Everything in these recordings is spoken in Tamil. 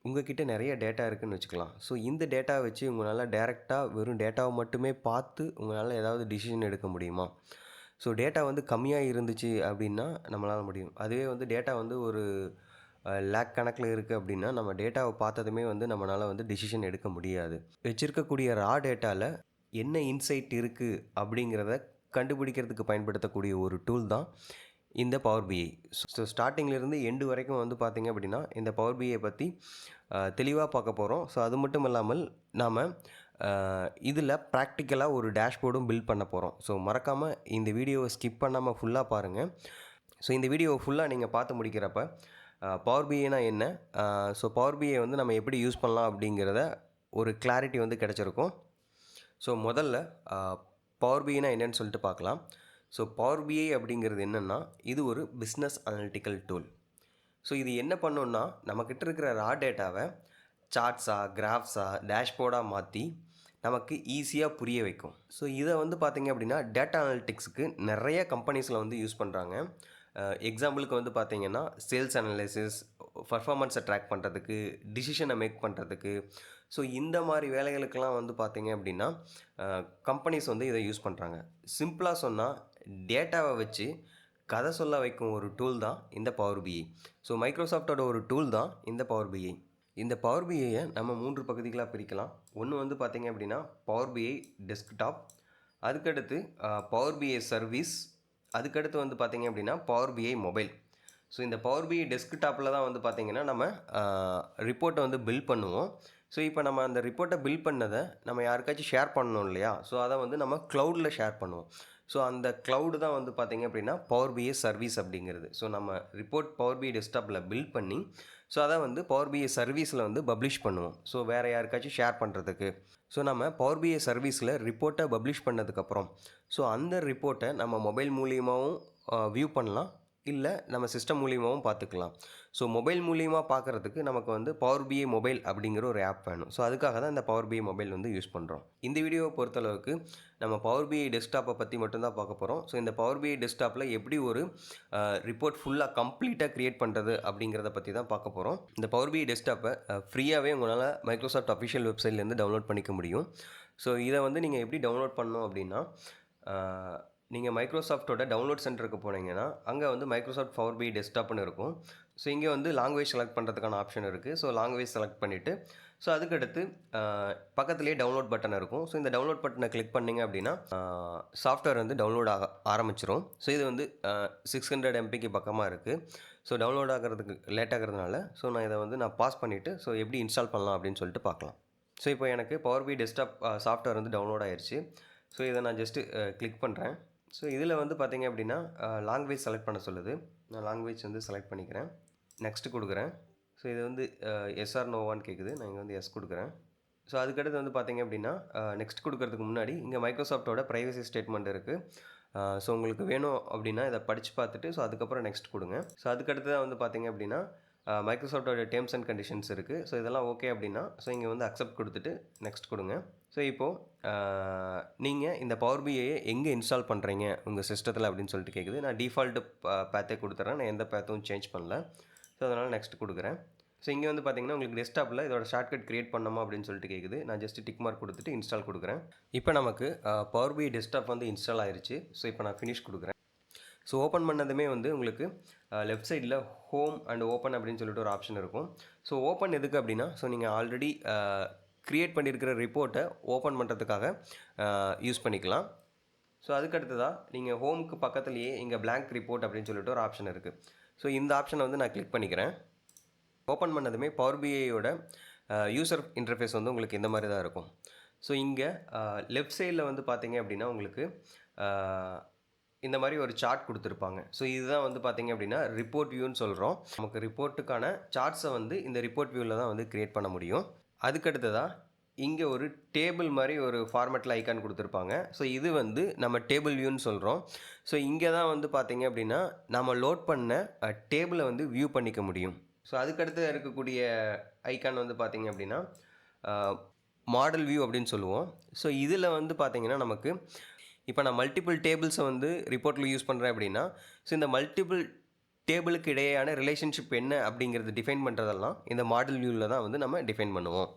உங்ககிட்ட நிறைய டேட்டா இருக்குன்னு வச்சுக்கலாம். ஸோ இந்த டேட்டாவ வச்சு உங்களால டைரக்ட்டா வெறும் டேட்டாவ மட்டுமே பார்த்து உங்களால ஏதாவது டிசிஷன் எடுக்க முடியுமா? ஸோ டேட்டா வந்து கம்மியா இருந்துச்சு அப்டின்னா நம்மளால முடியும். அதுவே வந்து டேட்டா வந்து ஒரு லேக் கணக்குல இருக்கு அப்டின்னா, நம்ம டேட்டாவ பார்த்ததுமே வந்து நம்மனால வந்து டிசிஷன் எடுக்க முடியாது. வச்சிருக்கக்கூடிய டேட்டால என்ன இன்சைட் இருக்கு அப்டிங்கிறத கண்டுபிடிக்கிறதுக்கு பயன்படுத்தக்கூடிய ஒரு டூல் தான் இந்த பவர் பிஐ. ஸோ ஸ்டார்ட்டிங்லேருந்து எண்டு வரைக்கும் வந்து பார்த்தீங்க அப்படின்னா, இந்த பவர் பிஐ பற்றி தெளிவா பார்க்க போறோம். ஸோ அது மட்டும் இல்லாமல் நாம இதில ப்ராக்டிக்கலா ஒரு டேஷ்போர்டும் பில்ட் பண்ண போறோம். ஸோ மறக்காம இந்த வீடியோவ ஸ்கிப் பண்ணாம ஃபுல்லா பாருங்க. ஸோ இந்த வீடியோவ ஃபுல்லா நீங்க பார்த்து முடிக்கிறப்ப, பவர் பிஐனா என்ன? ஸோ பவர் பிஐ வந்து நம்ம எப்படி யூஸ் பண்ணலாம் அப்படிங்கிறத ஒரு கிளாரிட்டி வந்து கிடைச்சிருக்கும். ஸோ முதல்ல பவர் பிஐனா என்னன்னு சொல்லிட்டு பார்க்கலாம். ஸோ பவர் பிஐ அப்படிங்கிறது என்னென்னா, இது ஒரு பிஸ்னஸ் அனலிட்டிக்கல் டூல். ஸோ இது என்ன பண்ணுன்னா, நம்மக்கிட்ட இருக்கிற டேட்டாவை சார்ட்ஸா, கிராஃப்ஸா, டேஷ்போர்டா மாற்றி நமக்கு ஈஸியாக புரிய வைக்கும். ஸோ இதை வந்து பார்த்தீங்க அப்படின்னா, டேட்டா அனலிட்டிக்ஸுக்கு நிறைய கம்பெனிஸில் வந்து யூஸ் பண்ணுறாங்க. எக்ஸாம்பிளுக்கு வந்து பார்த்தீங்கன்னா, சேல்ஸ் அனலைசிஸ், பர்ஃபார்மன்ஸை ட்ராக் பண்ணுறதுக்கு, டிசிஷனை மேக் பண்ணுறதுக்கு. ஸோ இந்த மாதிரி வேலைகளுக்கெல்லாம் வந்து பார்த்தீங்க அப்படின்னா, கம்பெனிஸ் வந்து இதை யூஸ் பண்ணுறாங்க. சிம்பிளாக சொன்னால், டேட்டாவை வச்சு கதை சொல்ல வைக்கும் ஒரு டூல் தான் இந்த பவர் பிஐ. ஸோ மைக்ரோசாஃப்ட்டோட ஒரு டூல் தான் இந்த பவர் பிஐ. இந்த பவர் பிஐயை நம்ம 3 பகுதிகளாக பிரிக்கலாம். ஒன்று வந்து பார்த்தீங்க அப்படின்னா, பவர் பிஐ டெஸ்க்டாப், அதுக்கடுத்து பவர் பிஐ சர்வீஸ், அதுக்கடுத்து வந்து பார்த்தீங்க அப்படின்னா பவர் பிஐ மொபைல். ஸோ இந்த பவர் பிஐ டெஸ்க்டாப்பில் தான் வந்து பார்த்தீங்கன்னா நம்ம ரிப்போர்ட்டை வந்து பில்ட் பண்ணுவோம். ஸோ இப்போ நம்ம அந்த ரிப்போர்ட்டை பில்ட் பண்ணதை நம்ம யாருக்காச்சும் ஷேர் பண்ணணும் இல்லையா? ஸோ அதை வந்து நம்ம க்ளவுடில் ஷேர் பண்ணுவோம். ஸோ அந்த க்ளவுடு தான் வந்து பார்த்தீங்க அப்படின்னா பவர் பிஐ சர்வீஸ் அப்படிங்கிறது. ஸோ நம்ம ரிப்போர்ட் பவர் பிஐ டெஸ்க்டாப்பில் பில்ட் பண்ணி, ஸோ அதை வந்து பவர் பிஐ சர்வீஸில் வந்து பப்ளிஷ் பண்ணுவோம். ஸோ வேறு யாருக்காச்சும் ஷேர் பண்ணுறதுக்கு. ஸோ நம்ம பவர் பிஐ சர்வீஸில் ரிப்போர்ட்டை பப்ளிஷ் பண்ணதுக்கப்புறம், ஸோ அந்த ரிப்போர்ட்டை நம்ம மொபைல் மூலியமாகவும் வியூ பண்ணலாம், இல்லை நம்ம சிஸ்டம் மூலியமாகவும் பார்த்துக்கலாம். ஸோ மொபைல் மூலியமாக பார்க்குறதுக்கு நமக்கு வந்து பவர் பிஐ மொபைல் அப்படிங்கிற ஒரு ஆப் வேணும். ஸோ அதுக்காக தான் இந்த பவர் பிஐ மொபைல் வந்து யூஸ் பண்ணுறோம். இந்த வீடியோவை பொறுத்தளவுக்கு நம்ம பவர் பிஐ டெஸ்க்டாப்பை பற்றி மட்டும்தான் பார்க்க போகிறோம். ஸோ இந்த பவர் பிஐ டெஸ்க்டாப்பில் எப்படி ஒரு ரிப்போர்ட் ஃபுல்லாக கம்ப்ளீட்டாக க்ரியேட் பண்ணுறது அப்படிங்கிறத பற்றி தான் பார்க்க போகிறோம். இந்த பவர் பிஐ டெஸ்க்டாப்பை ஃப்ரீயாகவே உங்களால் மைக்ரோசாஃப்ட் அஃபிஷியல் வெப்சைட்லேருந்து டவுன்லோட் பண்ணிக்க முடியும். ஸோ இதை வந்து நீங்கள் எப்படி டவுன்லோட் பண்ணணும் அப்படின்னா, நீங்கள் மைக்ரோசாஃப்ட்டோட டவுன்லோட் சென்டருக்கு போனீங்கன்னா, அங்கே வந்து மைக்ரோசாஃப்ட் பவர் பிஐ டெஸ்க்டாப்னு இருக்கும். ஸோ இங்கே வந்து லாங்குவேஜ் செலக்ட் பண்ணுறதுக்கான ஆப்ஷன் இருக்குது. ஸோ லாங்குவேஜ் செலக்ட் பண்ணிவிட்டு, ஸோ அதுக்கடுத்து பக்கத்துலேயே டவுன்லோட் பட்டன் இருக்கும். ஸோ இந்த டவுன்லோட் பட்டனை கிளிக் பண்ணிங்க அப்படின்னா, சாஃப்ட்வேர் வந்து டவுன்லோட் ஆரம்பிச்சிரும். ஸோ இது வந்து 600 MBக்கு பக்கமாக இருக்குது. ஸோ டவுன்லோட் ஆகிறதுக்கு லேட் ஆகிறதுனால, ஸோ நான் இதை வந்து பாஸ் பண்ணிவிட்டு, ஸோ எப்படி இன்ஸ்டால் பண்ணலாம் அப்படின்னு சொல்லிட்டு பார்க்கலாம். ஸோ இப்போ எனக்கு பவர் பிஐ டெஸ்க்டாப் சாஃப்ட்வேர் வந்து டவுன்லோட் ஆயிடுச்சு. ஸோ இதை நான் ஜஸ்ட்டு கிளிக் பண்ணுறேன். ஸோ இதில் வந்து பார்த்தீங்க அப்படின்னா, லாங்குவேஜ் செலக்ட் பண்ண சொல்லுது. நான் லாங்குவேஜ் வந்து செலக்ட் பண்ணிக்கிறேன். நெக்ஸ்ட்டு கொடுக்குறேன். ஸோ இது வந்து எஸ் ஆர் நோவான்னு கேட்குது. நான் இங்கே வந்து எஸ் கொடுக்குறேன். ஸோ அதுக்கடுத்து வந்து பார்த்தீங்க அப்படின்னா, நெக்ஸ்ட் கொடுக்கறதுக்கு முன்னாடி இங்கே மைக்ரோசாஃப்ட்டோட ப்ரைவசி ஸ்டேட்மெண்ட் இருக்குது. ஸோ உங்களுக்கு வேணும் அப்படின்னா இதை படித்து பார்த்துட்டு, ஸோ அதுக்கப்புறம் நெக்ஸ்ட் கொடுங்க. ஸோ அதுக்கடுத்து தான் வந்து பார்த்தீங்க அப்படின்னா, மைக்ரோசாஃப்ட்டோட டேர்ம்ஸ் அண்ட் கண்டிஷன்ஸ் இருக்குது. ஸோ இதெல்லாம் ஓகே அப்படின்னா, ஸோ இங்கே வந்து அக்செப்ட் கொடுத்துட்டு நெக்ஸ்ட் கொடுங்க. ஸோ இப்போது நீங்கள் இந்த பவர் பிஐயை எங்கே இன்ஸ்டால் பண்ணுறீங்க உங்கள் சிஸ்டத்தில் அப்படின்னு சொல்லிட்டு கேட்குது. நான் டிஃபால்ட்டு பேத்தே கொடுத்துட்றேன். நான் எந்த பேத்தும் சேஞ்ச் பண்ணல. ஸோ அதனால் நெக்ஸ்ட் கொடுக்குறேன். ஸோ இங்கே வந்து பார்த்தீங்கன்னா, உங்களுக்கு டெஸ்க்டாப்பில் இதோட ஷார்ட்கட் கிரியேட் பண்ணணுமா அப்படின்னு சொல்லிட்டு கேட்குது. நான் ஜஸ்ட் டிக் மார்க் கொடுத்துட்டு இன்ஸ்டால் கொடுக்குறேன். இப்போ நமக்கு பவர் பிஐ டெஸ்க்டாப் வந்து இன்ஸ்டால் ஆயிருச்சு. ஸோ இப்போ நான் ஃபினிஷ் கொடுக்குறேன். ஸோ ஓப்பன் பண்ணதுமே வந்து உங்களுக்கு லெஃப்ட் சைடில் ஹோம் அண்ட் ஓப்பன் அப்படின்னு சொல்லிட்டு ஒரு ஆப்ஷன் இருக்கும். ஸோ ஓப்பன் எதுக்கு அப்படின்னா, ஸோ நீங்கள் ஆல்ரெடி க்ரியேட் பண்ணியிருக்கிற ரிப்போர்ட்டை ஓப்பன் பண்ணுறதுக்காக யூஸ் பண்ணிக்கலாம். ஸோ அதுக்கடுத்ததாக நீங்கள் ஹோமுக்கு பக்கத்துலேயே இங்கே பிளாங்க் ரிப்போர்ட் அப்படின்னு சொல்லிட்டு ஒரு ஆப்ஷன் இருக்குது. ஸோ இந்த ஆப்ஷனை வந்து நான் கிளிக் பண்ணிக்கிறேன். ஓப்பன் பண்ணதுமே பவர் பிஐயோட யூசர் இன்டர்ஃபேஸ் வந்து உங்களுக்கு இந்த மாதிரி தான் இருக்கும். ஸோ இங்கே லெஃப்ட் சைடில் வந்து பார்த்தீங்க அப்படின்னா உங்களுக்கு இந்த மாதிரி ஒரு சார்ட் கொடுத்துருப்பாங்க. ஸோ இதுதான் வந்து பார்த்தீங்க அப்படின்னா ரிப்போர்ட் வியூன்னு சொல்கிறோம். நமக்கு ரிப்போர்ட்டுக்கான சார்ட்ஸை வந்து இந்த ரிப்போர்ட் வியூவில் தான் வந்து க்ரியேட் பண்ண முடியும். அதுக்கடுத்ததாக இங்கே ஒரு டேபிள் மாதிரி ஒரு ஃபார்மேட்டில் ஐக்கான் கொடுத்துருப்பாங்க. ஸோ இது வந்து நம்ம டேபிள் வியூன்னு சொல்கிறோம். ஸோ இங்கே தான் வந்து பார்த்தீங்க அப்படின்னா நம்ம லோட் பண்ண டேபிளை வந்து வியூ பண்ணிக்க முடியும். ஸோ அதுக்கடுத்து இருக்கக்கூடிய ஐக்கான் வந்து பார்த்தீங்க அப்படின்னா மாடல் வியூ அப்படின்னு சொல்லுவோம். ஸோ இதில் வந்து பார்த்தீங்கன்னா நமக்கு இப்போ நான் மல்டிபிள் டேபிள்ஸை வந்து ரிப்போர்ட்டில் யூஸ் பண்ணுறேன் அப்படின்னா, ஸோ இந்த மல்டிபிள் டேபிளுக்கு இடையேயான ரிலேஷன்ஷிப் என்ன அப்படிங்கிறது டிஃபைன் பண்ணுறதெல்லாம் இந்த மாடல் வியூவில் தான் வந்து நம்ம டிஃபைன் பண்ணுவோம்.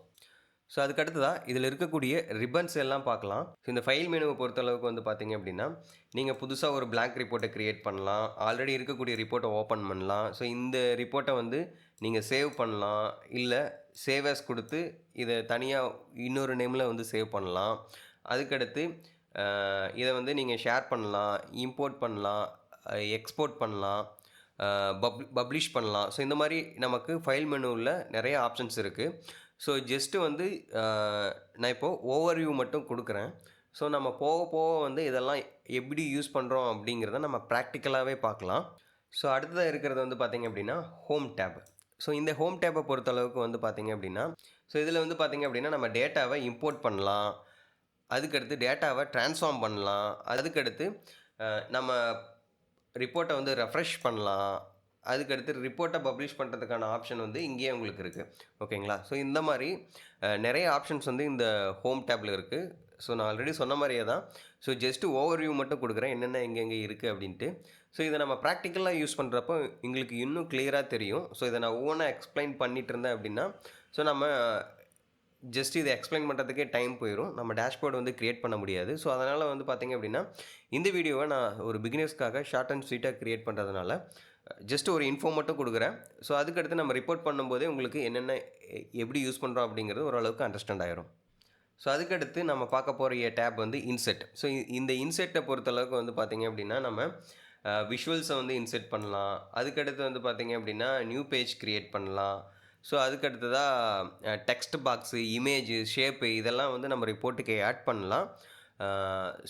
ஸோ அதுக்கு அடுத்ததாக இதில் இருக்கக்கூடிய ரிப்பன்ஸ் எல்லாம் பார்க்கலாம். ஸோ இந்த ஃபைல் மெனுவை பொறுத்தளவுக்கு வந்து பார்த்தீங்க அப்படின்னா, நீங்கள் புதுசாக ஒரு blank ரிப்போர்ட்டை க்ரியேட் பண்ணலாம். ஆல்ரெடி இருக்கக்கூடிய ரிப்போர்ட்டை ஓப்பன் பண்ணலாம். ஸோ இந்த ரிப்போர்ட்டை வந்து நீங்கள் சேவ் பண்ணலாம். இல்லை சேவ் as கொடுத்து இதை தனியாக இன்னொரு நேமில் வந்து சேவ் பண்ணலாம். அதுக்கடுத்து இதை வந்து நீங்கள் ஷேர் பண்ணலாம், இம்போர்ட் பண்ணலாம், எக்ஸ்போர்ட் பண்ணலாம், பப்ளிஷ் பண்ணலாம். ஸோ இந்த மாதிரி நமக்கு ஃபைல் மெனுவில் நிறைய ஆப்ஷன்ஸ் இருக்குது. ஸோ ஜஸ்ட்டு வந்து நான் இப்போது ஓவர்வியூ மட்டும் கொடுக்குறேன். ஸோ நம்ம போக போக வந்து இதெல்லாம் எப்படி யூஸ் பண்ணுறோம் அப்படிங்கிறத நம்ம ப்ராக்டிக்கலாகவே பார்க்கலாம். ஸோ அடுத்ததாக இருக்கிறது வந்து பார்த்திங்க அப்படின்னா ஹோம் டேப். ஸோ இந்த ஹோம் டேப்பை பொறுத்தளவுக்கு வந்து பார்த்திங்க அப்படின்னா, ஸோ இதில் வந்து பார்த்திங்க அப்படின்னா நம்ம டேட்டாவை இம்போர்ட் பண்ணலாம். அதுக்கடுத்து டேட்டாவை ட்ரான்ஸ்ஃபார்ம் பண்ணலாம். அதுக்கடுத்து நம்ம ரிப்போர்ட்டை வந்து ரெஃப்ரெஷ் பண்ணலாம். அதுக்கடுத்து ரிப்போர்ட்டை பப்ளிஷ் பண்ணுறதுக்கான ஆப்ஷன் வந்து இங்கேயே உங்களுக்கு இருக்குது. ஓகேங்களா? ஸோ இந்த மாதிரி நிறைய ஆப்ஷன்ஸ் வந்து இந்த ஹோம் டேப்பில் இருக்குது. ஸோ நான் ஆல்ரெடி சொன்ன மாதிரியே தான். ஸோ ஜஸ்ட்டு ஓவர்வியூ மட்டும் கொடுக்குறேன் என்னென்ன எங்கெங்கே இருக்குது அப்படின்ட்டு. ஸோ இதை நம்ம ப்ராக்டிக்கலாக யூஸ் பண்ணுறப்போ எங்களுக்கு இன்னும் கிளியராக தெரியும். ஸோ இதை நான் ஒவ்வொன்றா எக்ஸ்பிளைன் பண்ணிகிட்டு இருந்தேன் அப்படின்னா, ஸோ நம்ம ஜஸ்ட் இதை எக்ஸ்பிளைன் பண்ணுறதுக்கே டைம் போயிடும். நம்ம டேஷ்போர்டு வந்து க்ரியேட் பண்ண முடியாது. ஸோ அதனால் வந்து பார்த்திங்க அப்படின்னா, இந்த வீடியோவை நான் ஒரு பிகினர்ஸ்க்காக ஷார்ட் அண்ட் ஸ்வீட்டாக க்ரியேட் பண்ணுறதுனால ஜஸ்ட் ஒரு இன்ஃபோ மட்டும் கொடுக்குறேன். ஸோ அதுக்கடுத்து நம்ம ரிப்போர்ட் பண்ணும்போதே உங்களுக்கு என்னென்ன எப்படி யூஸ் பண்ணுறோம் அப்படிங்கிறது ஓரளவுக்கு அண்டர்ஸ்டாண்ட் ஆயிரும். ஸோ அதுக்கடுத்து நம்ம பார்க்க போகிற டேப் வந்து இன்செட். ஸோ இந்த இன்செட்டை பொறுத்தளவுக்கு வந்து பார்த்திங்க அப்படின்னா, நம்ம விஷுவல்ஸை வந்து இன்செட் பண்ணலாம். அதுக்கடுத்து வந்து பார்த்திங்க அப்படின்னா நியூ பேஜ் க்ரியேட் பண்ணலாம். ஸோ அதுக்கடுத்ததாக டெக்ஸ்ட் பாக்ஸு, இமேஜு, ஷேப்பு இதெல்லாம் வந்து நம்ம ரிப்போர்ட்டுக்கு ஆட் பண்ணலாம்.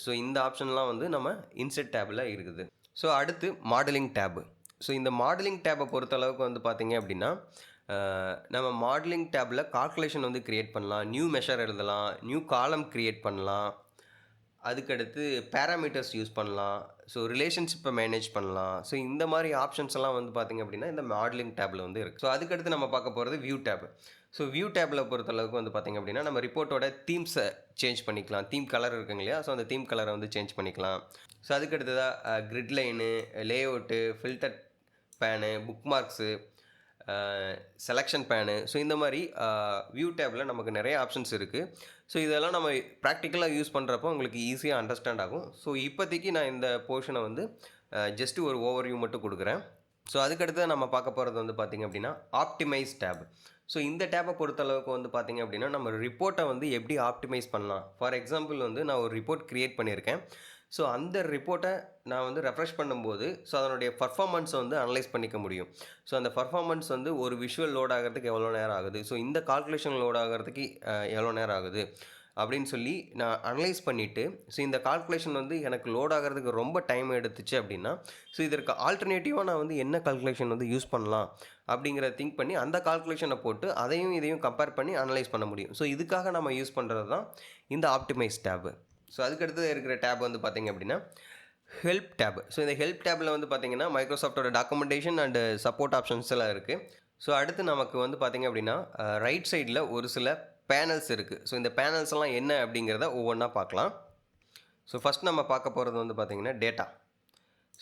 ஸோ இந்த ஆப்ஷன்லாம் வந்து நம்ம இன்செட் டேபில் இருக்குது. ஸோ அடுத்து மாடலிங் டேபு. ஸோ இந்த மாடலிங் டேப்பை பொறுத்தளவுக்கு வந்து பார்த்திங்க அப்படின்னா, நம்ம மாடலிங் டேப்பில் கால்குலேஷன் வந்து க்ரியேட் பண்ணலாம், நியூ மெஷர் எழுதலாம், நியூ காலம் க்ரியேட் பண்ணலாம். அதுக்கடுத்து பேராமீட்டர்ஸ் யூஸ் பண்ணலாம். ஸோ ரிலேஷன்ஷிப்பை மேனேஜ் பண்ணலாம். ஸோ இந்த மாதிரி ஆப்ஷன்ஸ் எல்லாம் வந்து பார்த்திங்க அப்படின்னா இந்த மாடலிங் டேப்பில் வந்து இருக்குது. ஸோ அதுக்கடுத்து நம்ம பார்க்க போகிறது வியூ டேப். ஸோ வியூ டேப்பில் பொறுத்தளவுக்கு வந்து பார்த்திங்க அப்படின்னா, நம்ம ரிப்போர்ட்டோட தீம்ஸை சேஞ்ச் பண்ணிக்கலாம். தீம் கலர் இருக்குங்க இல்லையா? ஸோ அந்த தீம் கலரை வந்து சேஞ்ச் பண்ணிக்கலாம். ஸோ அதுக்கடுத்ததாக grid line, layout, filter pane, bookmarks, selection pane. So இந்த மாதிரி வியூ டேப்பில் நமக்கு நிறைய ஆப்ஷன்ஸ் இருக்குது. ஸோ இதெல்லாம் நம்ம ப்ராக்டிக்கலாக யூஸ் பண்ணுறப்போ உங்களுக்கு ஈஸியாக அண்டர்ஸ்டாண்ட் ஆகும். ஸோ இப்போதைக்கு நான் இந்த போர்ஷனை வந்து ஜஸ்ட்டு ஒரு ஓவர்வியூ மட்டும் கொடுக்குறேன். ஸோ அதுக்கடுத்து நம்ம பார்க்க போகிறது வந்து பார்த்திங்க அப்படின்னா ஆப்டிமைஸ் டேப். ஸோ இந்த டேப்பை பொறுத்தளவுக்கு வந்து பார்த்திங்க அப்படின்னா, நம்ம ரிப்போர்ட்டை வந்து எப்படி ஆப்டிமைஸ் பண்ணலாம். ஃபார் எக்ஸாம்பிள் வந்து நான் ஒரு ரிப்போர்ட் க்ரியேட் பண்ணியிருக்கேன். ஸோ அந்த ரிப்போர்ட்டை நான் வந்து ரெஃப்ரெஷ் பண்ணும்போது ஸோ அதனுடைய பர்ஃபார்மன்ஸை வந்து அனலைஸ் பண்ணிக்க முடியும். ஸோ அந்த பர்ஃபார்மன்ஸ் வந்து ஒரு விஷுவல் லோட் ஆகிறதுக்கு எவ்வளோ நேரம் ஆகுது, ஸோ இந்த கால்குலேஷன் லோட் ஆகிறதுக்கு எவ்வளோ நேரம் ஆகுது அப்படின்னு சொல்லி நான் அனலைஸ் பண்ணிவிட்டு, ஸோ இந்த கால்குலேஷன் வந்து எனக்கு லோட் ஆகிறதுக்கு ரொம்ப டைம் எடுத்துச்சு அப்படின்னா, ஸோ இதற்கு ஆல்டர்னேட்டிவாக நான் வந்து என்ன கால்குலேஷன் வந்து யூஸ் பண்ணலாம் அப்படிங்கிறத திங்க் பண்ணி அந்த கால்குலேஷனை போட்டு அதையும் இதையும் கம்பேர் பண்ணி அனலைஸ் பண்ண முடியும். ஸோ இதுக்காக நம்ம யூஸ் பண்ணுறது தான் இந்த ஆப்டிமைஸ் டேபு. ஸோ அதுக்கடுத்து இருக்கிற டேப் வந்து பார்த்திங்க அப்படின்னா ஹெல்ப் டேப். ஸோ இந்த ஹெல்ப் டேப்பில் வந்து பார்த்திங்கன்னா மைக்ரோசாஃப்டோட டாக்குமெண்டேஷன் அண்டு சப்போர்ட் ஆப்ஷன்ஸ் எல்லாம் இருக்குது. ஸோ அடுத்து நமக்கு வந்து பார்த்திங்க அப்படின்னா ரைட் சைடில் ஒரு சில பேனல்ஸ் இருக்குது. ஸோ இந்த பேனல்ஸ் எல்லாம் என்ன அப்படிங்கிறத ஒவ்வொன்றா பார்க்கலாம். ஸோ ஃபஸ்ட் நம்ம பார்க்க போகிறது வந்து பார்த்திங்கன்னா டேட்டா.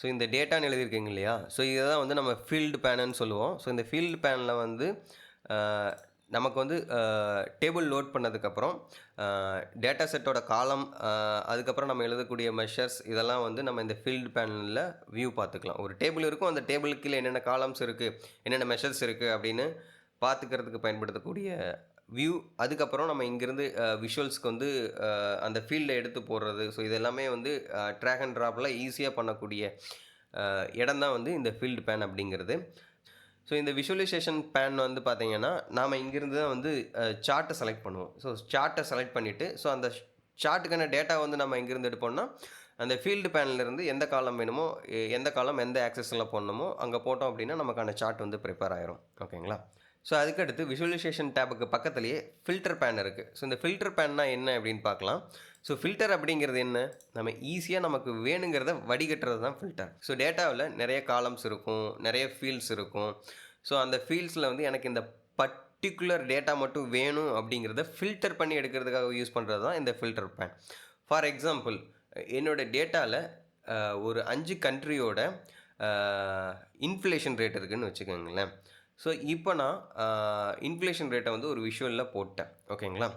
ஸோ இந்த டேட்டான்னு எழுதியிருக்கீங்க இல்லையா? ஸோ இதை தான் வந்து நம்ம ஃபீல்டு பேனல்னு சொல்லுவோம். ஸோ இந்த ஃபீல்டு பேனில் வந்து நமக்கு வந்து டேபிள் லோட் பண்ணதுக்கப்புறம் டேட்டா செட்டோட காலம், அதுக்கப்புறம் நம்ம எழுதக்கூடிய மெஷர்ஸ் இதெல்லாம் வந்து நம்ம இந்த ஃபீல்டு பேனலில் வியூ பார்த்துக்கலாம். ஒரு டேபிள் இருக்கும், அந்த டேபிளுக்கு கீழே என்னென்ன காலம்ஸ் இருக்குது, என்னென்ன மெஷர்ஸ் இருக்குது அப்படின்னு பார்த்துக்கிறதுக்கு பயன்படுத்தக்கூடிய வியூ. அதுக்கப்புறம் நம்ம இங்கேருந்து விஷுவல்ஸ்க்கு வந்து அந்த ஃபீல்டை எடுத்து போடுறது. ஸோ இதெல்லாமே வந்து ட்ராக் அண்ட் ட்ராப்பில் ஈஸியாக பண்ணக்கூடிய இடம் தான் வந்து இந்த ஃபீல்டு பேன் அப்படிங்கிறது. ஸோ இந்த விஷுவலைசேஷன் பேன் வந்து பார்த்திங்கன்னா, நாம் இங்கேருந்து தான் வந்து சார்ட்டை செலக்ட் பண்ணுவோம். ஸோ சார்ட்டை செலக்ட் பண்ணிவிட்டு, ஸோ அந்த சார்ட்டுக்கான டேட்டா வந்து நம்ம இங்கேருந்து எடுப்போம்னா, அந்த ஃபீல்டு பேனலேருந்து எந்த காலம் வேணுமோ, எந்த காலம் எந்த ஆக்சஸில் போடணுமோ அங்கே போட்டோம் அப்படின்னா நமக்கான சார்ட் வந்து ப்ரிப்பேர் ஆயிரும். ஓகேங்களா? ஸோ அதுக்கடுத்து விஷுவலைசேஷன் டேபுக்கு பக்கத்துலேயே ஃபில்டர் பேன் இருக்குது. ஸோ இந்த ஃபில்டர் பேன்னா என்ன அப்படின்னு பார்க்கலாம். ஸோ ஃபில்டர் அப்படிங்கிறது என்ன? நம்ம ஈஸியாக நமக்கு வேணுங்கிறத வடிகட்டுறது தான் ஃபில்டர். ஸோ டேட்டாவில் நிறைய காலம்ஸ் இருக்கும், நிறைய ஃபீல்ட்ஸ் இருக்கும். ஸோ அந்த ஃபீல்ட்ஸில் வந்து எனக்கு இந்த பர்டிகுலர் டேட்டா மட்டும் வேணும் அப்படிங்கிறத ஃபில்டர் பண்ணி எடுக்கிறதுக்காக யூஸ் பண்ணுறது தான் இந்த ஃபில்டர் பேன். ஃபார் எக்ஸாம்பிள், என்னோடய டேட்டாவில் ஒரு 5 கண்ட்ரியோட இன்ஃப்ளேஷன் ரேட் இருக்குதுன்னு வச்சுக்கோங்களேன். ஸோ இப்போ நான் இன்ஃப்ளேஷன் ரேட்டை வந்து ஒரு விஷுவலில் போட்டேன். ஓகேங்களா?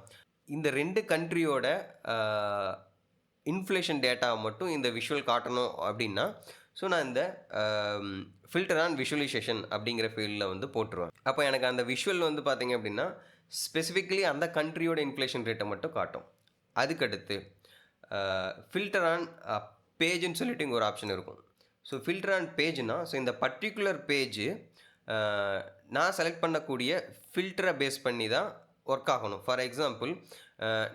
இந்த 2 கண்ட்ரியோட இன்ஃப்ளேஷன் டேட்டாவை மட்டும் இந்த விஷுவல் காட்டணும் அப்படின்னா, ஸோ நான் இந்த ஃபில்டர் ஆன் விஷுவலைசேஷன் அப்படிங்கிற ஃபீல்டில் வந்து போட்டுருவேன். அப்போ எனக்கு அந்த விஷுவல் வந்து பார்த்தீங்க அப்படின்னா, ஸ்பெசிஃபிக்கலி அந்த கண்ட்ரியோட இன்ஃப்ளேஷன் ரேட்டை மட்டும் காட்டும். அதுக்கடுத்து ஃபில்டர் ஆன் பேஜுன்னு சொல்லிட்டு இங்கே ஒரு ஆப்ஷன் இருக்கும். ஸோ ஃபில்டர் ஆன் பேஜ்னா, ஸோ இந்த பர்டிகுலர் பேஜ் நான் செலக்ட் பண்ணக்கூடிய ஃபில்டரை பேஸ் பண்ணி தான் ஒர்க் ஆகணும். ஃபார் எக்ஸாம்பிள்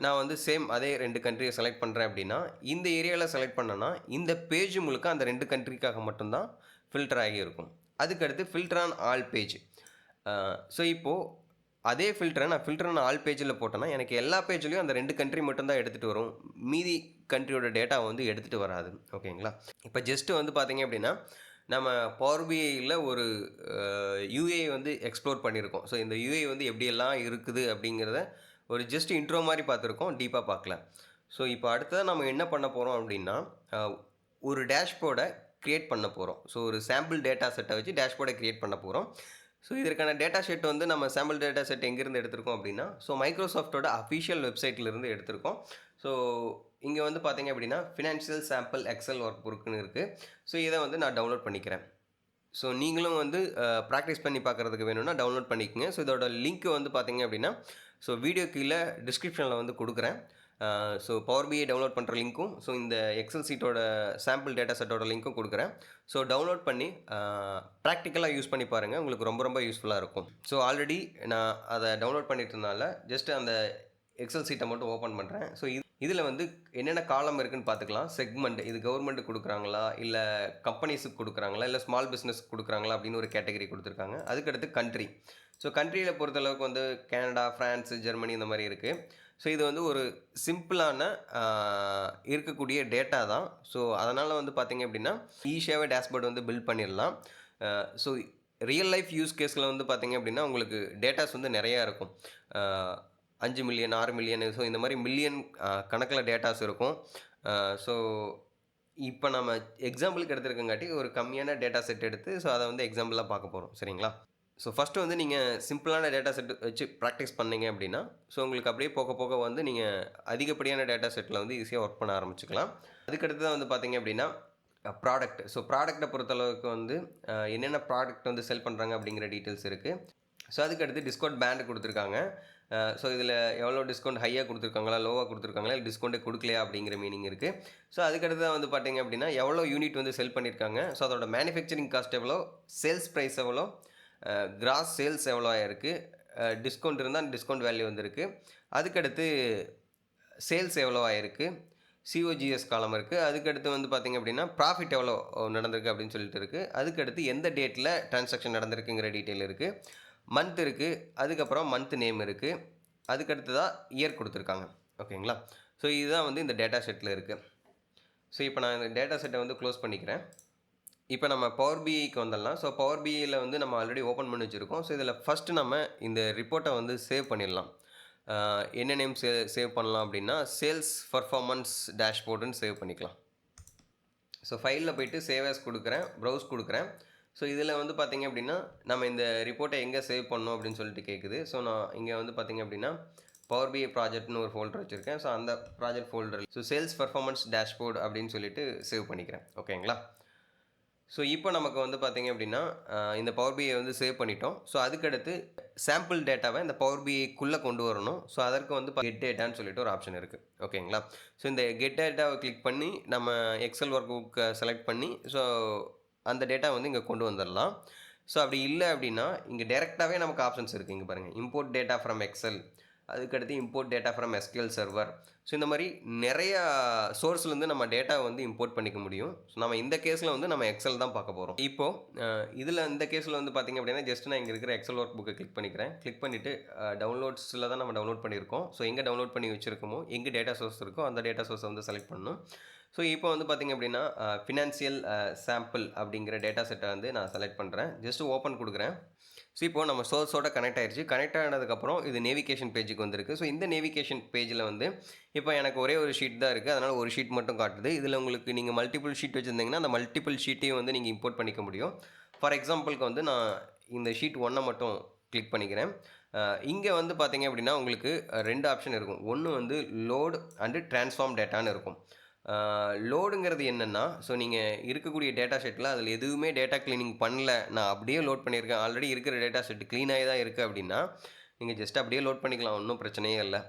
நான் வந்து சேம் அதே 2 கண்ட்ரியை செலக்ட் பண்ணுறேன் அப்படின்னா, இந்த ஏரியாவில் செலக்ட் பண்ணேன்னா இந்த பேஜ் முழுக்க அந்த 2 கண்ட்ரிக்காக மட்டும்தான் ஃபில்டர் ஆகி இருக்கும். அதுக்கடுத்து filter on all page. So இப்போது அதே ஃபில்டரை நான் ஃபில்டர் ஆன் ஆல் பேஜில் போட்டேன்னா எனக்கு எல்லா பேஜ்லேயும் அந்த 2 கண்ட்ரி மட்டும்தான் எடுத்துகிட்டு வரும். மீதி கண்ட்ரியோட டேட்டா வந்து எடுத்துகிட்டு வராது. ஓகேங்களா? இப்போ ஜஸ்ட்டு வந்து பார்த்தீங்க அப்படின்னா, நம்ம பவர் பிஐயில் ஒரு யூஏ வந்து எக்ஸ்ப்ளோர் பண்ணியிருக்கோம். ஸோ இந்த யூஏ வந்து எப்படியெல்லாம் இருக்குது அப்படிங்கிறத ஒரு ஜஸ்ட் இன்ட்ரோ மாதிரி பார்த்துருக்கோம், டீப்பாக பார்க்கல. ஸோ இப்போ அடுத்ததாக நம்ம என்ன பண்ண போகிறோம் அப்படின்னா, ஒரு டேஷ்போர்டை க்ரியேட் பண்ண போகிறோம். ஸோ ஒரு சாம்பிள் டேட்டா செட்டை வச்சு டேஷ்போர்டை க்ரியேட் பண்ண போகிறோம். ஸோ இதற்கான டேட்டா செட் வந்து நம்ம சாம்பிள் டேட்டா செட் எங்கேருந்து எடுத்திருக்கோம் அப்படின்னா, ஸோ மைக்ரோசாஃப்ட்டோட அஃபிஷியல் வெப்சைட்லேருந்து எடுத்திருக்கோம். ஸோ இங்கே வந்து பார்த்தீங்க அப்படின்னா ஃபினான்ஷியல் சாம்பிள் எக்ஸல் ஒர்க் புக்குன்னு இருக்குது. ஸோ இதை வந்து நான் டவுன்லோட் பண்ணிக்கிறேன். ஸோ நீங்களும் வந்து ப்ராக்டிஸ் பண்ணி பார்க்குறதுக்கு வேணும்னா டவுன்லோட் பண்ணிக்கோங்க. ஸோ இதோட லிங்க் வந்து பார்த்தீங்க அப்படின்னா, ஸோ வீடியோ கீழே டிஸ்கிரிப்ஷனில் வந்து கொடுக்குறேன். ஸோ பவர் பிஐ டவுன்லோட் பண்ணுற லிங்க்கும், ஸோ இந்த எக்ஸல் சீட்டோட சாம்பிள் டேட்டா செட்டோட லிங்க்கும் கொடுக்குறேன். ஸோ டவுன்லோட் பண்ணி ப்ராக்டிக்கலாக யூஸ் பண்ணி பாருங்கள். உங்களுக்கு ரொம்ப ரொம்ப யூஸ்ஃபுல்லாக இருக்கும். ஸோ ஆல்ரெடி நான் அதை டவுன்லோட் பண்ணிட்டதுனால ஜஸ்ட் அந்த எக்ஸல் சீட்டை மட்டும் ஓப்பன் பண்ணுறேன். ஸோ இதில் வந்து என்னென்ன காலம் இருக்குதுன்னு பார்த்துக்கலாம். செக்மெண்ட், இது கவர்மெண்ட்டுக்கு கொடுக்குறாங்களா, இல்லை கம்பெனிஸுக்கு கொடுக்குறாங்களா, இல்லை ஸ்மால் பிஸ்னஸ்க்கு கொடுக்குறாங்களா அப்படின்னு ஒரு கேட்டகரி கொடுத்துருக்காங்க. அதுக்கடுத்து கண்ட்ரி. ஸோ கண்ட்ரியில் பொறுத்தளவுக்கு வந்து கனடா, ஃப்ரான்ஸ், ஜெர்மனி இந்த மாதிரி இருக்குது. ஸோ இது வந்து ஒரு சிம்பிளான இருக்கக்கூடிய டேட்டா தான். ஸோ அதனால் வந்து பார்த்திங்க அப்படின்னா ஈஸியாகவே டேஷ்போர்டு வந்து பில்ட் பண்ணிடலாம். ஸோ ரியல் லைஃப் யூஸ் கேஸில் வந்து பார்த்திங்க அப்படின்னா உங்களுக்கு டேட்டாஸ் வந்து நிறையா இருக்கும். 5 மில்லியன், 6 மில்லியன், ஸோ இந்த மாதிரி மில்லியன் கணக்கில் டேட்டாஸ் இருக்கும். ஸோ இப்போ நம்ம எக்ஸாம்பிளுக்கு எடுத்துருக்கங்காட்டி ஒரு கம்மியான டேட்டா செட் எடுத்து ஸோ அதை வந்து எக்ஸாம்பிளாக பார்க்க போகிறோம். சரிங்களா? ஸோ ஃபஸ்ட்டு வந்து நீங்கள் சிம்பிளான டேட்டா செட் வச்சு ப்ராக்டிஸ் பண்ணிங்க அப்படின்னா, ஸோ உங்களுக்கு அப்படியே போக போக வந்து நீங்கள் அதிகப்படியான டேட்டா செட்டில் வந்து ஈஸியாக ஒர்க் பண்ண ஆரம்பிச்சுக்கலாம். அதுக்கடுத்து தான் வந்து பார்த்திங்க அப்படின்னா ப்ராடக்ட். ஸோ ப்ராடக்ட்டை பொறுத்தளவுக்கு வந்து என்னென்ன ப்ராடக்ட் வந்து செல் பண்ணுறாங்க அப்படிங்கிற டீட்டெயில்ஸ் இருக்குது. ஸோ அதுக்கடுத்து டிஸ்கவுண்ட் பேண்ட் கொடுத்துருக்காங்க. ஸோ இதில் எவ்வளோ டிஸ்கவுண்ட் ஹையாக கொடுத்துருக்காங்களா, லோவாக கொடுத்துருக்காங்களா, இல்லை டிஸ்கவுண்ட்டே கொடுக்கலையா அப்படிங்கிற மீனிங் இருக்குது. ஸோ அதுக்கடுத்து தான் வந்து பார்த்திங்க அப்படின்னா எவ்வளோ யூனிட் வந்து செல் பண்ணியிருக்காங்க, ஸோ அதோட மேனுஃபேக்சரிங் காஸ்ட் எவ்வளோ, சேல்ஸ் ப்ரைஸ் எவ்வளோ, கிராஸ் சேல்ஸ் எவ்வளோ ஆயிருக்கு, டிஸ்கவுண்ட் இருந்தால் டிஸ்கவுண்ட் வேல்யூ வந்துருக்கு. அதுக்கடுத்து சேல்ஸ் எவ்வளோ ஆயிருக்கு, சிஓஜிஎஸ் காலம் இருக்குது. அதுக்கடுத்து வந்து பார்த்திங்க அப்படின்னா ப்ராஃபிட் எவ்வளோ நடந்திருக்கு அப்படின்னு சொல்லிட்டு இருக்குது. அதுக்கடுத்து எந்த டேட்டில் ட்ரான்சாக்ஷன் நடந்திருக்குங்கிற டீட்டெயில் இருக்குது. மந்த் இருக்குது. அதுக்கப்புறம் மந்த் நேம் இருக்குது. அதுக்கடுத்து தான் இயர் கொடுத்துருக்காங்க. ஓகேங்களா? ஸோ இதுதான் வந்து இந்த டேட்டா செட்டில் இருக்குது. ஸோ இப்போ நான் இந்த டேட்டா செட்டை வந்து க்ளோஸ் பண்ணிக்கிறேன். இப்போ நம்ம பவர் பிஐக்கு வந்துடலாம். ஸோ பவர் பிஐயில் வந்து நம்ம ஆல்ரெடி ஓப்பன் பண்ணி வச்சுருக்கோம். ஸோ இதில் ஃபஸ்ட்டு நம்ம இந்த ரிப்போர்ட்டை வந்து சேவ் பண்ணிடலாம். என்ன நேம் சேவ் பண்ணலாம் அப்படின்னா சேல்ஸ் பர்ஃபார்மன்ஸ் டேஷ்போர்டுன்னு சேவ் பண்ணிக்கலாம். ஸோ ஃபைலில் போய்ட்டு சேவ் ஆஸ் கொடுக்குறேன், ப்ரௌஸ் கொடுக்குறேன். ஸோ இதில் வந்து பார்த்திங்க அப்படின்னா நம்ம இந்த ரிப்போர்ட்டை எங்கே சேவ் பண்ணணும் அப்படின்னு சொல்லிட்டு கேட்குது. ஸோ நான் இங்கே வந்து பார்த்திங்க அப்படின்னா பவர் பிஐ ப்ராஜெக்ட்னு ஒரு ஃபோல்டர் வச்சுருக்கேன். ஸோ அந்த project folder so sales performance dashboard அப்படின்னு சொல்லிட்டு சேவ் பண்ணிக்கிறேன். ஓகேங்களா? ஸோ இப்போ நமக்கு வந்து பார்த்திங்க அப்படின்னா இந்த பவர் பிஐ வந்து சேவ் பண்ணிட்டோம். ஸோ அதுக்கடுத்து சாம்பிள் டேட்டாவை இந்த பவர் பிஐக்குள்ளே கொண்டு வரணும். ஸோ அதற்கு வந்து கெட் டேட்டான்னு சொல்லிட்டு ஒரு ஆப்ஷன் இருக்குது. ஓகேங்களா? ஸோ இந்த கெட் டேட்டாவை கிளிக் பண்ணி நம்ம எக்ஸல் ஒர்க் புக்கை செலக்ட் பண்ணி ஸோ அந்த டேட்டா வந்து இங்கே கொண்டு வந்துடலாம். ஸோ அப்படி இல்லை அப்படின்னா இங்கே டேரெக்டாகவே நமக்கு ஆப்ஷன்ஸ் இருக்குது. இங்கே பாருங்கள், இம்போர்ட் டேட்டா ஃப்ரம் எக்ஸல், அதுக்கடுத்து import data from SQL server. So இந்த மாதிரி நிறையா சோர்ஸ்லேருந்து நம்ம டேட்டா வந்து இம்போர்ட் பண்ணிக்க முடியும். ஸோ நம்ம இந்த கேஸில் வந்து நம்ம எக்ஸல் தான் பார்க்க போகிறோம். இப்போது இதில் இந்த கேஸில் வந்து பார்த்திங்க அப்படின்னா ஜஸ்ட் நான் இங்கே இருக்கிற எக்ஸல் ஒர்க் புக்கை கிளிக் பண்ணிக்கிறேன். கிளிக் பண்ணிவிட்டு டவுன்லோட்ஸில் தான் நம்ம டவுன்லோட் பண்ணியிருக்கோம். ஸோ எங்கே டவுன்லோட் பண்ணி வச்சுருக்கோமோ, எங்கே டேட்டா சோர்ஸ் இருக்கோ அந்த டேட்டா சோர்ஸை வந்து செலக்ட் பண்ணணும். ஸோ இப்போ வந்து பார்த்திங்க அப்படின்னா ஃபினான்சியல் சாம்பிள் அப்படிங்கிற டேட்டா செட்டை வந்து நான் செலக்ட் பண்ணுறேன். ஜஸ்ட்டு ஓப்பன் கொடுக்குறேன். ஸோ இப்போது நம்ம சோர்ஸோட கனெக்ட் ஆயிடுச்சு. கனெக்ட் ஆனதுக்கப்புறம் இது நேவிகேஷன் பேஜுக்கு வந்திருக்கு. ஸோ இந்த நேவிகேஷன் பேஜில் வந்து இப்போ எனக்கு ஒரே ஒரு ஷீட் தான் இருக்குது. அதனால் ஒரு ஷீட் மட்டும் காட்டுது. இதில் உங்களுக்கு நீங்கள் மல்டிபிள் ஷீட் வச்சுருந்தீங்கன்னா அந்த மல்டிபிள் ஷீட்டையும் வந்து நீங்கள் இம்போர்ட் பண்ணிக்க முடியும். ஃபார் எக்ஸாம்பிளுக்கு வந்து நான் இந்த ஷீட் 1 மட்டும் கிளிக் பண்ணிக்கிறேன். இங்கே வந்து பார்த்திங்க அப்படின்னா உங்களுக்கு 2 ஆப்ஷன் இருக்கும். ஒன்று வந்து லோட் அண்டு ட்ரான்ஸ்ஃபார்ம் டேட்டான்னு இருக்கும். லோடுங்கிறது என்னென்னா, ஸோ நீங்கள் இருக்கக்கூடிய டேட்டா செட்டில் அதில் எதுவுமே டேட்டா க்ளீனிங் பண்ணல, நான் அப்படியே லோட் பண்ணியிருக்கேன், ஆல்ரெடி இருக்கிற டேட்டா செட் க்ளீனாகி தான் இருக்குது அப்படின்னா நீங்கள் ஜஸ்ட் அப்படியே லோட் பண்ணிக்கலாம், ஒன்றும் பிரச்சனையே இல்லை.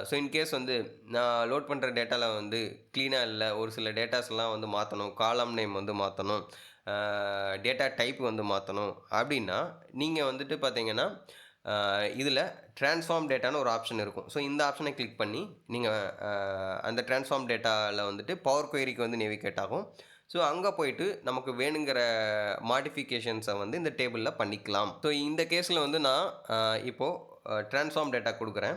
ஸோ இன்கேஸ் வந்து நான் லோட் பண்ணுற டேட்டாவில் வந்து க்ளீனாக இல்லை, ஒரு சில டேட்டாஸ்லாம் வந்து மாற்றணும், காலம் நேம் வந்து மாற்றணும், டேட்டா டைப் வந்து மாற்றணும் அப்படின்னா நீங்கள் வந்துட்டு பார்த்தீங்கன்னா இதில் ட்ரான்ஸ்ஃபார்ம் டேட்டான்னு ஒரு ஆப்ஷன் இருக்கும். ஸோ இந்த ஆப்ஷனை கிளிக் பண்ணி நீங்கள் அந்த ட்ரான்ஸ்ஃபார்ம் டேட்டாவில் வந்துட்டு பவர் குவெரிக்கு வந்து நேவிகேட் ஆகும். ஸோ அங்கே போயிட்டு நமக்கு வேணுங்கிற மாடிஃபிகேஷன்ஸை வந்து இந்த டேபிளில் பண்ணிக்கலாம். ஸோ இந்த கேஸில் வந்து நான் இப்போது ட்ரான்ஸ்ஃபார்ம் டேட்டா கொடுக்குறேன்.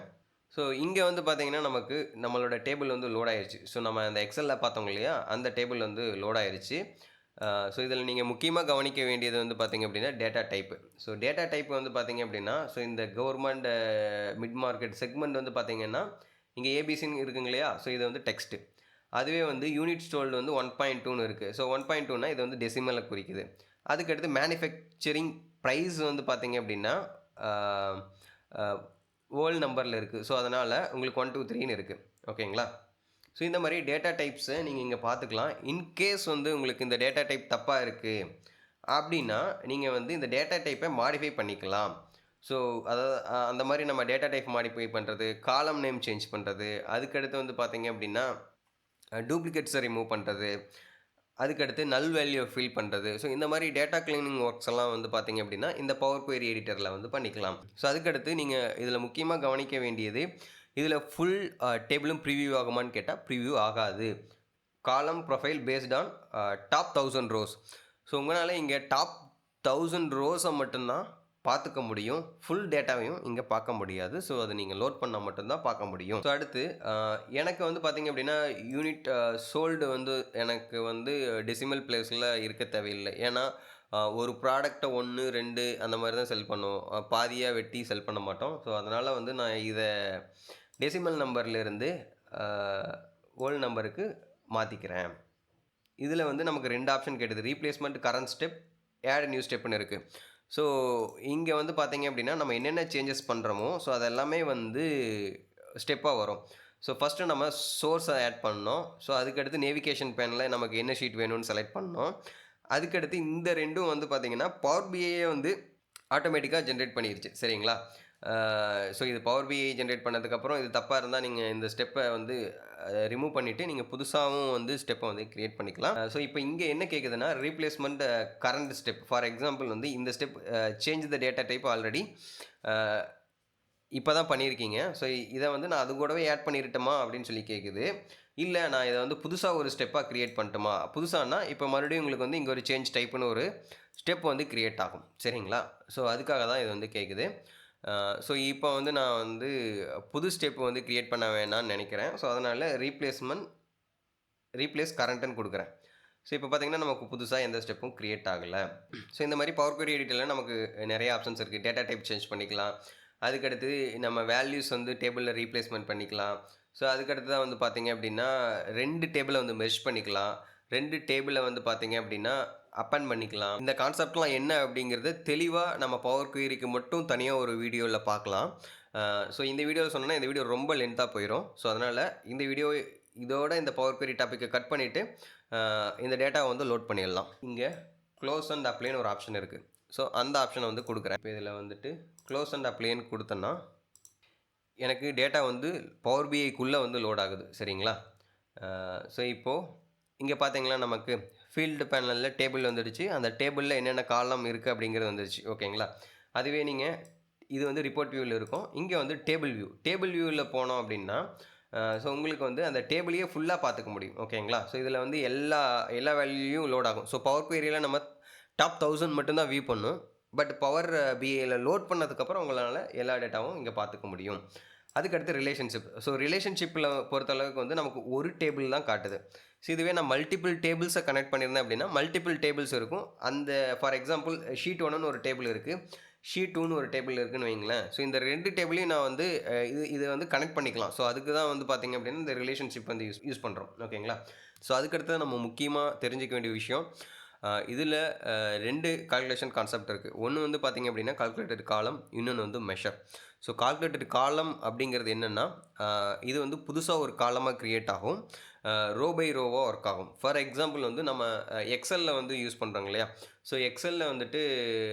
ஸோ இங்கே வந்து பார்த்தீங்கன்னா நமக்கு நம்மளோட டேபிள் வந்து லோட் ஆயிடுச்சு. ஸோ நம்ம அந்த எக்ஸலில் பார்த்தோம் இல்லையா, அந்த டேபிள் வந்து லோட் ஆயிடுச்சு. ஸோ இதில் நீங்கள் முக்கியமாக கவனிக்க வேண்டியது வந்து பார்த்திங்க அப்படின்னா data type. So data type வந்து பார்த்திங்க அப்படின்னா, ஸோ இந்த கவர்மெண்ட் மிட் மார்க்கெட் செக்மெண்ட் வந்து பார்த்திங்கன்னா இங்கே ஏபிசின்னு இருக்குங்க இல்லையா, ஸோ இது வந்து டெக்ஸ்ட்டு. அதுவே வந்து யூனிட் ஸ்டோல்டு வந்து 1.2ன்னு இருக்குது. ஸோ 1.2னா இது வந்து டெசிமலில் குறிக்குது. அதுக்கடுத்து மேனுஃபேக்சரிங் ப்ரைஸ் வந்து பார்த்திங்க அப்படின்னா ஹோல் நம்பரில் இருக்குது. ஸோ அதனால் உங்களுக்கு 1, 2, 3ன்னு இருக்குது. ஓகேங்களா? ஸோ இந்த மாதிரி டேட்டா டைப்ஸை நீங்கள் இங்கே பார்த்துக்கலாம். இன்கேஸ் வந்து உங்களுக்கு இந்த டேட்டா டைப் தப்பாக இருக்குது அப்படின்னா நீங்கள் வந்து இந்த டேட்டா டைப்பை மாடிஃபை பண்ணிக்கலாம். ஸோ அதாவது அந்த மாதிரி நம்ம டேட்டா டைப் மாடிஃபை பண்ணுறது, காலம் நேம் சேஞ்ச் பண்ணுறது, அதுக்கடுத்து வந்து பார்த்திங்க அப்படின்னா டூப்ளிகேட்ஸை ரிமூவ் பண்ணுறது, அதுக்கடுத்து நல் வேல்யூ ஃபில் பண்ணுறது. ஸோ இந்த மாதிரி டேட்டா கிளீனிங் ஒர்க்ஸ் எல்லாம் வந்து பார்த்திங்க அப்படின்னா இந்த பவர் குவெரி எடிட்டரில் வந்து பண்ணிக்கலாம். ஸோ அதுக்கடுத்து நீங்கள் இதில் முக்கியமாக கவனிக்க வேண்டியது, இதில் ஃபுல் டேபிளும் ப்ரிவியூ ஆகுமான்னு கேட்டால் ப்ரிவியூ ஆகாது. காலம் profile based on top 1000 rose. So உங்களால் இங்கே டாப் 1000 ரோஸை மட்டும்தான் பார்த்துக்க முடியும், ஃபுல் டேட்டாவையும் இங்கே பார்க்க முடியாது. ஸோ அதை நீங்கள் லோட் பண்ணால் மட்டும்தான் பார்க்க முடியும். ஸோ அடுத்து எனக்கு வந்து பார்த்திங்க அப்படின்னா யூனிட் சோல்டு வந்து எனக்கு வந்து டெசிமல் பிளேஸில் இருக்க தேவையில்லை. ஏன்னா ஒரு ப்ராடக்டை 1, 2 அந்த மாதிரி தான் செல் பண்ணுவோம், பாதியாக வெட்டி செல் பண்ண மாட்டோம். ஸோ அதனால் வந்து நான் இதை டெசிமல் நம்பர்லேருந்து ஹோல் நம்பருக்கு மாற்றிக்கிறேன். இதில் வந்து நமக்கு 2 ஆப்ஷன் கேட்டது, replacement, current step, add new ஸ்டெப்னு இருக்குது. ஸோ இங்கே வந்து பார்த்திங்க அப்படின்னா நம்ம என்னென்ன சேஞ்சஸ் பண்ணுறோமோ ஸோ அதெல்லாமே வந்து ஸ்டெப்பாக வரும். ஸோ ஃபஸ்ட்டு நம்ம சோர்ஸை ஆட் பண்ணோம். ஸோ அதுக்கடுத்து நேவிகேஷன் பேனில் நமக்கு என்ன ஷீட் வேணும்னு செலக்ட் பண்ணோம். அதுக்கடுத்து இந்த 2ம் வந்து பார்த்திங்கன்னா பவர் பிஐயே வந்து ஆட்டோமேட்டிக்காக ஜென்ரேட் பண்ணிடுச்சு. சரிங்களா? ஸோ இது பவர் பிஐ ஜென்ரேட் பண்ணதுக்கப்புறம் இது தப்பாக இருந்தால் நீங்கள் இந்த ஸ்டெப்பை வந்து ரிமூவ் பண்ணிவிட்டு நீங்கள் புதுசாகவும் வந்து ஸ்டெப்பை வந்து க்ரியேட் பண்ணிக்கலாம். ஸோ இப்போ இங்கே என்ன கேட்குதுன்னா replacement current step. For example வந்து இந்த step change the data type already இப்போ தான் பண்ணியிருக்கீங்க. ஸோ இதை வந்து நான் அது கூடவே ஆட் பண்ணிடட்டுமா அப்படின்னு சொல்லி கேட்குது. இல்லை நான் இதை வந்து புதுசாக ஒரு ஸ்டெப்பாக க்ரியேட் பண்ணட்டுமா. புதுசானா இப்போ மறுபடியும் உங்களுக்கு வந்து இங்கே ஒரு சேஞ்ச் டைப்புன்னு ஒரு ஸ்டெப் வந்து க்ரியேட் ஆகும். சரிங்களா? ஸோ அதுக்காக தான் இது வந்து கேட்குது. ஸோ இப்போ வந்து நான் வந்து புது ஸ்டெப் வந்து க்ரியேட் பண்ண வேணான்னு நினைக்கிறேன். ஸோ அதனால் ரீப்ளேஸ் கரண்ட்டுன்னு கொடுக்குறேன். ஸோ இப்போ பார்த்திங்கன்னா நமக்கு புதுசாக எந்த ஸ்டெப்பும் க்ரியேட் ஆகலை. ஸோ இந்த மாதிரி பவர் குவெரி எடிட்டரில் நமக்கு நிறைய ஆப்ஷன்ஸ் இருக்குது. டேட்டா டைப் சேஞ்ச் பண்ணிக்கலாம். அதுக்கடுத்து நம்ம வேல்யூஸ் வந்து டேபிளில் ரீப்ளேஸ்மெண்ட் பண்ணிக்கலாம். ஸோ அதுக்கடுத்து தான் வந்து பார்த்திங்க அப்படின்னா 2 டேபிளை வந்து மெர்ஜ் பண்ணிக்கலாம். 2 டேபிளை வந்து பார்த்திங்க அப்படின்னா அப்பன் பண்ணிக்கலாம். இந்த கான்செப்ட்லாம் என்ன அப்படிங்கிறது தெளிவாக நம்ம பவர் குவெரிக்கு மட்டும் தனியாக ஒரு வீடியோவில் பார்க்கலாம். ஸோ இந்த வீடியோவில் சொன்னோன்னா இந்த வீடியோ ரொம்ப லென்த்தாக போயிடும். ஸோ அதனால் இந்த வீடியோ இதோட இந்த பவர் குவெரி டாப்பிக்கை கட் பண்ணிவிட்டு இந்த டேட்டாவை வந்து லோட் பண்ணிடலாம். இங்கே க்ளோஸ் அண்ட் அப்ளைன்னு ஒரு ஆப்ஷன் இருக்குது. ஸோ அந்த ஆப்ஷனை வந்து கொடுக்குறேன். இப்போ இதில் வந்துட்டு க்ளோஸ் அண்ட் அப்ளைன்னு கொடுத்தேன்னா எனக்கு டேட்டா வந்து பவர் பிஐக்குள்ளே வந்து லோட் ஆகுது. சரிங்களா? ஸோ இப்போது இங்கே பார்த்தீங்களா நமக்கு ஃபீல்டு பேனலில் டேபிள் வந்துடுச்சு. அந்த டேபிளில் என்னென்ன காலம் இருக்குது அப்படிங்கிறது வந்துடுச்சு. ஓகேங்களா? அதுவே நீங்கள் இது வந்து ரிப்போர்ட் வியூவில் இருக்கும். இங்கே வந்து டேபிள் வியூவில் போனோம் அப்படின்னா ஸோ உங்களுக்கு வந்து அந்த டேபிளையே ஃபுல்லாக பார்த்துக்க முடியும். ஓகேங்களா? ஸோ இதில் வந்து எல்லா வேல்யூயும் லோட் ஆகும். ஸோ பவர் குவெரியில் நம்ம டாப் 1000 மட்டும்தான் வியூ பண்ணும். பட் பவர் பிஐயில் லோட் பண்ணதுக்கப்புறம் உங்களால் எல்லா டேட்டாவும் இங்கே பார்த்துக்க முடியும். அதுக்கடுத்து ரிலேஷன்ஷிப். ஸோ ரிலேஷன்ஷிப்பில் பொறுத்தளவுக்கு வந்து நமக்கு ஒரு டேபிள் தான் காட்டுது. ஸோ இதுவே நான் மல்டிபிள் டேபிள்ஸை கனெக்ட் பண்ணியிருந்தேன் அப்படின்னா மல்டிபிள் டேபிள்ஸ் இருக்கும். அந்த ஃபார் எக்ஸாம்பிள் ஷீட் 1ன்னு ஒரு டேபிள் இருக்குது, ஷீட் 2ன்னு ஒரு டேபிள் இருக்குன்னு வைங்களேன். ஸோ இந்த 2 டேபிளையும் நான் வந்து இது வந்து கனெக்ட் பண்ணிக்கலாம். ஸோ அதுக்கு தான் வந்து பார்த்திங்க அப்படின்னா இந்த ரிலேஷன்ஷிப் வந்து யூஸ் பண்ணுறோம். ஓகேங்களா? ஸோ அதுக்கடுத்து நம்ம முக்கியமாக தெரிஞ்சிக்க வேண்டிய விஷயம், இதில் 2 கால்குலேஷன் கான்செப்ட் இருக்குது. ஒன்று வந்து பார்த்திங்க அப்படின்னா கால்குலேட்டட் காலம், இன்னொன்று வந்து மெஷர். ஸோ கால்குலேட்டட் காலம் அப்படிங்கிறது என்னென்னா, இது வந்து புதுசாக ஒரு காலமாக க்ரியேட் ஆகும், ரோ பை ரோவாக ஒர்க் ஆகும். ஃபார் எக்ஸாம்பிள் வந்து நம்ம எக்ஸலில் வந்து யூஸ் பண்ணுறோங்க இல்லையா? ஸோ எக்ஸலில் வந்துட்டு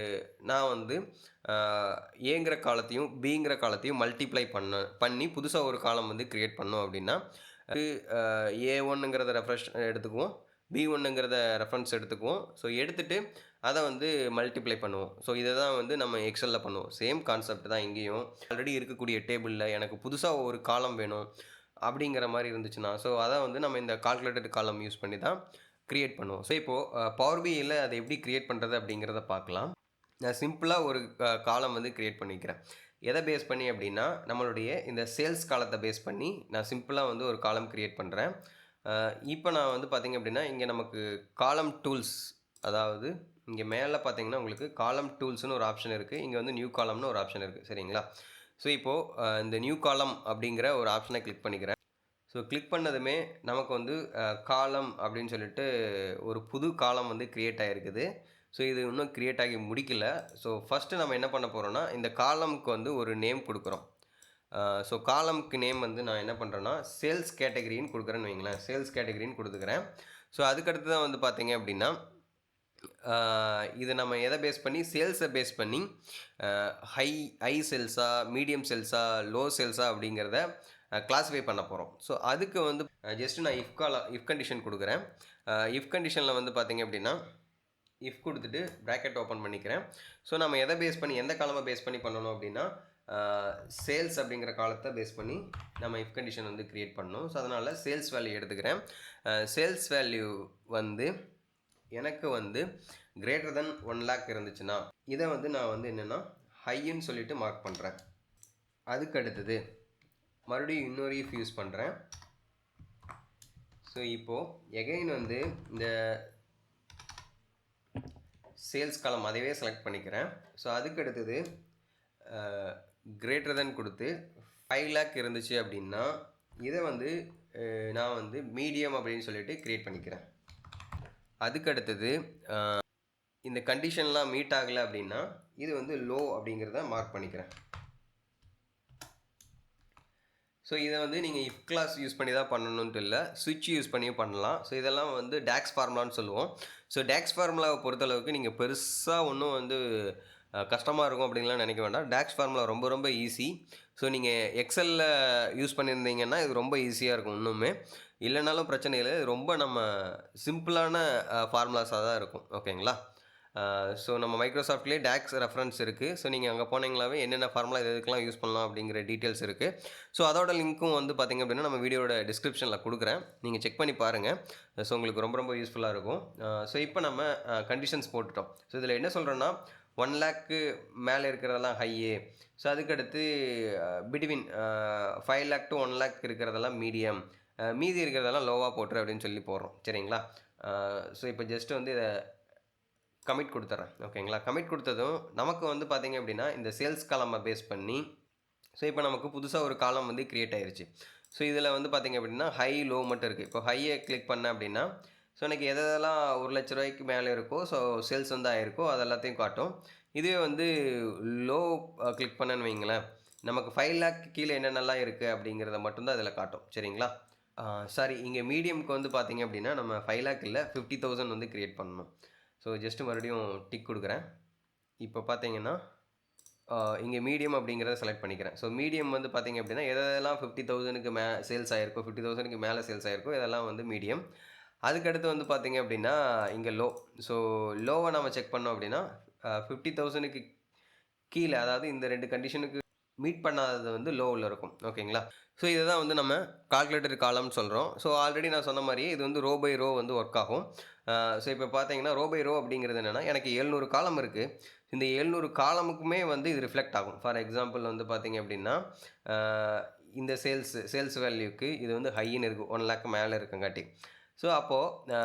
நான் வந்து ஏங்கிற காலத்தையும் பிங்கிற காலத்தையும் மல்டிப்ளை பண்ணி புதுசாக ஒரு காலம் வந்து க்ரியேட் பண்ணோம் அப்படின்னா, A1ங்கிறத ரெஃப்ரெஷ் எடுத்துக்குவோம், B1ங்கிறத ரெஃபரன்ஸ் எடுத்துக்குவோம். ஸோ எடுத்துகிட்டு அதை வந்து மல்டிப்ளை பண்ணுவோம். ஸோ இதை தான் வந்து நம்ம எக்ஸலில் பண்ணுவோம். சேம் கான்செப்ட் தான் இங்கேயும். ஆல்ரெடி இருக்கக்கூடிய டேபிளில் எனக்கு புதுசாக ஒரு காலம் வேணும் அப்படிங்கிற மாதிரி இருந்துச்சுன்னா, ஸோ அதை வந்து நம்ம இந்த கால்குலேட்டட் காலம் யூஸ் பண்ணி தான் க்ரியேட் பண்ணுவோம். ஸோ இப்போது பவர் பிஐயில் அதை எப்படி க்ரியேட் பண்ணுறது அப்படிங்கிறத பார்க்கலாம். நான் சிம்பிளாக ஒரு காலம் வந்து க்ரியேட் பண்ணிக்கிறேன். எதை பேஸ் பண்ணி அப்படின்னா, நம்மளுடைய இந்த சேல்ஸ் காலத்தை பேஸ் பண்ணி நான் சிம்பிளாக வந்து ஒரு காலம் க்ரியேட் பண்ணுறேன். இப்போ நான் வந்து பார்த்திங்க அப்படின்னா, இங்கே நமக்கு காலம் டூல்ஸ், அதாவது இங்கே மேலே பார்த்தீங்கன்னா உங்களுக்கு காலம் டூல்ஸ்னு ஒரு ஆப்ஷன் இருக்குது, இங்கே வந்து நியூ காலம்னு ஒரு ஆப்ஷன் இருக்குது. சரிங்களா? ஸோ இப்போது இந்த நியூ காலம் அப்படிங்கிற ஒரு ஆப்ஷனை கிளிக் பண்ணிக்கிறேன். ஸோ கிளிக் பண்ணதுமே நமக்கு வந்து காலம் அப்படின்னு சொல்லிட்டு ஒரு புது காலம் வந்து க்ரியேட் ஆகிருக்குது. ஸோ இது இன்னும் க்ரியேட் ஆகி முடிக்கல. ஸோ ஃபஸ்ட்டு நம்ம என்ன பண்ண போகிறோன்னா, இந்த காலமுக்கு வந்து ஒரு நேம் கொடுக்குறோம். ஸோ காலமுக்கு நேம் வந்து நான் என்ன பண்ணுறேன்னா சேல்ஸ் கேட்டகரின்னு கொடுக்குறேன்னு வைங்களேன். சேல்ஸ் கேட்டகரின்னு கொடுத்துக்கிறேன். ஸோ அதுக்கடுத்து தான் வந்து பார்த்தீங்க அப்படின்னா, இது நம்ம எதை பேஸ் பண்ணி, சேல்ஸை பேஸ் பண்ணி ஹை சேல்ஸா, மீடியம் சேல்ஸா, லோ சேல்ஸா அப்படிங்கிறத கிளாஸிஃபை பண்ண போகிறோம். ஸோ அதுக்கு வந்து ஜஸ்ட்டு நான் இஃப் கண்டிஷன் கொடுக்குறேன். இஃப் கண்டிஷனில் வந்து பார்த்திங்க அப்படின்னா, இஃப் கொடுத்துட்டு ப்ராக்கெட் ஓப்பன் பண்ணிக்கிறேன். ஸோ நம்ம எதை பேஸ் பண்ணி, எந்த காலமை பேஸ் பண்ணி பண்ணணும் அப்படின்னா, சேல்ஸ் அப்படிங்கிற காலத்தை பேஸ் பண்ணி நம்ம இஃப் கண்டிஷன் வந்து க்ரியேட் பண்ணணும். ஸோ அதனால் சேல்ஸ் வேல்யூ எடுத்துக்கிறேன். சேல்ஸ் வேல்யூ வந்து எனக்கு வந்து கிரேட்டர் தென் 1 lakh இருந்துச்சுன்னா, இதை வந்து நான் வந்து என்னென்னா ஹைன்னு சொல்லிட்டு மார்க் பண்ணுறேன். அதுக்கு அடுத்தது மறுபடியும் இன்னொரு இஃப் யூஸ் பண்ணுறேன். ஸோ இப்போது எகைன் வந்து இந்த சேல்ஸ் காலம் அதையே செலக்ட் பண்ணிக்கிறேன். ஸோ அதுக்கு அடுத்தது கிரேட்டர் தென் கொடுத்து 5 lakh இருந்துச்சு அப்படின்னா, இதை வந்து நான் வந்து மீடியம் அப்படின்னு சொல்லிட்டு க்ரியேட் பண்ணிக்கிறேன். அதுக்கு அடுத்தது இந்த கண்டிஷன்லாம் மீட் ஆகலை அப்படின்னா, இது வந்து லோ அப்படிங்கிறத மார்க் பண்ணிக்கிறேன். ஸோ இதை வந்து நீங்கள் இஃப் கிளாஸ் யூஸ் பண்ணி தான் பண்ணணுன்ட்டு இல்லை, ஸ்விட்ச் யூஸ் பண்ணியும் பண்ணலாம். ஸோ இதெல்லாம் வந்து டேக்ஸ் ஃபார்முலான்னு சொல்லுவோம். ஸோ டேக்ஸ் ஃபார்முலாவை பொறுத்தளவுக்கு நீங்கள் பெருசாக ஒன்றும் வந்து கஷ்டமாக இருக்கும் அப்படின்லாம் நினைக்க வேண்டாம். டேக்ஸ் ஃபார்முலா ரொம்ப ரொம்ப ஈஸி. ஸோ நீங்கள் எக்ஸலில் யூஸ் பண்ணியிருந்தீங்கன்னா இது ரொம்ப ஈஸியாக இருக்கும். இன்னுமே இல்லைனாலும் பிரச்சனை இல்லை, ரொம்ப நம்ம சிம்பிளான ஃபார்முலாஸாக தான் இருக்கும். ஓகேங்களா? ஸோ நம்ம மைக்ரோசாஃப்ட்லேயே டேக்ஸ் ரெஃபரன்ஸ் இருக்குது. ஸோ நீங்கள் அங்கே போனீங்களாவே என்னென்ன ஃபார்முலா எதுக்கெல்லாம் யூஸ் பண்ணலாம் அப்படிங்கிற டீட்டெயில்ஸ் இருக்குது. ஸோ அதோட லிங்க்கும் வந்து பார்த்திங்க அப்படின்னா நம்ம வீடியோட டிஸ்கிரிப்ஷனில் கொடுக்குறேன், நீங்கள் செக் பண்ணி பாருங்கள். ஸோ உங்களுக்கு ரொம்ப ரொம்ப யூஸ்ஃபுல்லாக இருக்கும். ஸோ இப்போ நம்ம கண்டிஷன்ஸ் போட்டுட்டோம். ஸோ இதில் என்ன சொல்கிறோன்னா, 1 lakh மேலே இருக்கிறதெல்லாம் ஹையே, ஸோ அதுக்கடுத்து பிட்வீன் 5 lakh to 1 lakh இருக்கிறதெல்லாம் மீடியம், மீதி இருக்கிறதெல்லாம் லோவாக போட்டுரு அப்படின்னு சொல்லி போடுறோம். சரிங்களா? ஸோ இப்போ ஜஸ்ட்டு வந்து இதை கமிட் கொடுத்துட்றேன். ஓகேங்களா? கமிட் கொடுத்ததும் நமக்கு வந்து பார்த்திங்க அப்படின்னா இந்த சேல்ஸ் காலமை பேஸ் பண்ணி, ஸோ இப்போ நமக்கு புதுசாக ஒரு காலம் வந்து க்ரியேட் ஆயிடுச்சு. ஸோ இதில் வந்து பார்த்திங்க அப்படின்னா ஹை லோ மட்டும் இருக்குது. இப்போ ஹையை கிளிக் பண்ணேன் அப்படின்னா, ஸோ எனக்கு எதெல்லாம் 1 லட்ச ரூபாய்க்கு மேலே இருக்கோ, ஸோ சேல்ஸ் வந்து ஆகிருக்கோ அது எல்லாத்தையும் காட்டும். இதுவே வந்து லோ கிளிக் பண்ணேன்னு வைங்களேன், நமக்கு 5 lakh கீழே என்னென்னலாம் இருக்குது அப்படிங்கிறத மட்டும்தான் இதில் காட்டும். சரிங்களா? சாரி, இங்கே மீடியமுக்கு வந்து பார்த்திங்க அப்படின்னா நம்ம 5 lakh இல்லை 50,000 வந்து க்ரியேட் பண்ணணும். ஸோ ஜஸ்ட்டு மறுபடியும் டிக் கொடுக்குறேன். இப்போ பார்த்தீங்கன்னா இங்கே மீடியம் அப்படிங்கிறத செலக்ட் பண்ணிக்கிறேன். ஸோ மீடியம் வந்து பார்த்திங்க அப்படின்னா எதெல்லாம் 50,000க்கு சேல்ஸ் ஆகிருக்கோ, 50,000க்கு மேலே சேல்ஸ் ஆகிருக்கோ இதெல்லாம் வந்து மீடியம். அதுக்கடுத்து வந்து பார்த்திங்க அப்படின்னா இங்கே லோ. ஸோ லோவை நம்ம செக் பண்ணோம் அப்படின்னா 50,000க்கு கீழே, அதாவது இந்த 2 கண்டிஷனுக்கு மீட் பண்ணாதது வந்து லோவில் இருக்கும். ஓகேங்களா? ஸோ இத தான் வந்து நம்ம கால்குலேட்டட் காலம்னு சொல்றோம். ஸோ ஆல்ரெடி நான் சொன்ன மாரியே இது வந்து ரோ பை ரோ வந்து ஒர்க் ஆகும். ஸோ இப்ப பார்த்தீங்கன்னா, ரோ பை ரோ அப்படிங்கிறது என்னன்னா, எனக்கு 700 காலம் இருக்கு. இந்த 700 காலமுக்குமே வந்து இது ரிஃப்ளெக்ட் ஆகும். ஃபார் எக்ஸாம்பிள் வந்து பார்த்தீங்க அப்படின்னா, அ இந்த சேல்ஸ் வேல்யூக்கு இது வந்து ஹைன்னு இருக்கு. 1,00,000 மேல இருக்கங்காட்டி. ஸோ அப்போ அ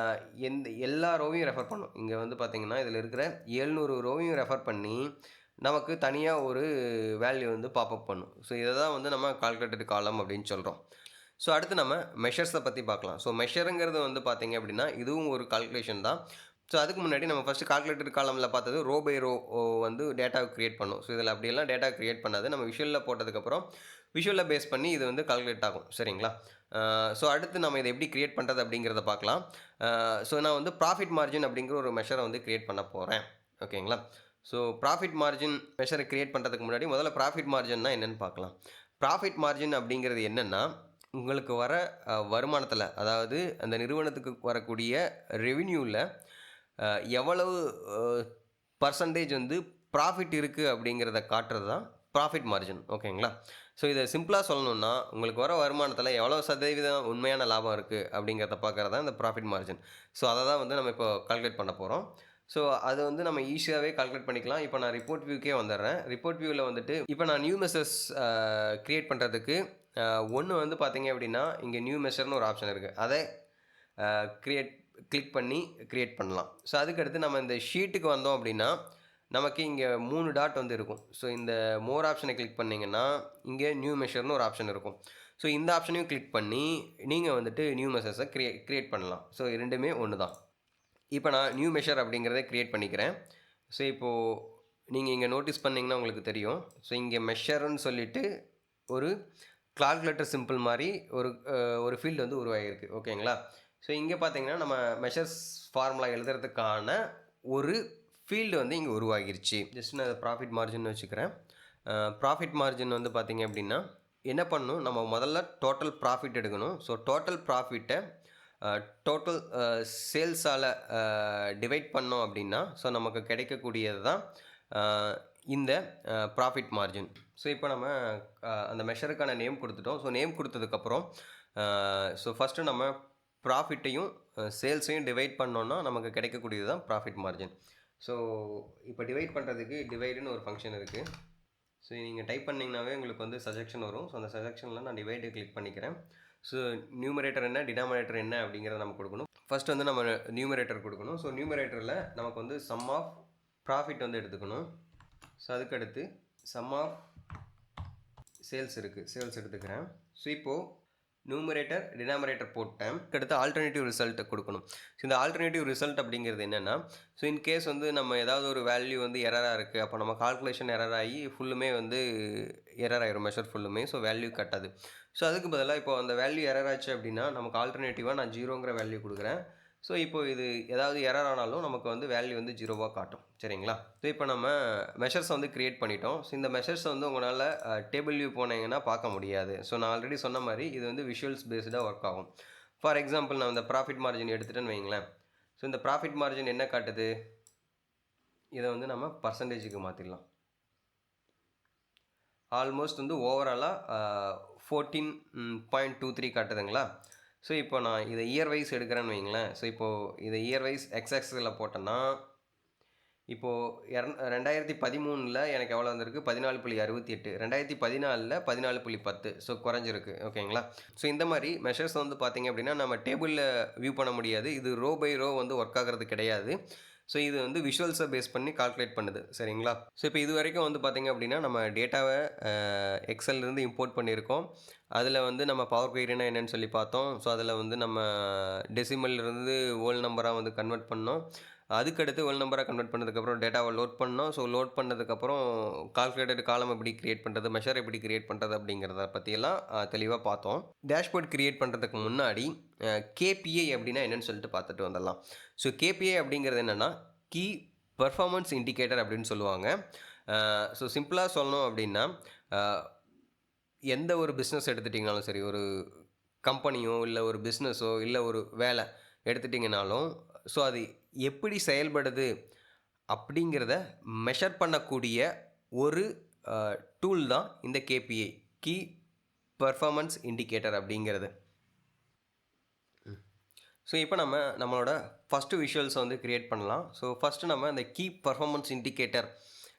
எல்லா ரோவையும் ரெஃபர் பண்ணும். இங்க வந்து பார்த்தீங்கன்னா, இதில இருக்கிற 700 ரோவையும் ரெஃபர் பண்ணி, நமக்கு தனியா ஒரு வேல்யூ வந்து பாப்பப் பண்ணும். ஸோ இத தான் வந்து நம்ம கால்குலேட்டட் காலம் அப்படின்னு சொல்றோம். ஸோ அடுத்து நம்ம மெஷர்ஸ பத்தி பார்க்கலாம். ஸோ மெஷருங்கிறது வந்து பார்த்தீங்க அப்படின்னா, இதுவும் ஒரு கால்குலேஷன் தான். ஸோ அதுக்கு முன்னாடி நம்ம ஃபர்ஸ்ட் கால்குலேட்டட் காலம்ல பார்த்தது ரோ பை ரோ வந்து டேட்டாவ கிரியேட் பண்ணும். ஸோ இதில அப்படியெல்லாம் டேட்டா கிரியேட் பண்ணாது. நம்ம விஷுவல்ல போட்டதுக்கப்புறம், விஷுவல பேஸ் பண்ணி இது வந்து கால்குலேட் ஆகும். சரிங்களா? ஸோ அடுத்து நம்ம இத எப்படி கிரியேட் பண்றது அப்படிங்கிறத பார்க்கலாம். ஸோ நான் வந்து ப்ராஃபிட் மார்ஜின் அப்படிங்கிற ஒரு மெஷர வந்து கிரியேட் பண்ண போறேன். ஓகேங்களா? ஸோ ப்ராஃபிட் மார்ஜின் மெஷர கிரியேட் பண்றதுக்கு முன்னாடி முதல்ல ப்ராஃபிட் மார்ஜின்னா என்னன்னு பார்க்கலாம். ப்ராஃபிட் மார்ஜின் அப்படிங்கிறது என்னன்னா, உங்களுக்கு வர வருமானத்தில, அதாவது அந்த நிறுவனத்துக்கு வரக்கூடிய ரெவென்யூல அ எவ்வளவு அ பெர்சன்டேஜ் வந்து ப்ராஃபிட் இருக்கு அப்படிங்கிறத காட்டுறது தான் ப்ராஃபிட் மார்ஜின். ஓகேங்களா? ஸோ இத சிம்பிளா சொல்லணும்னா, உங்களுக்கு வர வருமானத்தில எவ்வளவு சதவீதம் உண்மையான லாபம் இருக்கு அப்படிங்கிறத பார்க்கறது தான் இந்த ப்ராஃபிட் மார்ஜின். ஸோ அத தான் வந்து நம்ம இப்போ கால்குலேட் பண்ண போறோம். ஸோ அது வந்து நம்ம ஈஸியாவே கால்குலேட் பண்ணிக்கலாம். இப்போ நான் ரிப்போர்ட் வியூக்கே வந்துர்றேன். ரிப்போர்ட் வியூல வந்துட்டு இப்போ நான் நியூ மெஷர்ஸ் கிரியேட் பண்றதுக்கு ஒண்ணு வந்து பார்த்தீங்க அப்படின்னா, இங்க நியூ மெஷர்ன்னு ஒரு ஆப்ஷன் இருக்கு. அத கிரியேட் கிளிக் பண்ணி கிரியேட் பண்ணலாம். ஸோ அதுக்கடுத்து நம்ம இந்த ஷீட்டுக்கு வந்தோம் அப்படின்னா, நமக்கு இங்க 3 டாட் வந்து இருக்கும். ஸோ இந்த மோர் ஆப்ஷன கிளிக் பண்ணீங்கன்னா, இங்க நியூ மெஷர்ன்னு ஒரு ஆப்ஷன் இருக்கும். ஸோ இந்த ஆப்ஷனையும் கிளிக் பண்ணி, நீங்க வந்துட்டு நியூ மெஷர்ஸ கிரியேட் பண்ணலாம். ஸோ 2மே ஒண்ணு தான். இப்ப நான் நியூ மெஷர் அப்படிங்கிறத கிரியேட் பண்ணிக்கிறேன். ஸோ இப்போ நீங்க இங்க நோட்டீஸ் பண்ணீங்கன்னா உங்களுக்கு தெரியும். ஸோ இங்க மெஷர்ன்னு சொல்லிட்டு ஒரு கால்குலேட்டர் சிம்பிள் மாரி ஒரு ஃபீல்ட் வந்து உருவாகியிருக்கு. ஓகேங்களா? ஸோ இங்க பார்த்தீங்கன்னா, நம்ம மெஷர்ஸ் ஃபார்முலா எழுதுறதுக்கான ஒரு ஃபீல்டு வந்து இங்க உருவாகிருச்சு. ஜஸ்ட் நான் ப்ராஃபிட் மார்ஜின்னு வச்சுக்கிறேன். ப்ராஃபிட் மார்ஜின் வந்து பார்த்தீங்க அப்படின்னா, என்ன பண்ணணும், நம்ம முதல்ல டோட்டல் ப்ராஃபிட் எடுக்கணும். ஸோ டோட்டல் ப்ராஃபிட்ட டோட்டல் சேல்ஸால டிவைட் பண்ணோம் அப்படின்னா, ஸோ நமக்கு கிடைக்கக்கூடியது தான் அ இந்த ப்ராஃபிட் மார்ஜின். ஸோ இப்போ நம்ம அந்த மெஷருக்கான நேம் குடுத்துட்டோம். ஸோ நேம் குடுத்ததுக்கப்புறம், ஸோ ஃபர்ஸ்ட்டு நம்ம ப்ராஃபிட்டையும், சேல்ஸையும் டிவைட் பண்ணோம்னா, நமக்கு கிடைக்கக்கூடியது தான் ப்ராஃபிட் மார்ஜின். ஸோ இப்போ டிவைட் பண்றதுக்கு டிவைடுன்னு ஒரு ஃபங்ஷன் இருக்கு. ஸோ நீங்க டைப் பண்ணீங்கனாவே உங்களுக்கு வந்து சஜெக்ஷன் வரும். ஸோ அந்த சஜெக்ஷன்ல நான் டிவைட கிளிக் பண்ணிக்கிறேன். ஸோ நியூமரேட்டர் என்ன, டினாமினேட்டர் என்ன அப்படிங்கிறத நம்ம குடுக்கணும். ஃபர்ஸ்ட் வந்து நம்ம நியூமரேட்டர் குடுக்கணும். ஸோ நியூமரேட்டர்ல நமக்கு வந்து சம் ஆஃப் ப்ராஃபிட் வந்து எடுத்துக்கணும். ஸோ அதுக்கடுத்து சம் ஆஃப் சேல்ஸ் இருக்கு. சேல்ஸ் எடுத்துக்கிறேன். ஸோ இப்போ நியூமரேட்டர், டினாமினேட்டர் போட்டேன். அடுத்து ஆல்டர்னேட்டிவ் ரிசல்ட் குடுக்கணும். ஸோ இந்த ஆல்டர்னேட்டிவ் ரிசல்ட் அப்படிங்கிறது என்னன்னா, ஸோ இன் கேஸ் வந்து நம்ம ஏதாவது ஒரு வேல்யூ வந்து எரரா இருக்கு. அப்போ நம்ம கால்குலேஷன் எரர் ஆகி ஃபுல்லுமே வந்து எரர் ஆயிரும். மெஷர் ஃபுல்லுமே. ஸோ வேல்யூ காட்டாது. ஸோ அதுக்கு பதிலா இப்போ அந்த வேல்யூ எரர் ஆச்சு அப்படின்னா, நமக்கு ஆல்டர்னேட்டிவா நான் 0ங்கிற வேல்யூ குடுக்குறேன். ஸோ இப்போ இது ஏதாவது எரர் ஆனாலும் நமக்கு வந்து வேல்யூ வந்து 0வா காட்டும். சரிங்களா? ஸோ இப்போ நம்ம மெஷர்ஸ வந்து கிரியேட் பண்ணிட்டோம். ஸோ இந்த மெஷர்ஸ வந்து உங்களால டேபிள் வியூ போனீங்கன்னா பார்க்க முடியாது. ஸோ நான் ஆல்ரெடி சொன்ன மாரி இது வந்து விஷுவல்ஸ் பேஸ்டா ஒர்க் ஆகும். ஃபார் எக்ஸாம்பிள் நான் இந்த ப்ராஃபிட் மார்ஜின் எடுத்துட்டேன்னு வைங்களேன். ஸோ இந்த ப்ராஃபிட் மார்ஜின் என்ன காட்டுது? இத வந்து நம்ம பெர்சன்டேஜ்க்கு மாத்திடலாம். ஆல்மோஸ்ட் வந்து ஓவராலா 14.23 காட்டுதுங்களா? ஸோ இப்போ நான் இத இயர் வைஸ் எடுக்கிறேன்னு வைங்களேன். ஸோ இப்போ இத இயர் வைஸ் எக்ஸ் ஆக்சிஸ்ல போட்டேன்னா, இப்போ 2013ல எனக்கு எவ்வளோ வந்திருக்கு? 14.68. 2014ல 14.10. ஸோ குறைஞ்சிருக்கு. ஓகேங்களா? ஸோ இந்த மாரி மெஷர்ஸ் வந்து பார்த்தீங்க அப்படின்னா, நம்ம டேபிள்ல வியூ பண்ண முடியாது. இது ரோ பை ரோ வந்து ஒர்க் ஆகுறது கிடையாது. ஸோ இது வந்து விஷுவல்ஸை பேஸ் பண்ணி கால்குலேட் பண்ணுது. சரிங்களா? ஸோ இப்போ இதுவரைக்கும் வந்து பார்த்தீங்க அப்படின்னா, நம்ம டேட்டாவை எக்ஸல்லேருந்து இம்போர்ட் பண்ணியிருக்கோம். அதில் வந்து நம்ம பவர் குயிரினா என்னன்னு சொல்லி பார்த்தோம். ஸோ அதில் வந்து நம்ம டெசிமல்லிருந்து ஹோல் நம்பரா வந்து கன்வெர்ட் பண்ணோம். அதுக்கடுத்து ஹோல் நம்பரா கன்வெர்ட் பண்ணதுக்கப்புறம் டேட்டாவை லோட் பண்ணோம். ஸோ லோட் பண்ணதுக்கப்புறம் கால்குலேட்டட் காலம் எப்படி கிரியேட் பண்ணுறது, மெஷர் எப்படி கிரியேட் பண்ணுறது அப்படிங்கிறத பற்றியெல்லாம் தெளிவாக பார்த்தோம். டேஷ்போர்ட் கிரியேட் பண்ணுறதுக்கு முன்னாடி கேபிஐ அப்படின்னா என்னன்னு சொல்லிட்டு பார்த்துட்டு வந்துடலாம். ஸோ கேபிஐ அப்படிங்கிறது என்னென்னா, கீ பெர்ஃபார்மன்ஸ் இண்டிகேட்டர் அப்படின்னு சொல்லுவாங்க. ஸோ சிம்பிளாக சொல்லணும் அப்படின்னா, எந்த ஒரு பிஸ்னஸ் எடுத்துட்டிங்கனாலும் சரி, ஒரு கம்பெனியோ, இல்லை ஒரு பிஸ்னஸோ, இல்லை ஒரு வேலை எடுத்துட்டிங்கனாலும், ஸோ அது எப்படி செயல்படுது அப்படிங்கிறத மெஷர் பண்ணக்கூடிய ஒரு டூல் தான் இந்த கேபிஐ, கீ பெர்ஃபார்மன்ஸ் இண்டிகேட்டர் அப்படிங்கிறது. ஸோ இப்போ நம்மளோட ஃபஸ்ட்டு விஷுவல்ஸை வந்து க்ரியேட் பண்ணலாம். ஸோ ஃபஸ்ட்டு நம்ம அந்த கீ பெர்ஃபார்மன்ஸ் இண்டிகேட்டர்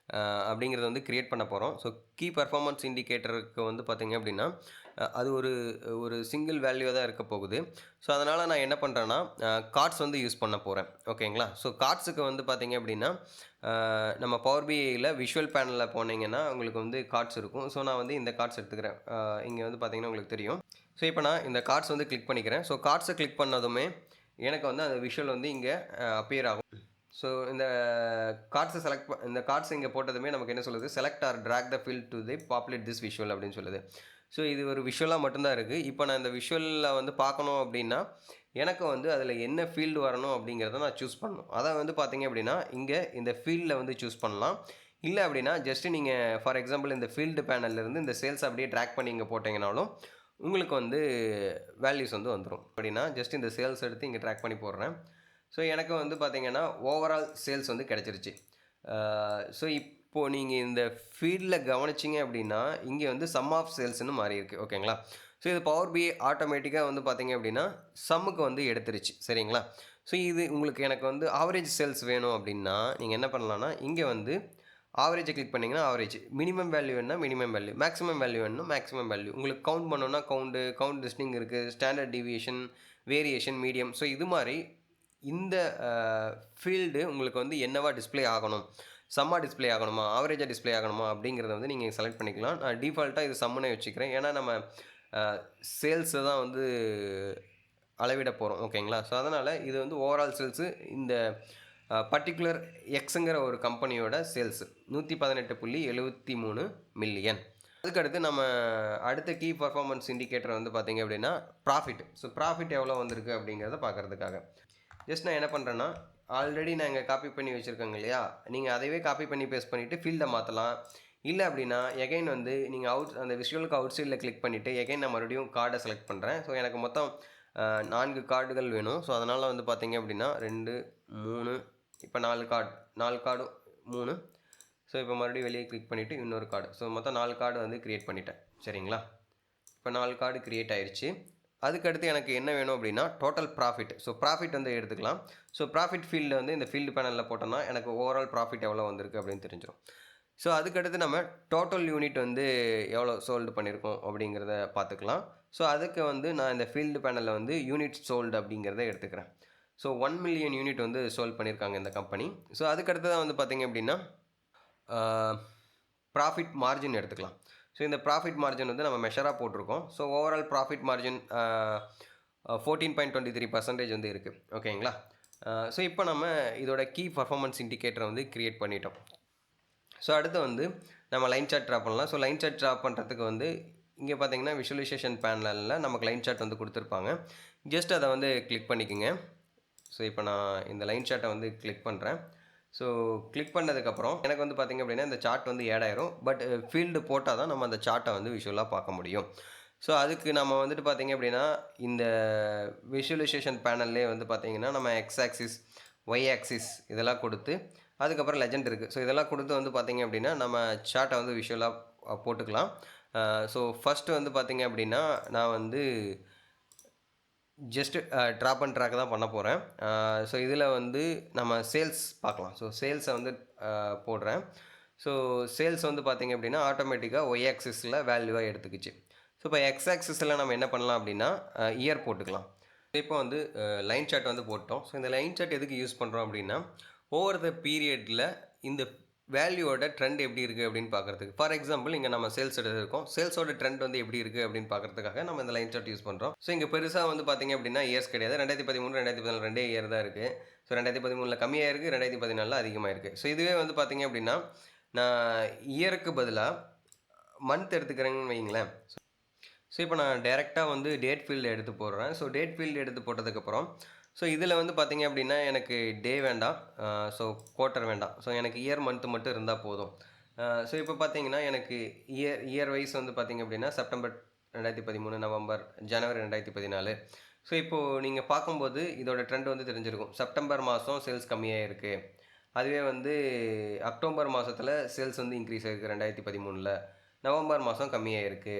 அப்படிங்கிறத வந்து க்ரியேட் பண்ண போகிறோம். ஸோ கீ பெர்ஃபார்மன்ஸ் இண்டிகேட்டருக்கு வந்து பார்த்திங்க அப்படின்னா அது ஒரு சிங்கிள் வேல்யூவாக தான் இருக்க போகுது. ஸோ அதனால் நான் என்ன பண்ணுறேன்னா கார்ட்ஸ் வந்து யூஸ் பண்ண போகிறேன். ஓகேங்களா? ஸோ கார்ட்ஸுக்கு வந்து பார்த்திங்க அப்படின்னா நம்ம பவர் பிஐயில் விஷுவல் பேனலில் போனீங்கன்னா உங்களுக்கு வந்து கார்ட்ஸ் இருக்கும். ஸோ நான் வந்து இந்த கார்ட்ஸ் எடுத்துக்கிறேன். இங்கே வந்து பார்த்திங்கன்னா உங்களுக்கு தெரியும். ஸோ இப்போ நான் இந்த கார்ட்ஸ் வந்து கிளிக் பண்ணிக்கிறேன். ஸோ கார்ட்ஸை கிளிக் பண்ணதுமே எனக்கு வந்து அந்த விஷுவல் வந்து இங்கே அப்பியர் ஆகும். ஸோ இந்த கார்ட்ஸ் இங்கே போட்டதுமே நமக்கு என்ன சொல்லுது, select or track the field to the populate this visual அப்படின்னு சொல்லுது. ஸோ இது ஒரு விஷுவலாக மட்டும்தான் இருக்குது. இப்போ நான் இந்த விஷுவலில் வந்து பார்க்கணும் அப்படின்னா எனக்கு வந்து அதில் என்ன ஃபீல்டு வரணும் அப்படிங்கிறத நான் சூஸ் பண்ணணும். அதை வந்து பார்த்தீங்க அப்படின்னா இங்கே இந்த ஃபீல்டில் வந்து சூஸ் பண்ணலாம். இல்லை அப்படின்னா ஜஸ்ட்டு நீங்கள் ஃபார் எக்ஸாம்பிள் இந்த ஃபீல்டு பேனல்லேருந்து இந்த சேல்ஸ் அப்படியே ட்ராக் பண்ணி இங்கே போட்டிங்கனாலும் உங்களுக்கு வந்து வேல்யூஸ் வந்து வந்துடும். அப்படின்னா ஜஸ்ட் இந்த சேல்ஸ் எடுத்து இங்கே ட்ராக் பண்ணி போடுறேன். ஸோ எனக்கு வந்து பார்த்திங்கன்னா ஓவரால் சேல்ஸ் வந்து கிடச்சிருச்சு. ஸோ இப்போது நீங்கள் இந்த ஃபீல்டில் கவனிச்சிங்க அப்படின்னா இங்கே வந்து சம் ஆஃப் சேல்ஸ்னு மாறி இருக்குது. ஓகேங்களா? ஸோ இது பவர் பிஐ ஆட்டோமேட்டிக்காக வந்து பார்த்திங்க அப்படின்னா சம்முக்கு வந்து எடுத்துருச்சு. சரிங்களா? ஸோ இது உங்களுக்கு எனக்கு வந்து ஆவரேஜ் சேல்ஸ் வேணும் அப்படின்னா நீங்கள் என்ன பண்ணலான்னா இங்கே வந்து ஆவரேஜை கிளிக் பண்ணிங்கன்னா ஆவரேஜ், மினிமம் வேல்யூ வேணுன்னா மினிமம் வேல்யூ, மேக்ஸிமம் வேல்யூ வேணுன்னா மேக்ஸிமம் வேல்யூ. உங்களுக்கு கவுண்ட் பண்ணோன்னா கவுண்ட் லிஸ்டிங் இருக்குது, standard deviation, variation, medium. So இது மாதிரி இந்த ஃபீல்டு உங்களுக்கு வந்து என்னவா டிஸ்பிளே ஆகணும், சம்மா டிஸ்பிளே ஆகணுமா, ஆவரேஜாக டிஸ்பிளே ஆகணுமா அப்படிங்கிறத வந்து நீங்கள் செலக்ட் பண்ணிக்கலாம். நான் டிஃபால்ட்டாக இது சம்முனே வச்சுக்கிறேன். ஏன்னா நம்ம சேல்ஸை தான் வந்து அளவிட போகிறோம். ஓகேங்களா? ஸோ அதனால் இது வந்து ஓவரால் சேல்ஸு இந்த பர்டிகுலர் எக்ஸுங்கிற ஒரு கம்பெனியோட சேல்ஸு 118.73 மில்லியன். அதுக்கடுத்து நம்ம அடுத்த கீ பர்ஃபார்மன்ஸ் இண்டிகேட்டர் வந்து பார்த்திங்க அப்படின்னா ப்ராஃபிட். ஸோ ப்ராஃபிட் எவ்வளோ வந்திருக்கு அப்படிங்கிறத பார்க்குறதுக்காக ஜஸ்ட் நான் என்ன பண்ணுறேன்னா ஆல்ரெடி நான் இங்கே காப்பி பண்ணி வச்சுருக்கேங்க இல்லையா, நீங்கள் அதைவே காப்பி பண்ணி பேஸ்ட் பண்ணிவிட்டு ஃபீல்டை மாற்றலாம். இல்லை அப்படின்னா எகைன் வந்து நீங்கள் அந்த விஷுவலுக்கு அவுட் சைடில் கிளிக் பண்ணிவிட்டு எகைன் நான் மறுபடியும் கார்டை செலக்ட் பண்ணுறேன். ஸோ எனக்கு மொத்தம் 4 கார்டுகள் வேணும். ஸோ அதனால் வந்து பார்த்திங்க அப்படின்னா 2, 3, இப்போ 4 கார்டு 3. ஸோ இப்போ மறுபடியும் வெளியே கிளிக் பண்ணிவிட்டு இன்னொரு கார்டு. ஸோ மொத்தம் 4 கார்டு வந்து க்ரியேட் பண்ணிட்டேன். சரிங்களா? இப்போ 4 கார்டு க்ரியேட் ஆயிடுச்சு. அதுக்கடுத்து எனக்கு என்ன வேணும் அப்படின்னா டோட்டல் ப்ராஃபிட். ஸோ ப்ராஃபிட் வந்து எடுத்துக்கலாம். ஸோ ப்ராஃபிட் ஃபீல்டில் வந்து இந்த ஃபீல்டு பேனலில் போட்டோம்னா எனக்கு ஓவரால் ப்ராஃபிட் எவ்வளோ வந்திருக்கு அப்படின்னு தெரிஞ்சிடும். ஸோ அதுக்கடுத்து நம்ம டோட்டல் யூனிட் வந்து எவ்வளோ சோல்டு பண்ணியிருக்கோம் அப்படிங்கிறத பார்த்துக்கலாம். ஸோ அதுக்கு வந்து நான் இந்த ஃபீல்டு பேனலில் வந்து யூனிட் சோல்டு அப்படிங்கிறத எடுத்துக்கிறேன். ஸோ 1 மில்லியன் யூனிட் வந்து சோல்ட் பண்ணியிருக்காங்க இந்த கம்பெனி. ஸோ அதுக்கடுத்து தான் வந்து பார்த்திங்க அப்படின்னா ப்ராஃபிட் மார்ஜின் எடுத்துக்கலாம். ஸோ இந்த ப்ராஃபிட் மார்ஜின் வந்து நம்ம மெஷராக போட்டிருக்கோம். ஸோ ஓவரால் ப்ராஃபிட் மார்ஜின் 14.23% வந்து இருக்குது. ஓகேங்களா? ஸோ இப்போ நம்ம இதோட கீ பர்ஃபார்மன்ஸ் இண்டிகேட்டரை வந்து க்ரியேட் பண்ணிட்டோம். ஸோ அடுத்து வந்து நம்ம லைன் சார்ட் ட்ரா பண்ணலாம். ஸோ லைன் சார்ட் ட்ரா பண்ணுறதுக்கு வந்து இங்கே பார்த்தீங்கன்னா விஷுவலைசேஷன் பேனலில் நமக்கு லைன் சார்ட் வந்து கொடுத்துருப்பாங்க. ஜஸ்ட் அதை வந்து கிளிக் பண்ணிக்கோங்க. ஸோ இப்போ நான் இந்த லைன் சார்ட்டை வந்து கிளிக் பண்ணுறேன். ஸோ கிளிக் பண்ணதுக்கப்புறம் எனக்கு வந்து பார்த்திங்க அப்படின்னா இந்த சார்ட் வந்து ஆட் ஆயிரும். பட் ஃபீல்டு போட்டால் தான் நம்ம அந்த சார்ட்டை வந்து விஷுவலாக பார்க்க முடியும். ஸோ அதுக்கு நம்ம வந்துட்டு பார்த்திங்க அப்படின்னா இந்த விஷுவலைசேஷன் பேனல்லே வந்து பார்த்திங்கன்னா நம்ம எக்ஸ் ஆக்சிஸ், ஒய் ஆக்சிஸ் இதெல்லாம் கொடுத்து அதுக்கப்புறம் லெஜெண்ட் இருக்குது. ஸோ இதெல்லாம் கொடுத்து வந்து பார்த்திங்க அப்படின்னா நம்ம சார்ட்டை வந்து விஷுவலாக போட்டுக்கலாம். ஸோ ஃபஸ்ட்டு வந்து பார்த்திங்க அப்படின்னா நான் வந்து ஜஸ்ட்டு ட்ராப் அண்ட் ட்ராக் தான் பண்ண போகிறேன். ஸோ இதில் வந்து நம்ம சேல்ஸ் பார்க்கலாம். ஸோ சேல்ஸை வந்து போடுறேன். ஸோ சேல்ஸ் வந்து பார்த்திங்க அப்படின்னா ஆட்டோமேட்டிக்காக ஒய் ஆக்சிஸில் வேல்யூவாக எடுத்துக்கிச்சு. ஸோ இப்போ எக்ஸ் ஆக்சிஸில் நம்ம என்ன பண்ணலாம் அப்படின்னா இயர் போட்டுக்கலாம். இப்போ வந்து லைன் சார்ட் வந்து போட்டோம். ஸோ இந்த லைன் சார்ட் எதுக்கு யூஸ் பண்ணுறோம் அப்படின்னா ஓவர் த பீரியடில் இந்த வேல்யூவோட ட்ரெண்ட் எப்படி இருக்குது அப்படின்னு பார்க்குறதுக்கு. ஃபார் எக்ஸாம்பிள் இங்கே நம்ம சேல்ஸ் எடுத்துருக்கோம். சேல்ஸோட ட்ரெண்ட் வந்து எப்படி இருக்குது அப்படின்னு பார்க்குறதுக்காக நம்ம இந்த லைன் சார்ட் யூஸ் பண்ணுறோம். ஸோ இங்கே பெருசாக வந்து பார்த்திங்க அப்படின்னா இயர்ஸ் கிடையாது. 2013, 2014 2 இயர் தான் இருக்குது. ஸோ 2013 கம்மியாக இருக்குது, 2014 அதிகமாக இருக்குது. ஸோ இதுவே வந்து பார்த்திங்க அப்படின்னா நான் இயருக்கு பதிலாக மந்த் எடுத்துக்கிறேங்கன்னு வைங்களேன். ஸோ இப்போ நான் டேரெக்டாக வந்து டேட் ஃபீல்டு எடுத்து போடுறேன். ஸோ டேட் ஃபீல்டு எடுத்து போட்டதுக்கப்புறம் ஸோ இதில் வந்து பார்த்திங்க அப்படின்னா எனக்கு டே வேண்டாம், ஸோ குவார்ட்டர் வேண்டாம். ஸோ எனக்கு இயர் மந்த்து மட்டும் இருந்தால் போதும். ஸோ இப்போ பார்த்தீங்கன்னா எனக்கு இயர் வைஸ் வந்து பார்த்திங்க அப்படின்னா செப்டம்பர் 2013, நவம்பர், ஜனவரி 2014. ஸோ இப்போது நீங்கள் பார்க்கும்போது இதோட ட்ரெண்ட் வந்து தெரிஞ்சிருக்கும். செப்டம்பர் மாதம் சேல்ஸ் கம்மியாக இருக்குது, அதுவே வந்து அக்டோபர் மாதத்தில் சேல்ஸ் வந்து இன்க்ரீஸ் ஆகிருக்கு 2013. நவம்பர் மாதம் கம்மியாயிருக்கு.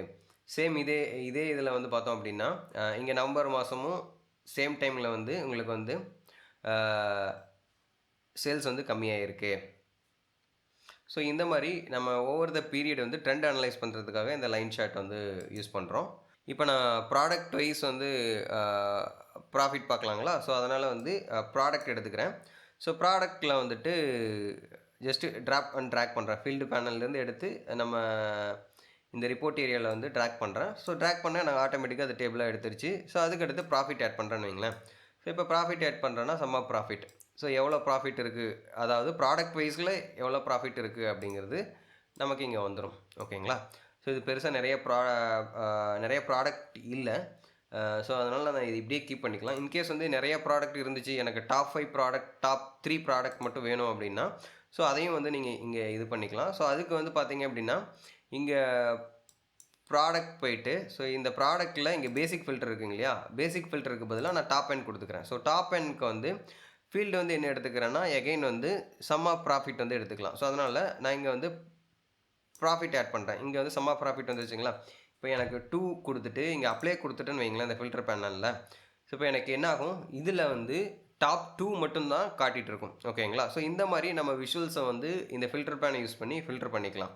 சேம் இதே இதே இதில் வந்து பார்த்தோம் அப்படின்னா இங்கே நவம்பர் மாதமும் சேம் டைமில் வந்து உங்களுக்கு வந்து சேல்ஸ் வந்து கம்மியாயிருக்கு. ஸோ இந்த மாதிரி நம்ம ஓவர் த பீரியட் வந்து ட்ரெண்ட் அனலைஸ் பண்ணுறதுக்காக இந்த லைன் சார்ட் வந்து யூஸ் பண்ணுறோம். இப்போ நான் ப்ராடக்ட் வைஸ் வந்து ப்ராஃபிட் பார்க்கலாங்களா? ஸோ அதனால் வந்து ப்ராடக்ட் எடுத்துக்கிறேன். ஸோ ப்ராடக்ட்டில் வந்துட்டு ஜஸ்ட்டு ட்ராப் அண்ட் ட்ராக் பண்ணுறேன். ஃபீல்டு பேனல்லேருந்து எடுத்து நம்ம இந்த ரிப்போர்ட் ஏரியாவில் வந்து ட்ராக் பண்ணுறேன். ஸோ ட்ராக் பண்ணால் நாங்கள் ஆட்டோமேட்டிக்காக அது டேபிளாக எடுத்துருச்சு. ஸோ அதுக்கடுத்து ப்ராஃபிட் ஆட் பண்ணுறேன்னு வைங்களேன். ஸோ இப்போ ப்ராஃபிட் ஆட் பண்ணுறேன்னா சம் ஆஃப் ப்ராஃபிட். ஸோ எவ்வளோ ப்ராஃபிட் இருக்குது, அதாவது ப்ராடக்ட் வைஸில் எவ்வளோ ப்ராஃபிட் இருக்குது அப்படிங்கிறது நமக்கு இங்கே வந்துடும். ஓகேங்களா? ஸோ இது பெருசாக நிறைய ப்ராடக்ட் இல்லை. ஸோ அதனால் நான் இது இப்படியே கீப் பண்ணிக்கலாம். இன்கேஸ் வந்து நிறைய ப்ராடக்ட் இருந்துச்சு, எனக்கு டாப் 5 ப்ராடக்ட், டாப் 3 ப்ராடக்ட் மட்டும் வேணும் அப்படின்னா, ஸோ அதையும் வந்து நீங்கள் இங்கே இது பண்ணிக்கலாம். ஸோ அதுக்கு வந்து பார்த்தீங்க அப்படின்னா இங்கே ப்ராடக்ட் போயிட்டு, ஸோ இந்த ப்ராடக்ட்டில் இங்கே பேசிக் ஃபில்டர் இருக்குங்க இல்லையா? பேசிக் ஃபில்டருக்கு பதிலாக நான் டாப் எண்ட் கொடுத்துக்கிறேன். ஸோ டாப் எண்ட்க்கு வந்து ஃபீல்டு வந்து என்ன எடுத்துக்கிறேன்னா எகைன் வந்து சம் ஆஃப் ப்ராஃபிட் வந்து எடுத்துக்கலாம். ஸோ அதனால் நான் இங்கே வந்து ப்ராஃபிட் ஆட் பண்ணுறேன். இங்கே வந்து சம் ஆஃப் ப்ராஃபிட் வந்துருச்சுங்களா? இப்போ எனக்கு 2 கொடுத்துட்டு இங்கே அப்ளை கொடுத்துட்டுன்னு வைங்களேன் இந்த ஃபில்டர் பேனலில். ஸோ இப்போ எனக்கு என்ன ஆகும், இதில் வந்து டாப் 2 மட்டும்தான் காட்டிகிட்டு இருக்கும். ஓகேங்களா? ஸோ இந்த மாதிரி நம்ம விஷுவல்ஸை வந்து இந்த ஃபில்டர் பேனை யூஸ் பண்ணி ஃபில்டர் பண்ணிக்கலாம்.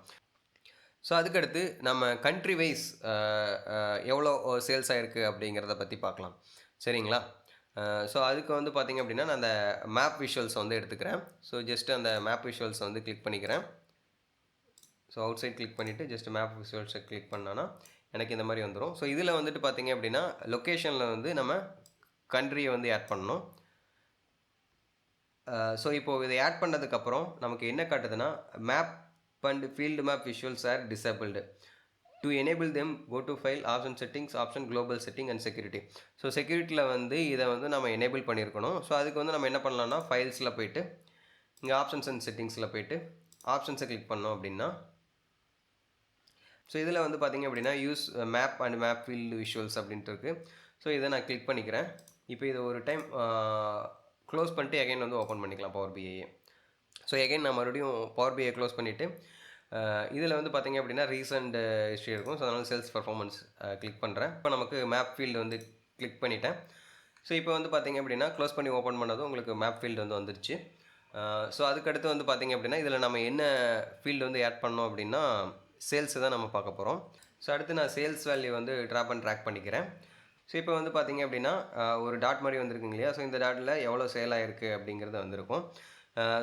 ஸோ அதுக்கடுத்து நம்ம கண்ட்ரி வைஸ் எவ்வளோ சேல்ஸ் ஆகிருக்கு அப்படிங்கிறத பற்றி பார்க்கலாம். சரிங்களா? ஸோ அதுக்கு வந்து பார்த்திங்க அப்படின்னா நான் அந்த மேப் விஷுவல்ஸை வந்து எடுத்துக்கிறேன். ஸோ ஜஸ்ட்டு அந்த மேப் விஷுவல்ஸை வந்து கிளிக் பண்ணிக்கிறேன். ஸோ அவுட் சைட் கிளிக் பண்ணிவிட்டு ஜஸ்ட் மேப் விஷுவல்ஸை கிளிக் பண்ணான்னா எனக்கு இந்த மாதிரி வந்துடும். ஸோ இதில் வந்துட்டு பார்த்திங்க அப்படின்னா லொக்கேஷனில் வந்து நம்ம கண்ட்ரியை வந்து ஆட் பண்ணணும். ஸோ இப்போது இதை ஆட் பண்ணதுக்கப்புறம் நமக்கு என்ன காட்டுதுன்னா map and field map visuals are disabled. To enable them, go to file, option settings, option global setting and security. So செக்யூரிட்டியில் வந்து இதை வந்து நம்ம எனேபிள் பண்ணியிருக்கணும். ஸோ அதுக்கு வந்து நம்ம என்ன பண்ணலாம்னா ஃபைல்ஸில் போய்ட்டு இங்கே ஆப்ஷன்ஸ் அண்ட் செட்டிங்ஸில் போய்ட்டு ஆப்ஷன்ஸை கிளிக் பண்ணோம் அப்படின்னா ஸோ இதில் வந்து பார்த்திங்க அப்படின்னா use map and map field visuals அப்படின்ட்டு இருக்குது. ஸோ இதை நான் கிளிக் பண்ணிக்கிறேன். இப்போ இதை ஒரு டைம் க்ளோஸ் பண்ணிட்டு எகைன் வந்து ஓப்பன் பண்ணிக்கலாம் பவர் பிஐயை. ஸோ எகைன் நான் மறுபடியும் பவர் பிஐ க்ளோஸ் பண்ணிவிட்டு இதில் வந்து பார்த்திங்க அப்படின்னா ரீசெண்ட் ஹிஸ்ட்ரி இருக்கும். ஸோ அதனால் சேல்ஸ் பர்ஃபார்மன்ஸ் கிளிக் பண்ணுறேன். இப்போ நமக்கு மேப் ஃபீல்டு வந்து கிளிக் பண்ணிட்டேன். ஸோ இப்போ வந்து பார்த்திங்க அப்படின்னா க்ளோஸ் பண்ணி ஓப்பன் பண்ணதும் உங்களுக்கு மேப் ஃபீல்டு வந்து வந்துருச்சு. ஸோ அதுக்கடுத்து வந்து பார்த்திங்க அப்படின்னா இதில் நம்ம என்ன ஃபீல்டு வந்து ஆட் பண்ணோம் அப்படின்னா சேல்ஸை தான் நம்ம பார்க்க போகிறோம். ஸோ அடுத்து நான் சேல்ஸ் வேல்யூ வந்து ட்ராப் அண்ட் ட்ராக் பண்ணிக்கிறேன். ஸோ இப்போ வந்து பார்த்திங்க அப்படின்னா ஒரு டாட் மாதிரி வந்துருக்குங்க இல்லையா? ஸோ இந்த டாட்டில் எவ்வளோ சேல் ஆகிருக்கு அப்படிங்கிறது வந்திருக்கும்.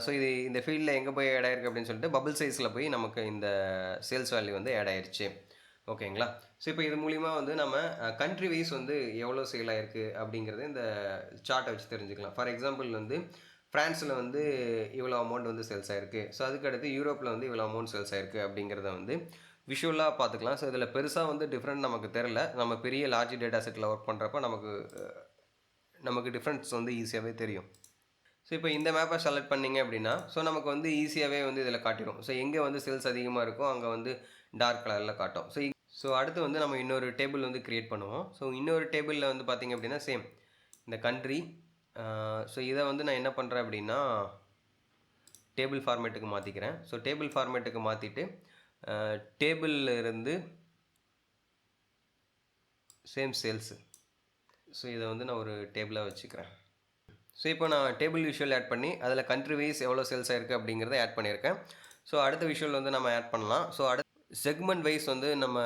ஸோ இது இந்த ஃபீல்டில் எங்கே போய் ஆட் ஆகிருக்கு அப்படின்னு சொல்லிட்டு பபிள் சைஸில் போய் நமக்கு இந்த சேல்ஸ் வேல்யூ வந்து ஆட் ஆயிடுச்சு. ஓகேங்களா? ஸோ இப்போ இது மூலிமா வந்து நம்ம கண்ட்ரி வைஸ் வந்து எவ்வளோ சேல் ஆகிருக்கு அப்படிங்கிறது இந்த சார்ட்டை வச்சு தெரிஞ்சுக்கலாம். ஃபார் எக்ஸாம்பிள் வந்து ஃப்ரான்ஸில் வந்து இவ்வளோ அமௌண்ட் வந்து சேல்ஸ் ஆகிருக்கு. ஸோ அதுக்கடுத்து யூரோப்பில் வந்து இவ்வளோ அமௌண்ட் சேல்ஸ் ஆகிருக்கு அப்படிங்கிறத வந்து விஷுவலாக பார்த்துக்கலாம். ஸோ இதில் பெருசாக வந்து டிஃப்ரெண்ட் நமக்கு தெரில. நம்ம பெரிய லார்ஜ் டேட்டா செட்டில் ஒர்க் பண்ணுறப்ப நமக்கு டிஃப்ரென்ஸ் வந்து ஈஸியாகவே தெரியும். ஸோ இப்போ இந்த மேப்பை செலக்ட் பண்ணிங்க அப்படின்னா ஸோ நமக்கு வந்து ஈஸியாகவே வந்து இதில் காட்டிடும். ஸோ எங்கே வந்து சேல்ஸ் அதிகமாக இருக்கோ அங்கே வந்து டார்க் கலரில் காட்டும். ஸோ அடுத்து வந்து நம்ம இன்னொரு டேபிள் வந்து க்ரியேட் பண்ணுவோம். ஸோ இன்னொரு டேபிளில் வந்து பார்த்திங்க அப்படின்னா சேம் இந்த கண்ட்ரி. ஸோ இதை வந்து நான் என்ன பண்ணுறேன் அப்படின்னா டேபிள் ஃபார்மேட்டுக்கு மாற்றிக்கிறேன். ஸோ டேபிள் ஃபார்மேட்டுக்கு மாற்றிட்டு டேபிளில் இருந்து சேம் சேல்ஸு. ஸோ இதை வந்து நான் ஒரு டேபிளாக வச்சுக்கிறேன். ஸோ இப்போ நான் டேபிள் விஷுவல் ஆட் பண்ணி அதில் கண்ட்ரி வைஸ் எவ்வளோ சேல்ஸ் ஆகிருக்கு அப்படிங்கிறத ஆட் பண்ணியிருக்கேன். ஸோ அடுத்த விஷுவல் வந்து நம்ம ஆட் பண்ணலாம். ஸோ அடுத்த செக்மெண்ட் வைஸ் வந்து நம்ம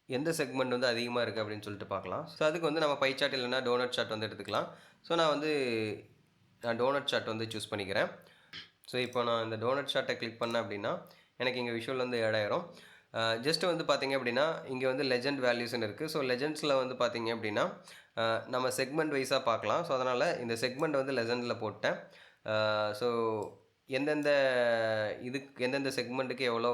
எந்த செக்மெண்ட் வந்து அதிகமாக இருக்குது அப்படின்னு சொல்லிட்டு பார்க்கலாம். ஸோ அதுக்கு வந்து நம்ம பை சார்ட் இல்லைனா டோனட் சார்ட் வந்து எடுத்துக்கலாம். ஸோ நான் டோனட் சார்ட் வந்து சூஸ் பண்ணிக்கிறேன். ஸோ இப்போ நான் இந்த டோனட் சார்ட்டை கிளிக் பண்ணேன் அப்படின்னா எனக்கு இங்கே விஷுவல் வந்து ஆட் ஆயிரும். ஜஸ்ட்டு வந்து பார்த்திங்க அப்படின்னா இங்கே வந்து லெஜண்ட் வேல்யூஸ்ன்னு இருக்குது. ஸோ லெஜண்ட்ஸில் வந்து பார்த்திங்க அப்படின்னா நம்ம செக்மெண்ட் வைஸாக பார்க்கலாம். ஸோ அதனால் இந்த செக்மெண்ட் வந்து லெஜண்டில் போட்டேன். ஸோ எந்தெந்த செக்மெண்ட்டுக்கு எவ்வளோ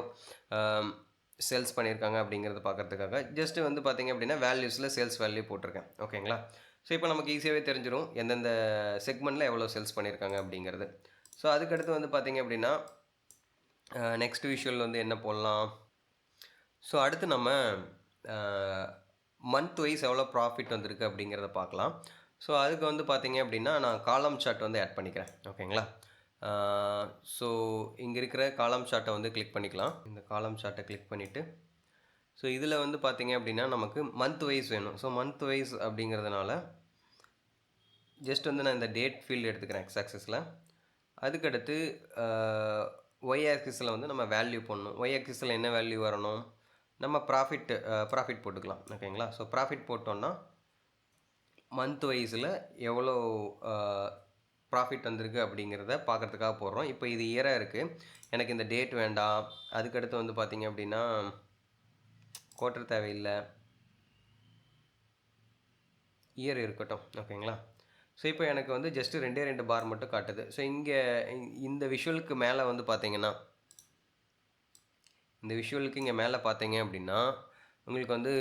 சேல்ஸ் பண்ணியிருக்காங்க அப்படிங்கிறத பார்க்குறதுக்காக ஜஸ்ட்டு வந்து பார்த்திங்க அப்படின்னா வேல்யூஸில் சேல்ஸ் வேல்யூ போட்டிருக்கேன். ஓகேங்களா? ஸோ இப்போ நமக்கு ஈஸியாகவே தெரிஞ்சிடும் எந்தெந்த செக்மெண்ட்டில் எவ்வளோ சேல்ஸ் பண்ணியிருக்காங்க அப்படிங்கிறது. ஸோ அதுக்கடுத்து வந்து பார்த்திங்க அப்படின்னா நெக்ஸ்ட் விஷுவல் வந்து என்ன போடலாம். ஸோ அடுத்து நம்ம மந்த் வைஸ் எவ்வளோ ப்ராஃபிட் வந்திருக்கு அப்படிங்கிறத பார்க்கலாம். ஸோ அதுக்கு வந்து பார்த்திங்க அப்படின்னா நான் காலம் சார்ட் வந்து ஆட் பண்ணிக்கிறேன். ஓகேங்களா? ஸோ இங்கே இருக்கிற காலம் சார்ட்டை வந்து கிளிக் பண்ணிக்கலாம். இந்த காலம் சார்ட்டை கிளிக் பண்ணிவிட்டு ஸோ இதில் வந்து பார்த்தீங்க அப்படின்னா நமக்கு மந்த் வைஸ் வேணும். ஸோ மந்த் வைஸ் அப்படிங்கிறதுனால ஜஸ்ட் வந்து நான் இந்த டேட் ஃபீல்டு எடுத்துக்கிறேன் எக்ஸ் ஆக்சிஸில். அதுக்கடுத்து ஒய் ஆக்சிஸில் வந்து நம்ம வேல்யூ போடணும். ஒய் ஆக்சிஸில் என்ன வேல்யூ வரணும், நம்ம ப்ராஃபிட் போட்டுக்கலாம். ஓகேங்களா? ஸோ ப்ராஃபிட் போட்டோன்னா மந்த் வைஸில் எவ்வளோ ப்ராஃபிட் வந்திருக்கு அப்படிங்கிறத பார்க்குறதுக்காக போடுறோம். இப்போ இது இயராக இருக்குது, எனக்கு இந்த டேட் வேண்டாம். அதுக்கடுத்து வந்து பார்த்திங்க அப்படின்னா குவார்ட்டர் தேவையில்லை, இயர் இருக்கட்டும். ஓகேங்களா? ஸோ இப்போ எனக்கு வந்து ஜஸ்ட்டு 2 பார் மட்டும் காட்டுது. ஸோ இங்கே இந்த விஷுவலுக்கு மேலே வந்து பார்த்தீங்கன்னா, இந்த விஷுவலுக்கு இங்கே மேலே பார்த்தீங்க அப்படின்னா உங்களுக்கு வந்து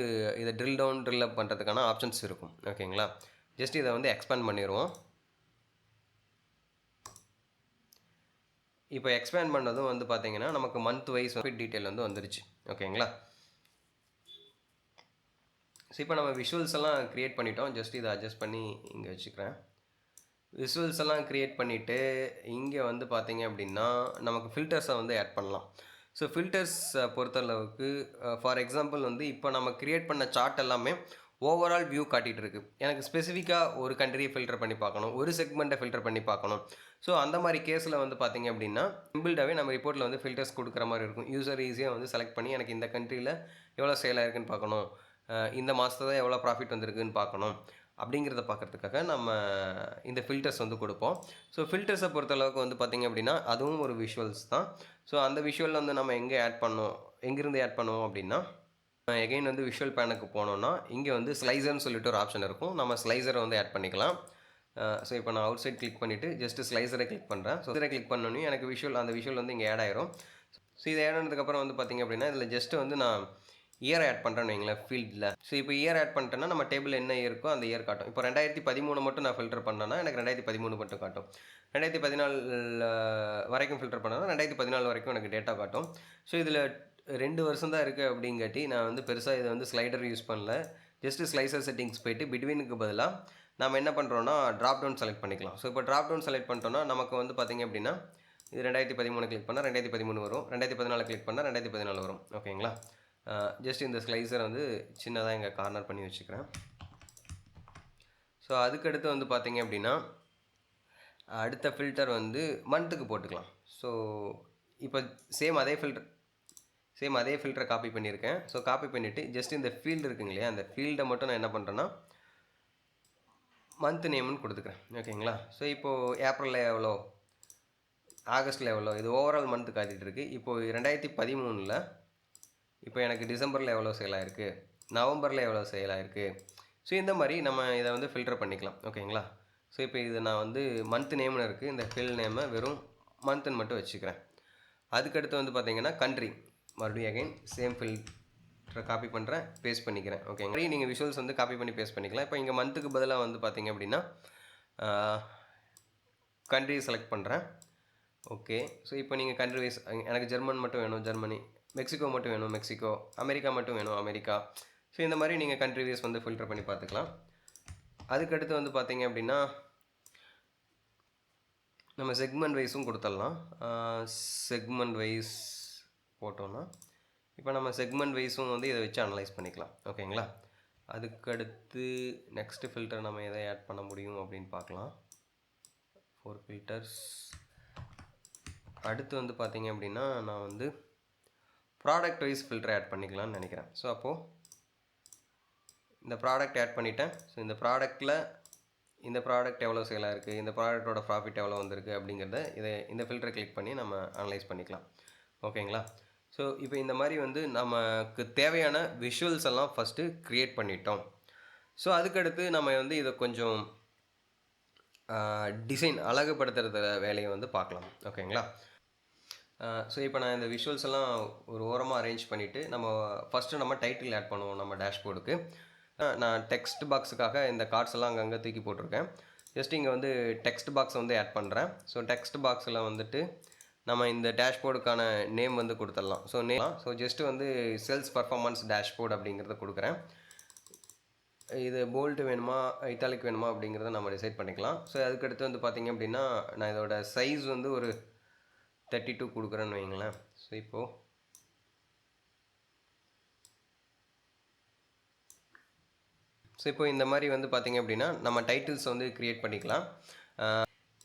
இதை ட்ரில் டவுன் ட்ரில் அப் பண்ணுறதுக்கான ஆப்ஷன்ஸ் இருக்கும். ஓகேங்களா? ஜஸ்ட் இதை வந்து எக்ஸ்பேண்ட் பண்ணிடுவோம். இப்போ எக்ஸ்பேண்ட் பண்ணதும் வந்து பார்த்தீங்கன்னா நமக்கு மந்த் வைஸ் டீட்டெயில் வந்து வந்துருச்சு. ஓகேங்களா? ஸோ இப்போ நம்ம விஷுவல்ஸ் எல்லாம் க்ரியேட் பண்ணிட்டோம். ஜஸ்ட் இதை அட்ஜஸ்ட் பண்ணி இங்கே வச்சுக்கிறேன். விஷுவல்ஸ் எல்லாம் க்ரியேட் பண்ணிவிட்டு இங்கே வந்து பார்த்தீங்க அப்படின்னா நமக்கு ஃபில்டர்ஸை வந்து ஆட் பண்ணலாம். ஸோ ஃபில்டர்ஸ் பொறுத்தளவுக்கு ஃபார் எக்ஸாம்பிள் வந்து இப்போ நம்ம க்ரியேட் பண்ண சார்ட் எல்லாமே ஓவரால் வியூ காட்டிகிட்டு இருக்குது. எனக்கு ஸ்பெசிஃபிக்காக ஒரு கண்ட்ரியை ஃபில்டர் பண்ணி பார்க்கணும், ஒரு செக்மெண்ட்டை ஃபில்டர் பண்ணி பார்க்கணும். ஸோ அந்த மாதிரி கேஸில் வந்து பார்த்திங்க அப்படின்னா இன்பில்டாகவே நம்ம ரிப்போர்ட்டில் வந்து ஃபில்டர்ஸ் கொடுக்குற மாதிரி இருக்கும். யூசர் ஈஸியாக வந்து செலக்ட் பண்ணி எனக்கு இந்த கண்ட்ரியில் எவ்வளோ சேல் ஆயிருக்குன்னு பார்க்கணும், இந்த மாதத்தில் எவ்வளோ ப்ராஃபிட் வந்திருக்குன்னு பார்க்கணும், அப்படிங்கிறத பார்க்குறதுக்காக நம்ம இந்த ஃபில்டர்ஸ் வந்து கொடுப்போம். ஸோ ஃபில்டர்ஸை பொறுத்தளவுக்கு வந்து பார்த்திங்க அப்படின்னா அதுவும் ஒரு விஷுவல்ஸ் தான். ஸோ அந்த விஷுவலில் வந்து நம்ம எங்கேருந்து ஆட் பண்ணுவோம் அப்படின்னா எகைன் வந்து விஷுவல் பேனுக்கு போனோன்னா இங்கே வந்து ஸ்லைசர்னு சொல்லிட்டு ஒரு ஆப்ஷன் இருக்கும். நம்ம ஸ்லைசரை வந்து ஆட் பண்ணிக்கலாம். ஸோ இப்போ நான் அவுட் சைட் கிளிக் பண்ணிவிட்டு ஜஸ்ட்டு ஸ்லைசரை கிளிக் பண்ணுறேன். ஸோ இதை கிளிக் பண்ணோன்னே எனக்கு அந்த விஷுவல் வந்து இங்கே ஆட் ஆயிரும். ஸோ இதை ஆட் ஆனதுக்கப்புறம் வந்து பார்த்திங்க அப்படின்னா இதில் ஜஸ்ட்டு வந்து நான் இயர் ஆட் பண்ணுறேன்னு வைங்களேன் ஃபீல்டில். ஸோ இப்போ இயர் ஆட் பண்ணிட்டேன்னா நம்ம டேபிள் என்ன இருக்கோ அந்த இயர் காட்டும். இப்போ 2013 மட்டும் நான் ஃபில்டர் பண்ணேன்னா எனக்கு 2013 மட்டும் காட்டும். 2014 வரைக்கும் ஃபில்டர் பண்ணேன்னா 2014 வரைக்கும் எனக்கு டேட்டா காட்டும். ஸோ இதில் 2 வருஷம் தான் இருக்குது அப்படிங்காட்டி நான் வந்து பெருசாக இதை வந்து ஸ்லைடர் யூஸ் பண்ணல. ஜஸ்ட்டு ஸ்லைசர் செட்டிங்ஸ் போய்ட்டு பிட்வீனுக்கு பதிலாக நம்ம என்ன பண்ணுறோன்னா ட்ராப் டவுன் செலக்ட் பண்ணிக்கலாம். ஸோ இப்போ ட்ராப் டவுன் செலக்ட் பண்ணிட்டோன்னா நமக்கு வந்து பார்த்திங்க அப்படின்னா இது 2013 கிளிக் பண்ணால் 2013 வரும், 2014 கிளிக் பண்ணால் 2014 வரும். ஓகேங்களா? ஜஸ்ட் இந்த ஸ்லைசரை வந்து சின்னதாக இங்கே கார்னர் பண்ணி வச்சுக்கிறேன். ஸோ அதுக்கடுத்து வந்து பார்த்திங்க அப்படின்னா அடுத்த ஃபில்டர் வந்து மந்த்துக்கு போட்டுக்கலாம். ஸோ இப்போ சேம் அதே ஃபில்டரை காப்பி பண்ணியிருக்கேன். ஸோ காப்பி பண்ணிவிட்டு ஜஸ்ட் இந்த ஃபீல்டு இருக்குங்க இல்லையா, அந்த ஃபீல்டை மட்டும் நான் என்ன பண்ணுறேன்னா மந்த் நேம்னு கொடுத்துக்கிறேன். ஓகேங்களா? ஸோ இப்போது ஏப்ரலில் எவ்வளோ, ஆகஸ்ட்டில் எவ்வளோ, இது ஓவரால் மந்த்து காட்டிகிட்டு இருக்குது. இப்போது 2013 இப்போ எனக்கு டிசம்பரில் எவ்வளோ சேல் ஆகிருக்கு, நவம்பரில் எவ்வளோ சேல் ஆகிருக்கு. ஸோ இந்த மாதிரி நம்ம இதை வந்து ஃபில்டர் பண்ணிக்கலாம். ஓகேங்களா? ஸோ இப்போ இது நான் வந்து மந்த் நேம்னு இருக்குது, இந்த ஃபில் நேமை வெறும் மந்த்துன்னு மட்டும் வச்சுக்கிறேன். அதுக்கடுத்து வந்து பார்த்திங்கன்னா கண்ட்ரி மறுபடியும் அகைன் சேம் ஃபில்டரை காப்பி பண்ணுறேன், பேஸ்ட் பண்ணிக்கிறேன். ஓகேங்களா? நீங்கள் விஷுவல்ஸ் வந்து காப்பி பண்ணி பேஸ்ட் பண்ணிக்கலாம். இப்போ இங்கே மந்த்துக்கு பதிலாக வந்து பார்த்திங்க அப்படின்னா கண்ட்ரி செலக்ட் பண்ணுறேன். ஓகே. ஸோ இப்போ நீங்கள் கண்ட்ரி வைஸ் எனக்கு ஜெர்மன் மட்டும் வேணும், ஜெர்மனி, மெக்சிகோ மட்டும் வேணும், மெக்சிகோ, அமெரிக்கா மட்டும் வேணும், அமெரிக்கா. ஸோ இந்த மாதிரி நீங்கள் கண்ட்ரி வைஸ் வந்து ஃபில்டர் பண்ணி பார்த்துக்கலாம். அதுக்கடுத்து வந்து பார்த்திங்க அப்படின்னா நம்ம செக்மெண்ட் வைஸும் கொடுத்துடலாம். செக்மெண்ட் வைஸ் போட்டோன்னா இப்போ நம்ம செக்மெண்ட் வைஸும் வந்து இதை வச்சு அனலைஸ் பண்ணிக்கலாம். ஓகேங்களா? அதுக்கடுத்து நெக்ஸ்ட்டு ஃபில்டர் நம்ம எதை ஆட் பண்ண முடியும் அப்படின்னு பார்க்கலாம். 4 ஃபில்டர்ஸ். அடுத்து வந்து பார்த்திங்க அப்படின்னா நான் வந்து ப்ராடக்ட் வைஸ் ஃபில்டர் ஆட் பண்ணிக்கலாம்னு நினைக்கிறேன். ஸோ அப்போது இந்த ப்ராடக்ட் ஆட் பண்ணிட்டேன். ஸோ இந்த ப்ராடக்ட்டில் இந்த ப்ராடக்ட் எவ்வளோ சேலாக இருக்குது, இந்த ப்ராடக்ட்டோட ப்ராஃபிட் எவ்வளோ வந்திருக்கு அப்படிங்கிறத இந்த ஃபில்டரை கிளிக் பண்ணி நம்ம அனலைஸ் பண்ணிக்கலாம். ஓகேங்களா? ஸோ இப்போ இந்த மாதிரி வந்து நமக்கு தேவையான விஷுவல்ஸ் எல்லாம் ஃபஸ்ட்டு க்ரியேட் பண்ணிட்டோம். ஸோ அதுக்கடுத்து நம்ம வந்து இதை கொஞ்சம் டிசைன் அழகுபடுத்துகிற வேலையை வந்து பார்க்கலாம். ஓகேங்களா? ஸோ இப்போ நான் இந்த விஷுவல்ஸ் எல்லாம் ஒரு ஓரமாக அரேஞ்ச் பண்ணிவிட்டு ஃபஸ்ட்டு நம்ம டைட்டில் ஆட் பண்ணுவோம் நம்ம டேஷ்போர்டுக்கு. நான் டெக்ஸ்ட் பாக்ஸுக்காக இந்த கார்ட்ஸ் எல்லாம் அங்கங்கே தூக்கி போட்டிருக்கேன். ஜஸ்ட் இங்கே வந்து டெக்ஸ்ட் பாக்ஸ் வந்து ஆட் பண்ணுறேன். ஸோ டெக்ஸ்ட் பாக்ஸில் வந்துட்டு நம்ம இந்த டேஷ்போர்டுக்கான நேம் வந்து கொடுத்துடலாம். ஸோ ஜஸ்ட்டு வந்து சேல்ஸ் பர்ஃபார்மன்ஸ் டேஷ்போர்டு அப்படிங்கிறத கொடுக்குறேன். இது போல்ட் வேணுமா, இட்டாலிக் வேணுமா அப்படிங்கிறத நம்ம டிசைட் பண்ணிக்கலாம். ஸோ அதுக்கடுத்து வந்து பார்த்தீங்க அப்படின்னா, நான் இதோட சைஸ் வந்து ஒரு 32 குடுக்குறேன்னு வைங்களேன். ஸோ இப்போ இந்த மாரி வந்து பார்த்தீங்க அப்படின்னா, நம்ம டைட்டில்ஸ் வந்து கிரியேட் பண்ணிக்கலாம்.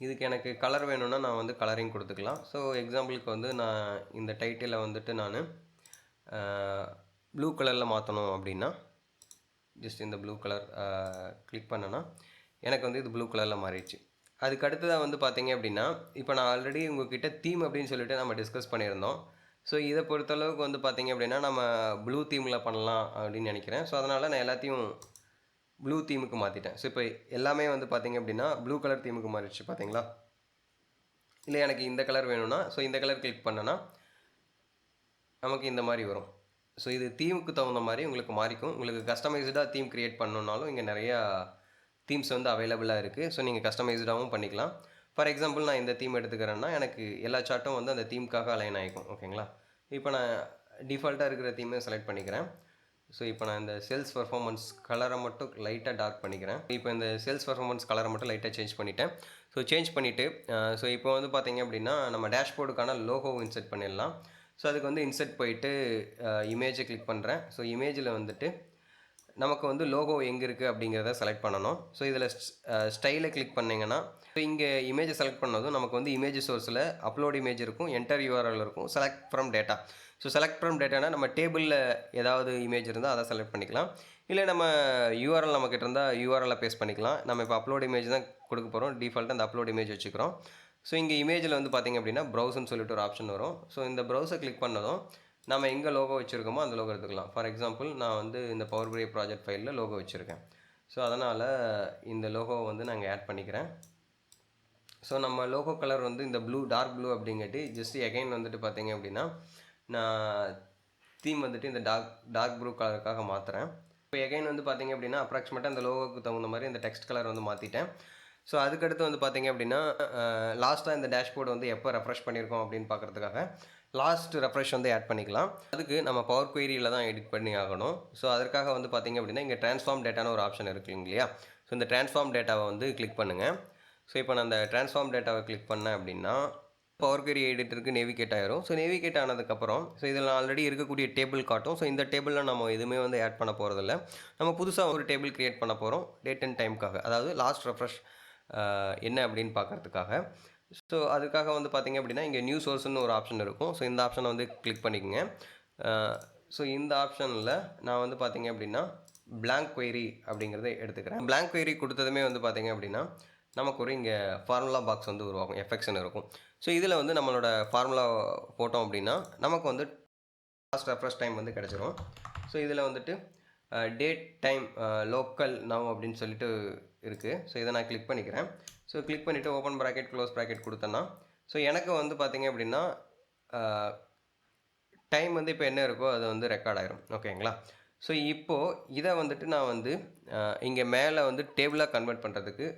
இதுக்கு எனக்கு கலர் வேணும்னா நான் வந்து கலரிங் கொடுத்துக்கலாம். ஸோ எக்ஸாம்பிளுக்கு வந்து நான் இந்த டைட்டிலை வந்துட்டு நான் ப்ளூ கலரில் மாற்றணும் அப்படின்னா, ஜஸ்ட் இந்த ப்ளூ கலர் கிளிக் பண்ணேன்னா எனக்கு வந்து இது ப்ளூ கலரில் மாறிடுச்சு. அதுக்கு அடுத்ததாக வந்து பார்த்தீங்க அப்படின்னா, இப்போ நான் ஆல்ரெடி உங்ககிட்ட தீம் அப்படின்னு சொல்லிட்டு நம்ம டிஸ்கஸ் பண்ணியிருந்தோம். ஸோ இதை பொறுத்தளவுக்கு வந்து பார்த்தீங்க அப்படின்னா, நம்ம ப்ளூ தீமில் பண்ணலாம் அப்படின்னு நினைக்கிறேன். ஸோ அதனால் நான் எல்லாத்தையும் ப்ளூ தீமுக்கு மாற்றிட்டேன். ஸோ இப்போ எல்லாமே வந்து பார்த்தீங்க அப்படின்னா ப்ளூ கலர் தீமுக்கு மாறிடுச்சு பார்த்தீங்களா? இல்லை எனக்கு இந்த கலர் வேணும்னா, ஸோ இந்த கலர் கிளிக் பண்ணேன்னா நமக்கு இந்த மாதிரி வரும். ஸோ இது தீமுக்கு தகுந்த மாதிரி உங்களுக்கு மாறிக்கும். உங்களுக்கு கஸ்டமைஸ்டாக தீம் க்ரியேட் பண்ணணுன்னாலும் இங்கே நிறையா தீம்ஸ் வந்து அவைலபிளாக இருக்குது. ஸோ நீங்கள் கஸ்டமைஸ்டாகவும் பண்ணிக்கலாம். ஃபார் எக்ஸாம்பிள் நான் இந்த தீம் எடுத்துக்கிறேன்னா எனக்கு எல்லா சார்ட்டும் வந்து அந்த தீமுக்காக அலைன் ஆகிக்கும். ஓகேங்களா? இப்போ நான் டிஃபால்ட்டாக இருக்கிற தீமை செலக்ட் பண்ணிக்கிறேன். ஸோ இப்போ நான் இந்த சேல்ஸ் பர்ஃபார்மன்ஸ் கலரை மட்டும் லைட்டாக டார்க் பண்ணிக்கிறேன். இப்போ இந்த சேல்ஸ் பர்ஃபார்மன்ஸ் கலரை மட்டும் லைட்டாக சேஞ்ச் பண்ணிட்டேன். ஸோ சேஞ்ச் பண்ணிவிட்டு ஸோ இப்போ வந்து பார்த்தீங்க அப்படின்னா நம்ம டேஷ்போர்டுக்கான லோகோவை இன்செர்ட் பண்ணிடலாம். ஸோ அதுக்கு வந்து இன்செர்ட் போயிட்டு இமேஜை கிளிக் பண்ணுறேன். ஸோ இமேஜில் வந்துட்டு நமக்கு வந்து லோகோ எங்கே இருக்குது அப்படிங்கிறத செலக்ட் பண்ணணும். ஸோ இதில் ஸ்டைலை கிளிக் பண்ணிங்கன்னா ஸோ இங்கே இமேஜை செலக்ட் பண்ணதும் நமக்கு வந்து இமேஜ் சோர்ஸில் அப்லோட் இமேஜ் இருக்கும், என்டர் யூஆர்எல் இருக்கும், select from data. So select from டேட்டானா நம்ம டேபிளில் ஏதாவது இமேஜ் இருந்தால் அதை செலக்ட் பண்ணிக்கலாம். இல்லை நம்ம யூஆர்எல் நம்மக்கிட்ட இருந்தால் யூஆர்எல்லை பேஸ்ட் பண்ணிக்கலாம். நம்ம இப்போ அப்லோட் இமேஜ் தான் கொடுக்க போகிறோம். டிஃபால்ட்டாக அந்த அப்லோட் இமேஜ் வச்சுக்கிறோம். ஸோ இங்கே இமேஜில் வந்து பார்த்திங்க அப்படின்னா ப்ரௌஸ்ன்னு சொல்லிட்டு ஒரு ஆப்ஷன் வரும். ஸோ இந்த ப்ரௌஸை கிளிக் பண்ணதும் நம்ம எங்கே லோகோ வச்சுருக்கோமோ அந்த லோகோ எடுத்துக்கலாம். ஃபார் எக்ஸாம்பிள் நான் வந்து இந்த பவர் பிஐ ப்ராஜெக்ட் ஃபைலில் லோகோ வச்சுருக்கேன். ஸோ அதனால் இந்த லோகோவை வந்து நாங்கள் ஆட் பண்ணிக்கிறேன். ஸோ நம்ம லோகோ கலர் வந்து இந்த ப்ளூ டார்க் ப்ளூ அப்படிங்காட்டி ஜஸ்ட் எகைன் வந்துட்டு பார்த்தீங்க அப்படின்னா நான் தீம் வந்துட்டு இந்த டார்க் ப்ளூ கலருக்காக மாற்றுறேன். இப்போ எகைன் வந்து பார்த்தீங்க அப்படின்னா அப்ராக்சிமேட்டாக அந்த லோகோக்கு தகுந்த மாதிரி இந்த டெக்ஸ்ட் கலர் வந்து மாற்றிட்டேன். ஸோ அதுக்கடுத்து வந்து பார்த்தீங்க அப்படின்னா லாஸ்ட்டாக இந்த டேஷ்போர்டு வந்து எப்போ ரெஃப்ரெஷ் பண்ணியிருக்கோம் அப்படின்னு பார்க்குறதுக்காக லாஸ்ட் ரெஃப்ரெஷ் வந்து ஆட் பண்ணிக்கலாம். அதுக்கு நம்ம பவர் குவரியில் தான் எடிட் பண்ணி ஆகணும். ஸோ அதற்காக வந்து பார்த்தீங்க அப்படின்னா இங்கே ட்ரான்ஸ்ஃபார்ம் டேட்டான்னு ஒரு ஆப்ஷன் இருக்குது இல்லையா? ஸோ இந்த ட்ரான்ஸ்ஃபார்ம் டேட்டாவை வந்து கிளிக் பண்ணுங்கள். ஸோ இப்போ நான் அந்த ட்ரான்ஸ்ஃபார்ம் டேட்டாவை கிளிக் பண்ணேன் அப்படின்னா பவர் குவரி எடிட்டருக்கு நேவிகேட் ஆயிரும். ஸோ நேவிகேட் ஆனதுக்கப்புறம் ஸோ இதில் ஆல்ரெடி இருக்கக்கூடிய டேபிள் காட்டும். ஸோ இந்த டேபிளில் நம்ம எதுவுமே வந்து ஆட் பண்ண போகிறதில்ல. நம்ம புதுசாக ஒரு டேபிள் க்ரியேட் பண்ண போகிறோம் டேட் அண்ட் டைமுக்காக, அதாவது லாஸ்ட் ரெஃப்ரெஷ் என்ன அப்படின்னு பார்க்குறதுக்காக. ஸோ அதுக்காக வந்து பார்த்திங்க அப்படின்னா இங்கே நியூ சோர்ஸ்னு ஒரு ஆப்ஷன் இருக்கும். ஸோ இந்த ஆப்ஷனை வந்து கிளிக் பண்ணிக்கோங்க. ஸோ இந்த ஆப்ஷனில் நான் வந்து பார்த்திங்க அப்படின்னா பிளாங்க் குவரி அப்படிங்கிறத எடுத்துக்கிறேன். பிளாங்க் குவரி கொடுத்ததுமே வந்து பார்த்திங்க அப்படின்னா நமக்கு ஒரு இங்கே ஃபார்முலா பாக்ஸ் வந்து உருவாகும், எஃப்எக்ஸ்னு இருக்கும். ஸோ இதில் வந்து நம்மளோட ஃபார்முலா போட்டோம் அப்படின்னா நமக்கு வந்து லாஸ்ட் ரெஃப்ரெஷ் டைம் வந்து கிடச்சிரும். ஸோ இதில் வந்துட்டு டேட் டைம் லோக்கல் நவ் அப்படின்னு சொல்லிட்டு இருக்குது. ஸோ இதை நான் கிளிக் பண்ணிக்கிறேன். ஸோ கிளிக் பண்ணிவிட்டு ஓப்பன் ப்ராக்கெட் க்ளோஸ் ப்ராக்கெட் கொடுத்தேன்னா ஸோ எனக்கு வந்து பார்த்திங்க அப்படின்னா டைம் வந்து இப்போ என்ன இருக்கோ அது வந்து ரெக்கார்ட் ஆயிரும். ஓகேங்களா? ஸோ இப்போது இதை வந்துட்டு நான் வந்து இங்கே மேலே வந்து டேபிளாக கன்வெர்ட் பண்ணுறதுக்கு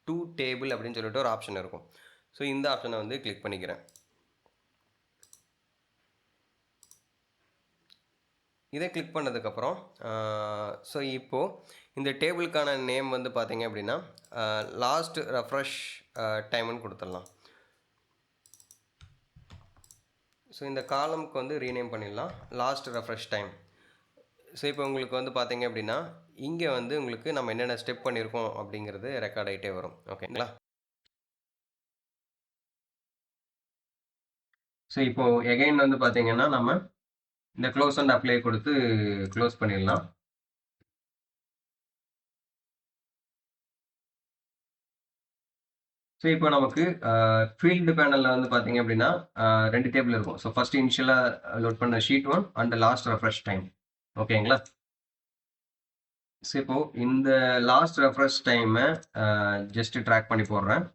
டு டேபிள் அப்படின்னு சொல்லிட்டு ஒரு ஆப்ஷன் இருக்கும். ஸோ இந்த ஆப்ஷனை வந்து கிளிக் பண்ணிக்கிறேன். இதை கிளிக் பண்ணதுக்கப்புறம் ஸோ இப்போது இந்த டேபிளுக்கான நேம் வந்து பார்த்திங்க அப்படின்னா லாஸ்ட் ரெஃப்ரெஷ் டைம்னு கொடுத்துடலாம். ஸோ இந்த காலமுக்கு வந்து ரீநேம் பண்ணிடலாம் லாஸ்ட் ரெஃப்ரெஷ் டைம். ஸோ இப்போ உங்களுக்கு வந்து பார்த்திங்க அப்படின்னா இங்கே வந்து உங்களுக்கு நம்ம என்னென்ன ஸ்டெப் பண்ணியிருக்கோம் அப்படிங்கிறது ரெக்கார்ட் ஆகிட்டே வரும். ஓகேங்களா? ஸோ இப்போது எகைன் வந்து பார்த்திங்கன்னா நம்ம இந்த க்ளோஸ் அண்ட் அப்ளை கொடுத்து க்ளோஸ் பண்ணிடலாம். ஸோ இப்போ நமக்கு ஃபீல்டு பேனலில் வந்து பார்த்தீங்க அப்படின்னா 2 டேபிள் இருக்கும். ஸோ ஃபர்ஸ்ட் இனிஷியலாக லோட் பண்ண sheet 1 and last refresh time. ஓகேங்களா? ஸோ இப்போ இந்த லாஸ்ட் ரெஃப்ரெஷ் டைமை ஜஸ்ட் ட்ராக் பண்ணி போடுறேன்.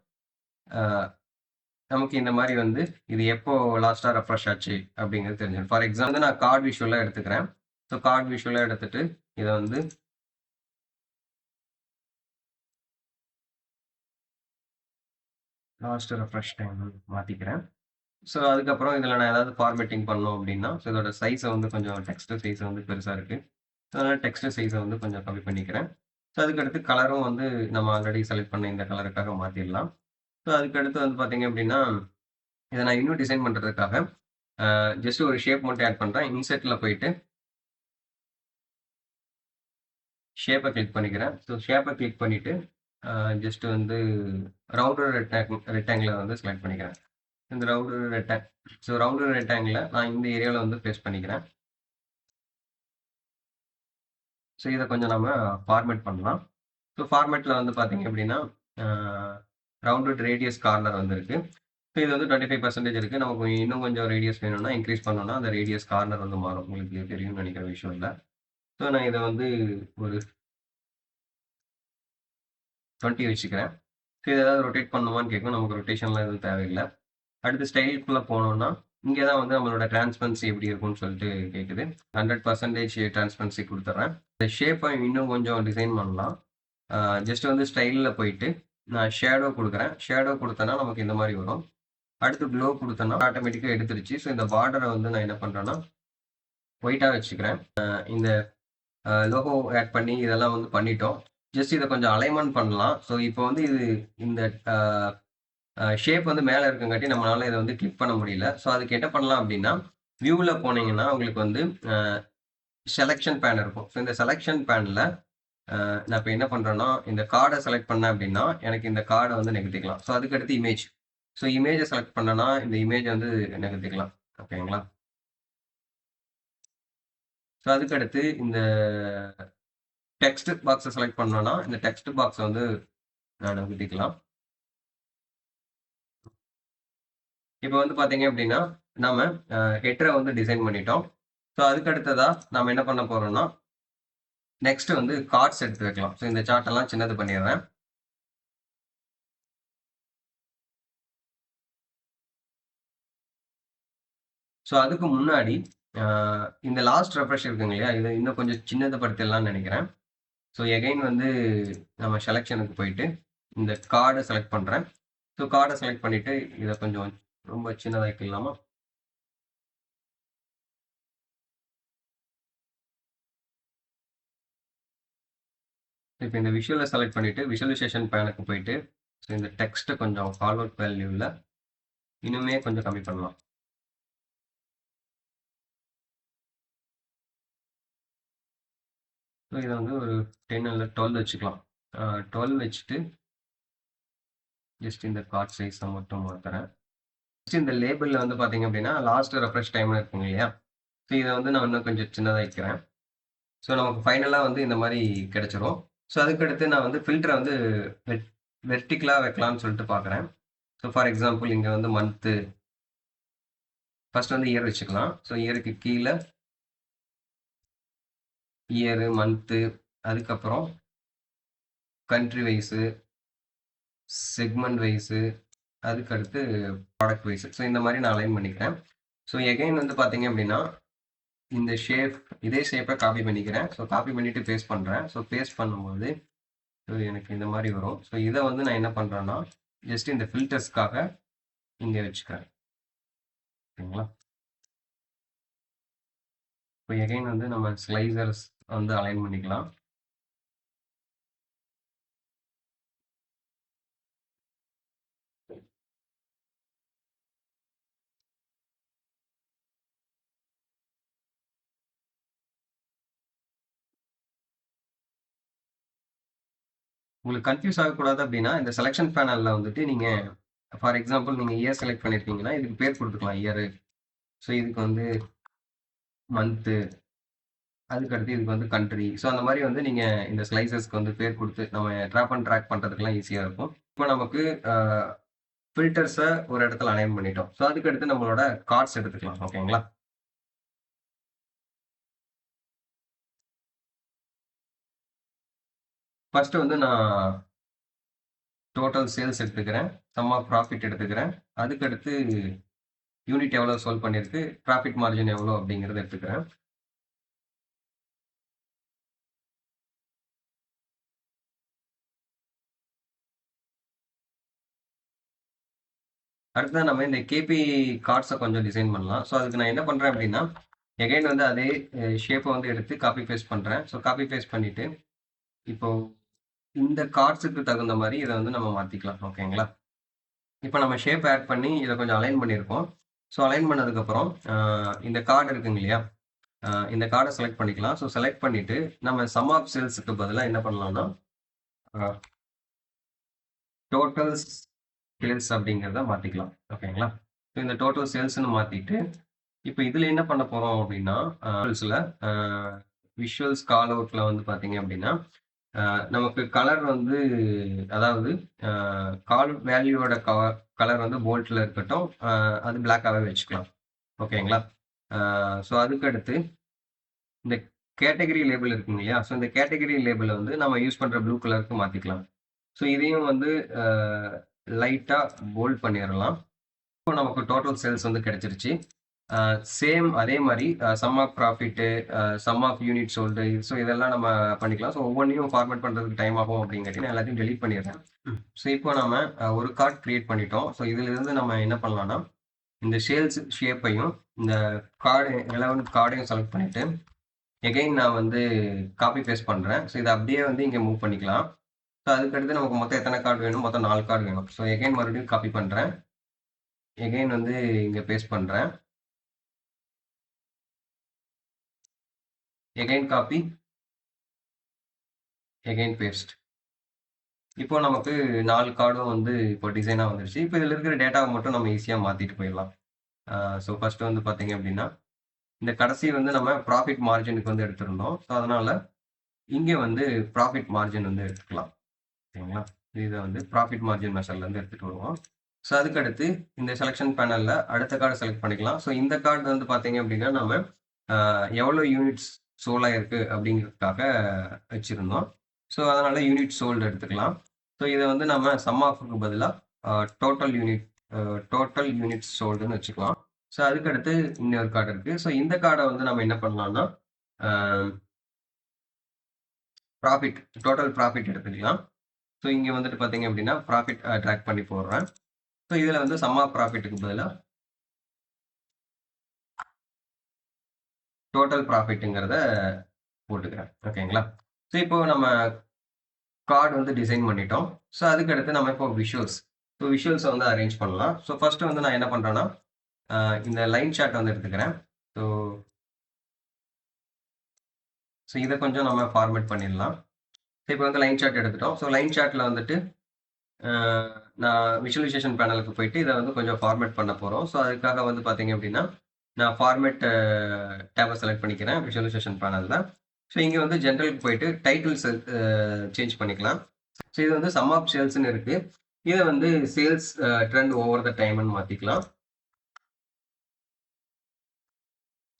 நமக்கு இந்த மாதிரி வந்து இது எப்போ லாஸ்ட்டாக ரெஃப்ரெஷ் ஆச்சு அப்படிங்கிறது தெரிஞ்சிடும். ஃபார் எக்ஸாம்பிள் நான் கார்டு விஷுவலாக எடுத்துக்கிறேன். ஸோ கார்டு விஷுவலாக எடுத்துட்டு இதை வந்து லாஸ்ட் ரெஃப்ரெஷ் டைம் மாற்றிக்கிறேன். ஸோ அதுக்கப்புறம் இதில் நான் ஏதாவது ஃபார்மேட்டிங் பண்ணோம் அப்படின்னா ஸோ இதோட சைஸை வந்து கொஞ்சம் டெக்ஸ்ட் சைஸை வந்து பெருசாக இருக்குது. ஸோ அதனால் டெக்ஸ்ட் சைஸை வந்து கொஞ்சம் கம்மி பண்ணிக்கிறேன். ஸோ அதுக்கடுத்து கலரும் வந்து நம்ம ஆல்ரெடி செலக்ட் பண்ண இந்த கலருக்காக மாத்திடலாம். ஸோ அதுக்கடுத்து வந்து பார்த்தீங்க அப்படின்னா, இத நான் இன்னும் டிசைன் பண்றதுக்காக, ஜஸ்ட் ஒரு ஷேப் மட்டும் ஆட் பண்றேன். இன்செர்ட்ல போயிட்டு ஷேப்ப கிளிக் பண்ணிக்கிறேன். ஸோ ஷேப்ப கிளிக் பண்ணிட்டு, அ ஜஸ்ட் வந்து ரவுண்டட் ரெக்டாங்கில வந்து செலக்ட் பண்ணிக்கிறேன். இந்த ரவுண்டட் ஸோ ரவுண்டட் ரெக்டாங்கில நான் இந்த ஏரியால வந்து பிளேஸ் பண்ணிக்கிறேன். ஸோ இத கொஞ்சம் நம்ம ஃபார்மேட் பண்ணலாம். ஸோ ஃபார்மேட்ல வந்து பார்த்தீங்க அப்படின்னா, அ ரவுண்டட் ரேடியஸ் கார்னர் வந்து இருக்கு. ஸோ இது வந்து 25% இருக்கு. நமக்கு இன்னும் கொஞ்சம் ரேடியஸ் வேணும்னா, இன்கிரீஸ் பண்ணோம்னா, அந்த ரேடியஸ் கார்னர் வந்து மாறும். உங்களுக்கு தெரியும்னு நெனைக்கிற விஷயம் இல்ல. ஸோ நான் இத வந்து ஒரு 20 வச்சுக்கிறேன். ஸோ இத ஏதாவது ரொட்டேட் பண்ணணுமான்னு கேட்கும். நமக்கு ரொட்டேஷன்லாம் எதுவும் தேவையில்ல. அடுத்து ஸ்டைலுக்குள்ள போனோம்னா, இங்க தான் வந்து நம்மளோட டிரான்ஸ்பரன்சி எப்படி இருக்கும்னு சொல்லிட்டு கேட்குது. 100% டிரான்ஸ்பரன்சி குடுத்துர்றேன். இந்த ஷேப்ப இன்னும் கொஞ்சம் டிசைன் பண்ணலாம். ஜஸ்ட் வந்து ஸ்டைல்ல போயிட்டு, நான் ஷேடோ குடுக்குறேன். ஷேடோ குடுத்தேன்னா நமக்கு இந்த மாரி வரும். அடுத்து க்ளோ குடுத்தேன்னா ஆட்டோமேட்டிக்கா எடுத்துருச்சு. ஸோ இந்த பார்டர வந்து நான் என்ன பண்றேன்னா, ஒயிட்டா வச்சுக்கிறேன். இந்த லோகோ ஆட் பண்ணி இதெல்லாம் வந்து பண்ணிட்டோம். ஜஸ்ட் இத கொஞ்சம் அலைன்மென்ட் பண்ணலாம். ஸோ இப்போ வந்து இது இந்த அ ஷேப் வந்து மேல இருக்கங்காட்டி நம்மளால இத வந்து கிளிக் பண்ண முடியல. ஸோ அதுக்கு என்ன பண்ணலாம் அப்டின்னா, வியூல போனீங்கன்னா உங்களுக்கு வந்து அ செலக்ஷன் பேன் இருக்கும். ஸோ இந்த செலக்ஷன் பேன்ல நான் இப்ப என்ன பண்றேன்னா, இந்த கார்ட செலக்ட் பண்ணேன் அப்டின்னா, எனக்கு இந்த கார்ட வந்து நகர்த்திக்கலாம். ஸோ அதுக்கடுத்து இமேஜ். ஸோ இமேஜ செலக்ட் பண்ணேன்னா, இந்த இமேஜ வந்து நகர்த்திக்கலாம். ஓகேங்களா? ஸோ அதுக்கடுத்து இந்த டெக்ஸ்ட் பாக்ஸ செலக்ட் பண்ணோம்னா, இந்த டெக்ஸ்ட் பாக்ஸ வந்து நான் நகர்த்திக்கலாம். இப்ப வந்து பார்த்தீங்க அப்டின்னா, நாம ஹெட்டர வந்து டிசைன் பண்ணிட்டோம். ஸோ அதுக்கு அடுத்ததா நாம என்ன பண்ண போறோம்னா, நெக்ஸ்ட் வந்து கார்ட்ஸ் எடுத்து வைக்கலாம். ஸோ இந்த சார்ட் எல்லாம் சின்னது பண்ணிடுறேன். ஸோ அதுக்கு முன்னாடி அ இந்த லாஸ்ட் ரெஃப்ரெஷ் இருக்குங்க இல்லையா? இத இன்னும் கொஞ்சம் சின்னதுபடுத்திடலாம்னு நெனைக்கிறேன். ஸோ எகைன் வந்து நம்ம செலக்ஷனுக்கு போயிட்டு, இந்த கார்ட செலக்ட் பண்றேன். ஸோ கார்ட செலக்ட் பண்ணிட்டு, இத கொஞ்சம் ரொம்ப சின்னதாக்கிடலாமா? இப்ப இந்த விஷுவல செலக்ட் பண்ணிட்டு, விசுவலைசேஷன் பேனுக்கு போயிட்டு, ஸோ இந்த டெக்ஸ்ட்ட கொஞ்சம் ஃபார்வர்ட் வேல்யூல இன்னுமே கொஞ்சம் கம்மி பண்ணலாம். ஸோ இத வந்து ஒரு 10 அல்லது 12 வச்சுக்கலாம். 12 வச்சுட்டு, ஜஸ்ட் இந்த கார்ட் சைஸ மட்டும் மாத்துறேன். நெக்ஸ்ட் இந்த லேபிள்ல வந்து பார்த்தீங்க அப்டின்னா, லாஸ்ட் ரெஃப்ரெஷ் டைம்னு இருக்குங்க இல்லையா? ஸோ இத வந்து நான் இன்னும் கொஞ்சம் சின்னதாக்கிக்கிறேன். ஸோ நமக்கு ஃபைனலா வந்து இந்த மாரி கிடைச்சிரும். ஸோ அதுக்கடுத்து நான் வந்து ஃபில்டர வந்து வெட் வெர்டிகலா வைக்கலாம்னு சொல்லிட்டு பார்க்குறேன். ஸோ ஃபார் எக்ஸாம்பிள் இங்க வந்து மந்த்து ஃபர்ஸ்ட் வந்து இயர் வச்சுக்கலாம். ஸோ இயருக்கு கீழ இயரு, மந்த்து அதுக்கப்புறம் கண்ட்ரி வைஸு, செக்மென்ட் வைஸு, அதுக்கடுத்து ப்ராடக்ட் வைஸு. ஸோ இந்த மாரி நான் அலைன் பண்ணிக்கிறேன். ஸோ எகைன் வந்து பார்த்தீங்க அப்டின்னா, இந்த ஷேப் இதே ஷேப்ப காப்பி பண்ணிக்கிறேன். ஸோ காப்பி பண்ணிட்டு பேஸ்ட் பண்றேன். ஸோ பேஸ்ட் பண்ணும்போது எனக்கு இந்த மாரி வரும். ஸோ இத வந்து நான் என்ன பண்றேன்னா, ஜஸ்ட் இந்த ஃபில்டர்ஸ்க்காக இங்க வச்சுக்கிறேன். ஓகேங்களா? இப்போ எகைன் வந்து நம்ம ஸ்லைசர்ஸ் வந்து அலைன் பண்ணிக்கலாம். உங்களுக்கு கன்ஃப்யூஸ் ஆகக்கூடாது அப்டின்னா, இந்த செலக்ஷன் பேனல்ல வந்துட்டு நீங்க ஃபார் எக்ஸாம்பிள் நீங்க இயர் செலக்ட் பண்ணியிருக்கீங்கன்னா, இதுக்கு பேர் குடுத்துக்கலாம் இயரு. ஸோ இதுக்கு வந்து மந்த்து, அதுக்கடுத்து இதுக்கு வந்து கண்ட்ரி. ஸோ அந்த மாரி வந்து நீங்க இந்த ஸ்லைசஸ்க்கு வந்து பேர் குடுத்து நம்ம ட்ராப் அண்ட் ட்ராக் பண்றதுக்கெல்லாம் ஈஸியா இருக்கும். இப்போ நமக்கு அ ஃபில்டர்ஸ ஒரு இடத்துல அலைன் பண்ணிட்டோம். ஸோ அதுக்கடுத்து நம்மளோட கார்ட்ஸ் எடுத்துக்கலாம். ஓகேங்களா? ஃபர்ஸ்ட் வந்து நான் டோட்டல் சேல்ஸ் எடுத்துக்கிறேன். சம் ஆஃப் ப்ராஃபிட் எடுத்துக்கிறேன். அதுக்கடுத்து யூனிட் எவ்வளோ சோல்ட் பண்ணியிருக்கு, ப்ராஃபிட் மார்ஜின் எவ்வளோ அப்படிங்கிறத எடுத்துக்கிறேன். அடுத்ததா நம்ம இந்த கேபி கார்ட்ஸ கொஞ்சம் டிசைன் பண்ணலாம். ஸோ அதுக்கு நான் என்ன பண்றேன் அப்படின்னா, எகைன் வந்து அதே ஷேப்ப வந்து எடுத்து காப்பி பேஸ்ட் பண்றேன். ஸோ காப்பி பேஸ்ட் பண்ணிட்டு, இப்போ இந்த கார்ட்ஸுக்கு தகுந்த மாரி இத வந்து நம்ம மாத்திக்கலாம். ஓகேங்களா? இப்ப நம்ம ஷேப் ஆட் பண்ணி இத கொஞ்சம் அலைன் பண்ணியிருக்கோம். ஸோ அலைன் பண்ணதுக்கப்புறம் இந்த கார்ட் இருக்குங்க இல்லையா? இந்த கார்ட செலக்ட் பண்ணிக்கலாம். ஸோ செலக்ட் பண்ணிட்டு நம்ம சம் ஆஃப் சேல்ஸ்க்கு பதிலா என்ன பண்ணலாம்னா, அ டோட்டல் சேல்ஸ் அப்படிங்கிறத மாத்திக்கலாம். ஓகேங்களா? ஸோ இந்த டோட்டல் சேல்ஸ்ன்னு மாத்திட்டு, இப்ப இதுல என்ன பண்ண போறோம் அப்படின்னா, விஷுவல்ஸ்ல அ விஷுவல்ஸ் கால் அவுட்ல வந்து பார்த்தீங்க அப்படின்னா, நமக்கு கலர் வந்து அதாவது அ கால் வேல்யூவோட கலர் வந்து போல்ட்ல இருக்கட்டும். அது பிளாக்காவே வச்சுக்கலாம். ஓகேங்களா? ஸோ அதுக்கு அடுத்து இந்த கேட்டகரி லேபிள் இருக்குங்க இல்லையா? ஸோ இந்த கேட்டகரி லேபிள வந்து நம்ம யூஸ் பண்ற ப்ளூ கலருக்கு மாத்திக்கலாம். ஸோ இதையும் வந்து அ லைட்டா போல்ட் பண்ணிறலாம். இப்போ நமக்கு டோட்டல் சேல்ஸ் வந்து கிடைச்சிருச்சு. சேம் அதே மாரி sum of profit, sum of unit sold so இதெல்லாம் நம்ம பண்ணிக்கலாம். ஸோ ஒவ்வொன்னையும் ஃபார்மேட் பண்றதுக்கு டைம் ஆகும் அப்படிங்காட்டி நான் எல்லாத்தையும் டெலீட் பண்ணிடுறேன். ஸோ இப்போ நாம ஒரு கார்ட் கிரியேட் பண்ணிட்டோம். ஸோ இதிலிருந்து நம்ம என்ன பண்ணலாம்னா, இந்த சேல்ஸ் ஷேப்பையும், இந்த கார்டு ரெலவன்ட் கார்டையும் செலக்ட் பண்ணிட்டு, எகைன் நான் வந்து காப்பி பேஸ்ட் பண்றேன். ஸோ இத அப்படியே வந்து இங்க மூவ் பண்ணிக்கலாம். ஸோ அதுக்கடுத்து நமக்கு மொத்தம் எத்தன கார்டு வேணும்? மொத்தம் 4 கார்டு வேணும். ஸோ எகைன் மறுபடியும் காப்பி பண்றேன். எகைன் வந்து இங்க பேஸ்ட் பண்றேன். Again copy, again paste. இப்போ நமக்கு 4 கார்டும் வந்து இப்போ டிசைனா வந்துருச்சு. இப்போ இதுல இருக்கிற டேட்டாவ மட்டும் நம்ம ஈஸியா மாத்திட்டு போயிடலாம். ஸோ ஃபர்ஸ்ட் வந்து பார்த்தீங்க அப்படின்னா, இந்த கடைசி வந்து நம்ம ப்ராஃபிட் மார்ஜினுக்கு வந்து எடுத்திருந்தோம். ஸோ அதனால இங்க வந்து ப்ராஃபிட் மார்ஜின் வந்து எடுத்துக்கலாம். சரிங்களா? இத வந்து ப்ராஃபிட் மார்ஜின் மெஷர்லேருந்து எடுத்துட்டு வருவோம். ஸோ அதுக்கடுத்து இந்த செலக்ஷன் பேனல்ல அடுத்த கார்ட செலக்ட் பண்ணிக்கலாம். ஸோ இந்த கார்டு வந்து பார்த்தீங்க அப்படின்னா, நம்ம அ எவ்வளோ யூனிட்ஸ் சோல்ட் ஆயிருக்கு அப்படிங்கிறதுக்காக வச்சிருந்தோம். ஸோ அதனால யூனிட் சோல்டு எடுத்துக்கலாம். ஸோ இத வந்து நம்ம சம் ஆஃப்க்கு பதிலா uh total unit uh total units சோல்டுன்னு வச்சுக்கலாம். ஸோ அதுக்கடுத்து இன்னொரு கார்டு இருக்கு. ஸோ இந்த கார்ட வந்து நம்ம என்ன பண்ணலாம்னா, அ ப்ராஃபிட் டோட்டல் ப்ராஃபிட் எடுத்துக்கலாம். ஸோ இங்க வந்துட்டு பார்த்தீங்க அப்படின்னா, ப்ராஃபிட் ட்ராக் பண்ணி போடுறேன். ஸோ இதுல வந்து சம் ஆஃப் ப்ராஃபிட்க்கு பதிலா டோட்டல் ப்ராஃபிட்ங்கிறத போட்டுக்கிறேன். ஓகேங்களா? ஸோ இப்போ நம்ம கார்ட் வந்து டிசைன் பண்ணிட்டோம். ஸோ அதுக்கடுத்து நம்ம இப்போ விஷுவல்ஸ். ஸோ விஷுவல்ஸ வந்து அரேஞ்ச் பண்ணலாம். ஸோ ஃபர்ஸ்ட் வந்து நான் என்ன பண்றேன்னா, அ இந்த லைன் சார்ட் வந்து எடுத்துக்கிறேன். ஸோ ஸோ இத கொஞ்சம் நம்ம ஃபார்மேட் பண்ணிடலாம். இப்போ வந்து லைன் சார்ட் எடுத்துட்டோம். ஸோ லைன் சார்ட்ல வந்துட்டு அ நான் விஷுவலைசேஷன் பேனலுக்கு போயிட்டு இத வந்து கொஞ்சம் ஃபார்மேட் பண்ண போறோம். ஸோ அதுக்காக வந்து பார்த்தீங்க அப்படின்னா, நான் ஃபார்மேட் டேப செலக்ட் பண்ணிக்கிறேன் விஷுவலைசேஷன் பேனல்ல. ஸோ இங்க வந்து ஜெனரலுக்கு போயிட்டு டைட்டில்ஸ் சேஞ்ச் பண்ணிக்கலாம். ஸோ இது வந்து சம் ஆஃப் சேல்ஸ்ன்னு இருக்கு. இத வந்து சேல்ஸ் ட்ரெண்ட் ஓவர் த டைம்ன்னு மாத்திக்கலாம்.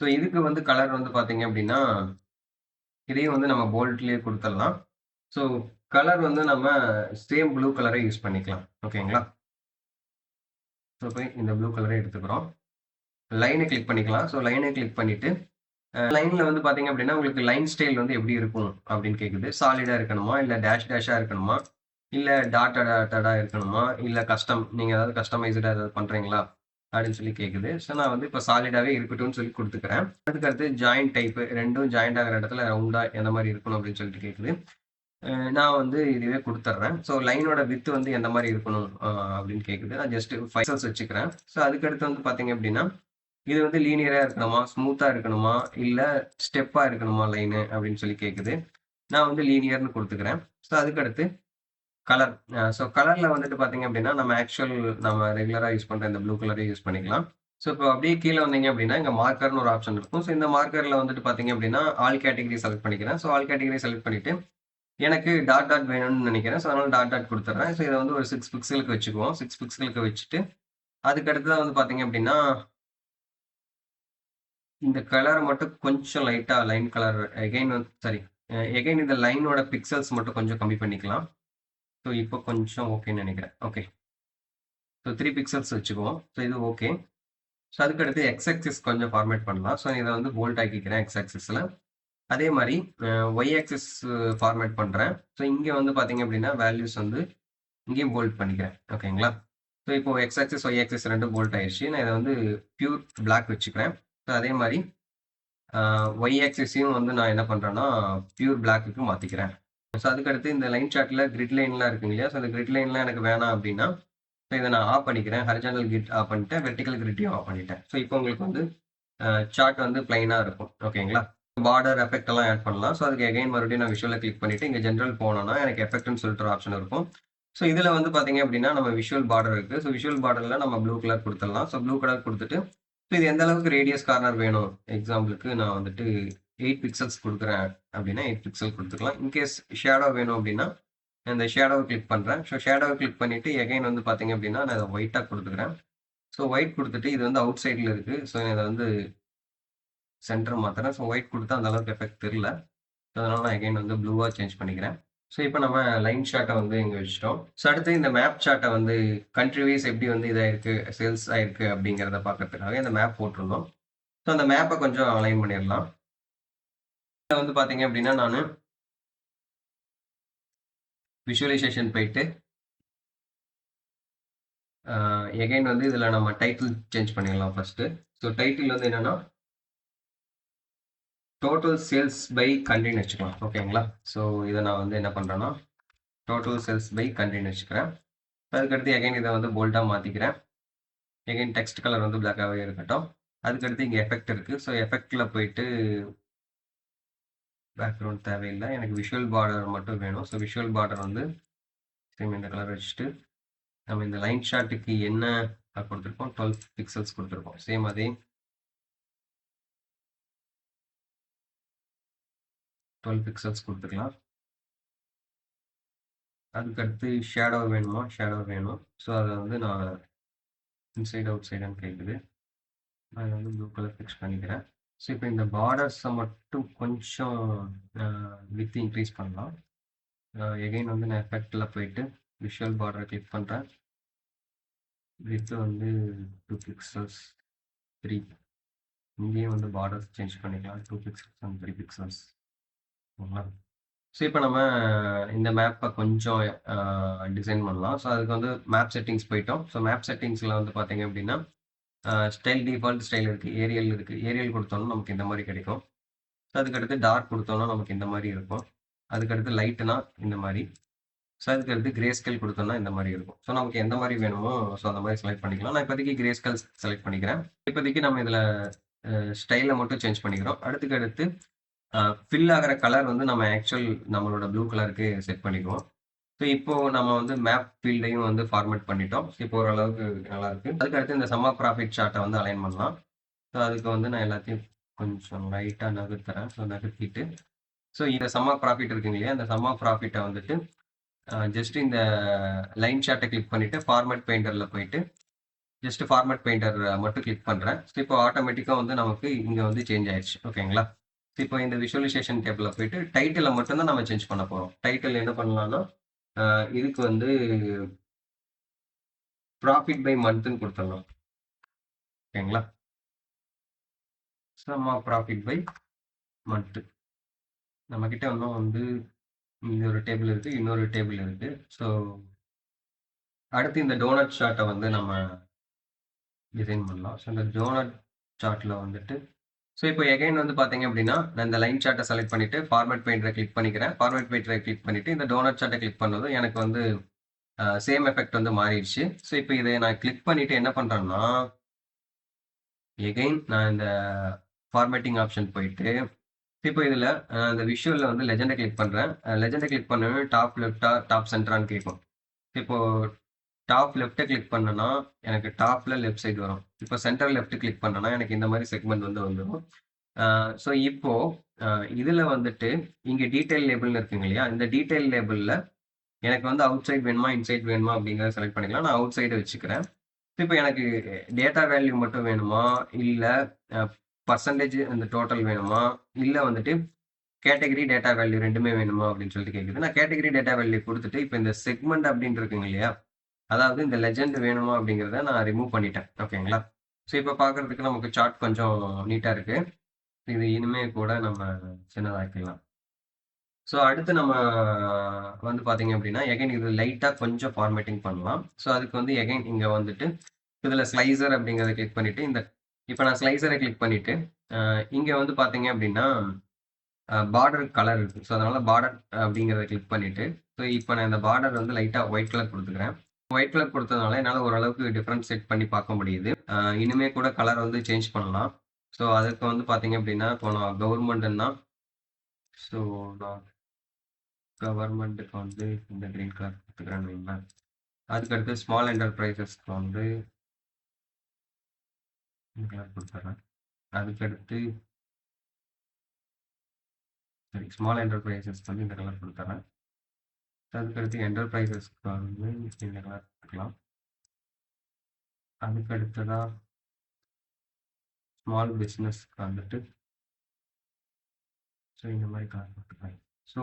ஸோ இதுக்கு வந்து கலர் வந்து பார்த்தீங்க அப்படின்னா, இதையும் வந்து நம்ம போல்ட்லயே குடுத்துடலாம். ஸோ கலர் வந்து நம்ம சேம் ப்ளூ கலரே யூஸ் பண்ணிக்கலாம். ஓகேங்களா? ஸோ போய் இந்த ப்ளூ கலரே எடுத்துக்கிறோம். லைன கிளிக் பண்ணிக்கலாம். ஸோ லைன கிளிக் பண்ணிட்டு, லைன்ல வந்து பார்த்தீங்க அப்படின்னா, உங்களுக்கு லைன் ஸ்டைல் வந்து எப்படி இருக்கும் அப்படின்னு கேட்குது. சாலிடா இருக்கணுமா? இல்ல டேஷ் டேஷா இருக்கணுமா? இல்ல டாட்டடா இருக்கணுமா? இல்ல நீங்க ஏதாவது கஸ்டமைஸ்டா ஏதாவது பண்றீங்களா? அப்படின்னு சொல்லி கேட்குது. ஸோ நான் வந்து இப்ப சாலிடாவே இருக்கட்டும்னு சொல்லி குடுத்துக்கிறேன். அதுக்கடுத்து ஜாயிண்ட் டைப் 2ம் ஜாயிண்ட் ஆகுற இடத்துல ரவுண்டா எந்த மாரி இருக்கணும் அப்படின்னு சொல்லிட்டு கேட்குது. நான் வந்து இதுவே குடுத்துர்றேன். ஸோ லைனோட விட்த் வந்து எந்த மாரி இருக்கணும் அப்படின்னு கேட்குது. நான் ஜஸ்ட் 5 பிக்சல்ஸ் வச்சுக்கிறேன். ஸோ அதுக்கடுத்து வந்து பார்த்தீங்க அப்படின்னா, இது வந்து லீனியரா இருக்கணுமா? ஸ்மூத்தா இருக்கணுமா? இல்ல ஸ்டெப்பா இருக்கணுமா லைனு அப்படின்னு சொல்லி கேட்குது. நான் வந்து லீனியர்ன்னு குடுத்துக்கிறேன். ஸோ அதுக்கடுத்து கலர். ஸோ கலர்ல வந்துட்டு பார்த்தீங்க அப்படின்னா, நம்ம ரெகுலரா யூஸ் பண்ற இந்த ப்ளூ கலரே யூஸ் பண்ணிக்கலாம். ஸோ இப்போ அப்படியே கீழ வந்தீங்க அப்படின்னா, இங்க மார்க்கர்ன்னு ஒரு ஆப்ஷன் இருக்கும். ஸோ இந்த மார்க்கர்ல வந்துட்டு பார்த்தீங்க அப்படின்னா, ஆல் கேட்டகரி செலக்ட் பண்ணிக்கிறேன். ஸோ ஆல் கேட்டகரி செலக்ட் பண்ணிட்டு, எனக்கு டாட் டாட் வேணும்னு நெனைக்கிறேன். ஸோ அதனால டாட் டாட் குடுத்துர்றேன். ஸோ இத வந்து ஒரு 6 பிக்சலுக்கு வச்சுக்குவோம். 6 பிக்சலுக்கு வச்சுட்டு, அதுக்கு அடுத்ததா வந்து பார்த்தீங்க அப்படின்னா, இந்த கலர மட்டும் கொஞ்சம் லைட்டா லைன் கலர் எகைன் வந்து சாரி எகைன் இந்த லைனோட பிக்சல்ஸ் மட்டும் கொஞ்சம் கம்மி பண்ணிக்கலாம். ஸோ இப்போ கொஞ்சம் ஓகேன்னு நெனைக்கிறேன். ஓகே. ஸோ 3 பிக்சல்ஸ் வச்சுக்குவோம். ஸோ இது ஓகே. ஸோ அதுக்கடுத்து எக்ஸ் ஆக்சிஸ் கொஞ்சம் ஃபார்மேட் பண்ணலாம். ஸோ இத வந்து போல்ட் ஆக்கிக்கிறேன் எக்ஸ் ஆக்சிஸ்ல. அதே மாரி ஒய் ஆக்சிஸ் ஃபார்மேட் பண்றேன். ஸோ இங்க வந்து பார்த்தீங்க அப்படின்னா, வேல்யூஸ் வந்து இங்கேயும் போல்ட் பண்ணிக்கிறேன். ஓகேங்களா? ஸோ இப்போ எக்ஸ் ஆக்சிஸ், ஒய் ஆக்சிஸ் 2ம் போல்ட் ஆயிருச்சு. நான் இத வந்து பியூர் பிளாக் வச்சுக்கிறேன். ஸோ அதே மாரி ஒய் ஆக்சிஸையும் வந்து நான் என்ன பண்றேன்னா, பியூர் பிளாக்குக்கு மாத்திக்கிறேன். ஸோ அதுக்கடுத்து இந்த லைன் சார்ட்ல கிரிட் லைன்லாம் இருக்குங்க இல்லையா? ஸோ அந்த கிரிட் லைன்லாம் எனக்கு வேணாம் அப்படின்னா, ஸோ இத நான் ஆஃப் பண்ணிக்கிறேன். ஹாரிசான்டல் கிரிட் ஆஃப் பண்ணிட்டேன். வெர்டிகல் கிரிட்டையும் ஆஃப் பண்ணிட்டேன். ஸோ இப்போ உங்களுக்கு வந்து சார்ட் வந்து பிளைனா இருக்கும். ஓகேங்களா? பார்டர் எஃபெக்ட் எல்லாம் ஆட் பண்ணலாம். ஸோ அதுக்கு அகைன் மறுபடியும் நான் விஷுவல கிளிக் பண்ணிட்டு இங்க ஜெனரல் போனோம்னா எனக்கு எஃபெக்ட்னு சொல்லிட்டு ஒரு ஆப்ஷன் இருக்கும். ஸோ இதுல வந்து பாத்தீங்க அப்படின்னா நம்ம விஷுவல் பார்டர் இருக்கு. ஸோ விஷுவல் பார்டர்ல நம்ம ப்ளூ கலர் குடுத்துடலாம். ஸோ ப்ளூ கலர் குடுத்துட்டு, ஸோ இது எந்த அளவுக்கு ரேடியஸ் கார்னர் வேணும். எக்ஸாம்பிளுக்கு நான் வந்துட்டு 8 பிக்சல்ஸ் குடுக்குறேன் அப்படின்னா 8 பிக்சல் குடுத்துக்கலாம். இன்கேஸ் ஷேடோ வேணும் அப்படின்னா, இந்த ஷேடோவ கிளிக் பண்றேன். ஸோ ஷேடோவ கிளிக் பண்ணிட்டு அகைன் வந்து பாத்தீங்க அப்படின்னா, நான் இத ஒயிட்டா குடுத்துக்கிறேன். ஸோ ஒயிட் குடுத்துட்டு இது வந்து அவுட் சைட்ல இருக்கு. ஸோ இத வந்து சென்டர் மாத்துறேன். ஸோ ஒயிட் குடுத்தா அந்த அளவுக்கு எஃபெக்ட் தெரியல. அதனால நான் அகைன் வந்து ப்ளூவா சேஞ்ச் பண்ணிக்கிறேன். ஸோ இப்போ நம்ம லைன் சார்ட்ட வந்து இங்க வச்சுட்டோம். ஸோ அடுத்து இந்த மேப் சார்ட்ட வந்து கண்ட்ரி வைஸ் எப்படி வந்து இதாயிருக்கு, சேல்ஸ் ஆயிருக்கு அப்படிங்கிறத பார்க்கறதுக்காக இந்த மேப் போட்டிருந்தோம். ஸோ அந்த மேப்ப கொஞ்சம் அலைன் பண்ணிடலாம். இதுல வந்து பார்த்தீங்க அப்படின்னா, நானு விஷுவலைசேஷன் போயிட்டு, எகைன் வந்து இதுல நம்ம டைட்டில் சேஞ்ச் பண்ணிடலாம் ஃபர்ஸ்ட்டு. ஸோ டைட்டில் வந்து என்னன்னா, டோட்டல் சேல்ஸ் பை கண்ட்ரின்னு வச்சுக்கலாம். ஓகேங்களா? ஸோ இத நான் வந்து என்ன பண்றேன்னா, டோட்டல் சேல்ஸ் பை கண்ட்ரின்னு வச்சுக்கிறேன். அதுக்கடுத்து எகைன் இத வந்து போல்டா மாத்திக்கிறேன். எகைன் டெக்ஸ்ட் கலர் வந்து பிளாக்காவே இருக்கட்டும். அதுக்கடுத்து இங்க எஃபெக்ட் இருக்கு. ஸோ எஃபெக்ட்ல போயிட்டு பேக்ரவுண்ட் தேவையில்ல. எனக்கு விஷுவல் பார்டர் மட்டும் வேணும். ஸோ விஷுவல் பார்டர் வந்து சேம் இந்த கலர் வச்சுட்டு, நம்ம இந்த லைன் ஷாட்டுக்கு என்ன குடுத்துருக்கோம்? 12 பிக்சல்ஸ் குடுத்துருக்கோம். சேம் அதே 12 பிக்சல்ஸ் குடுத்துக்கலாம். அதுக்கடுத்து ஷேடோ வேணுமா? ஷேடோ வேணும். ஸோ அத வந்து நான் இன்சைட், அவுட் சைடுன்னு கேக்குது. நான் வந்து ப்ளூ கலர் ஃபிக்ஸ் பண்ணிக்கிறேன். ஸோ இப்போ இந்த பார்டர்ஸ மட்டும் கொஞ்சம் அ விட்த் இன்க்ரீஸ் பண்ணலாம். எகைன் வந்து நான் எஃபெக்ட்ல போயிட்டு விஷுவல் பார்டரை கிளிக் பண்றேன். விட்த் வந்து 2 பிக்சல்ஸ் 3. இங்கேயும் வந்து பார்டர்ஸ் சேஞ்ச் பண்ணிக்கலாம். 2 பிக்சல்ஸ் அண்ட் 3 பிக்சல்ஸ். ஓகேங்களா? ஸோ இப்போ நம்ம இந்த மேப்ப கொஞ்சம் டிசைன் பண்ணலாம். ஸோ அதுக்கு வந்து மேப் செட்டிங்ஸ் போயிட்டோம். ஸோ மேப் செட்டிங்ஸ்ல வந்து பார்த்தீங்க அப்படின்னா, ஸ்டைல் டிஃபால்ட் ஸ்டைல் இருக்கு. ஏரியல் இருக்கு. ஏரியல் குடுத்தோம்னா நமக்கு இந்த மாரி கிடைக்கும். ஸோ அதுக்கடுத்து டார்க் குடுத்தோம்னா நமக்கு இந்த மாரி இருக்கும். அதுக்கடுத்து லைட்னா இந்த மாரி. ஸோ அதுக்கடுத்து கிரே ஸ்கேல் குடுத்தோம்னா இந்த மாரி இருக்கும். ஸோ நமக்கு எந்த மாரி வேணுமோ, ஸோ அந்த மாரி செலக்ட் பண்ணிக்கலாம். நான் இப்போதைக்கு கிரே ஸ்கேல் செலக்ட் பண்ணிக்கிறேன். இப்போதைக்கு நம்ம இதுல ஸ்டைல மட்டும் சேஞ்ச் பண்ணிக்கிறோம். அடுத்து ஃபில் ஆகுற கலர் வந்து நம்ம ஆக்சுவல் நம்மளோட ப்ளூ கலருக்கு செட் பண்ணிக்குவோம். ஸோ இப்போ நம்ம வந்து மேப் ஃபீல்டையும் வந்து ஃபார்மேட் பண்ணிட்டோம். இப்போ ஓரளவுக்கு நல்லா இருக்கு. அதுக்கடுத்து இந்த சம் ஆஃப் ப்ராஃபிட் சார்ட்ட வந்து அலைன் பண்ணலாம். ஸோ அதுக்கு வந்து நான் எல்லாத்தையும் கொஞ்சம் லைட்டா நகர்த்துறேன். ஸோ நகர்த்திட்டு, ஸோ இந்த சம் ஆஃப் ப்ராஃபிட் இருக்குங்க இல்லையா? அந்த சம் ஆஃப் ப்ராஃபிட்ட வந்துட்டு ஜஸ்ட் இந்த லைன் சார்ட்ட கிளிக் பண்ணிட்டு ஃபார்மேட் பெயிண்டர்ல போயிட்டு ஜஸ்ட் ஃபார்மேட் பெயிண்டர் மட்டும் கிளிக் பண்றேன். ஸோ இப்போ ஆட்டோமேட்டிக்கா வந்து நமக்கு இங்க வந்து சேஞ்ச் ஆயிடுச்சு. ஓகேங்களா? இப்போ இந்த விஷுவலைசேஷன் டேப்ல போயிட்டு டைட்டில மட்டும் தான் நம்ம சேஞ்ச் பண்ண போறோம். டைட்டில் என்ன பண்ணலாம்னா, இதுக்கு வந்து ப்ராஃபிட் பை மந்த்ன்னு குடுத்துடலாம். ஓகேங்களா? Sum of profit by month. நம்மகிட்ட இன்னும் வந்து இங்க ஒரு டேபிள் இருக்கு. இன்னொரு டேபிள் இருக்கு. ஸோ அடுத்து இந்த டோனட் சார்ட்ட வந்து நம்ம டிசைன் பண்ணலாம். ஸோ இந்த டோனட் சார்ட்ல வந்துட்டு ஸோ இப்போ எகைன் வந்து பார்த்தீங்க அப்படின்னா, நான் இந்த லைன் சார்ட்ட செலக்ட் பண்ணிட்டு ஃபார்மேட் பெயிண்டர கிளிக் பண்ணிக்கிறேன். ஃபார்மேட் பெயிண்டர கிளிக் பண்ணிட்டு இந்த டோனட் சார்ட்ட கிளிக் பண்ணதும் எனக்கு வந்து சேம் எஃபெக்ட் வந்து மாறிடுச்சு. ஸோ இப்போ இதை நான் கிளிக் பண்ணிட்டு என்ன பண்றேன்னா, எகைன் நான் இந்த ஃபார்மேட்டிங் ஆப்ஷன் போயிட்டு, இப்போ இதுல இந்த விஷுவல்ல வந்து லெஜெண்ட கிளிக் பண்றேன். லெஜெண்ட கிளிக் பண்ணோனே டாப் லெஃப்ட்டா, டாப் சென்டரான்னு கேட்கும். இப்போ டாப் லெஃப்ட்ட கிளிக் பண்ணேன்னா, எனக்கு டாப்ல லெஃப்ட் சைடு வரும். இப்போ சென்டர் லெஃப்ட் கிளிக் பண்ணேன்னா, எனக்கு இந்த மாரி செக்மெண்ட் வந்து வந்துரும். ஸோ இப்போ அ இதுல வந்துட்டு இங்க டீட்டெயில் லேபிள்னு இருக்குங்க இல்லையா? இந்த டீட்டெயில் லேபிள்ல எனக்கு வந்து அவுட் சைட் வேணுமா, இன்சைட் வேணுமா அப்படிங்கிறத செலக்ட் பண்ணிக்கலாம். நான் அவுட் சைடு வச்சுக்கிறேன். இப்ப எனக்கு டேட்டா வேல்யூ மட்டும் வேணுமா? இல்ல அ பெர்சன்டேஜ் அந்த டோட்டல் வேணுமா? இல்ல வந்துட்டு கேட்டகரி, டேட்டா வேல்யூ 2மே வேணுமா? அப்படின்னு சொல்லிட்டு கேட்குது. நான் கேட்டகரி, டேட்டா வேல்யூ குடுத்துட்டு, இப்ப இந்த செக்மெண்ட் அப்படின்னு இருக்குங்க இல்லையா? அதாவது இந்த லெஜெண்ட் வேணுமா அப்படிங்கிறத நான் ரிமூவ் பண்ணிட்டேன். ஓகேங்களா? ஸோ இப்ப பார்க்கறதுக்கு நமக்கு சார்ட் கொஞ்சம் நீட்டா இருக்கு. இது இனிமே கூட நம்ம சின்னதாக்கிடலாம். ஸோ அடுத்து நம்ம வந்து பார்த்தீங்க அப்படின்னா, எகைன் இது லைட்டா கொஞ்சம் ஃபார்மேட்டிங் பண்ணலாம். ஸோ அதுக்கு வந்து எகைன் இங்க வந்துட்டு, இதுல ஸ்லைசர் அப்படிங்கிறத கிளிக் பண்ணிட்டு, இப்ப நான் ஸ்லைசர கிளிக் பண்ணிட்டு, இங்க வந்து பார்த்தீங்க அப்படின்னா, பார்டர் கலர் இருக்கு. ஸோ அதனால பார்டர் அப்படிங்கிறத கிளிக் பண்ணிட்டு, ஸோ இப்போ நான் இந்த பார்டர் வந்து லைட்டா ஒயிட் கலர் குடுத்துக்கிறேன். ஒயிட் கலர் குடுத்ததுனால என்னால ஓரளவுக்கு டிஃபரன்ஸ் செட் பண்ணி பார்க்க முடியுது. இனிமே கூட கலர் வந்து சேஞ்ச் பண்ணலாம். ஸோ அதுக்கு வந்து பார்த்தீங்க அப்படின்னா, இப்போ நான் கவர்மெண்ட்ன்னா, ஸோ நான் கவர்மெண்ட்டுக்கு வந்து இந்த கிரீன் கலர் குடுத்துக்கிறேன்னு வைங்களேன். அதுக்கடுத்து ஸ்மால் என்டர்பிரைசஸ்க்கு வந்து இந்த கலர் குடுத்துர்றேன். அதுக்கடுத்து சரி ஸ்மால் என்டர்பிரைசஸ்க்கு வந்து இந்த கலர் குடுத்துர்றேன். அதுக்கடுத்து என்டர்பிரைசஸ்க்கு வந்து இந்த கலர் குடுத்துக்கலாம். அதுக்கு அடுத்ததா ஸ்மால் பிசினஸ்க்கு வந்துட்டு ஸோ இந்த மாதிரி கலர் குடுத்துக்கிறேன். ஸோ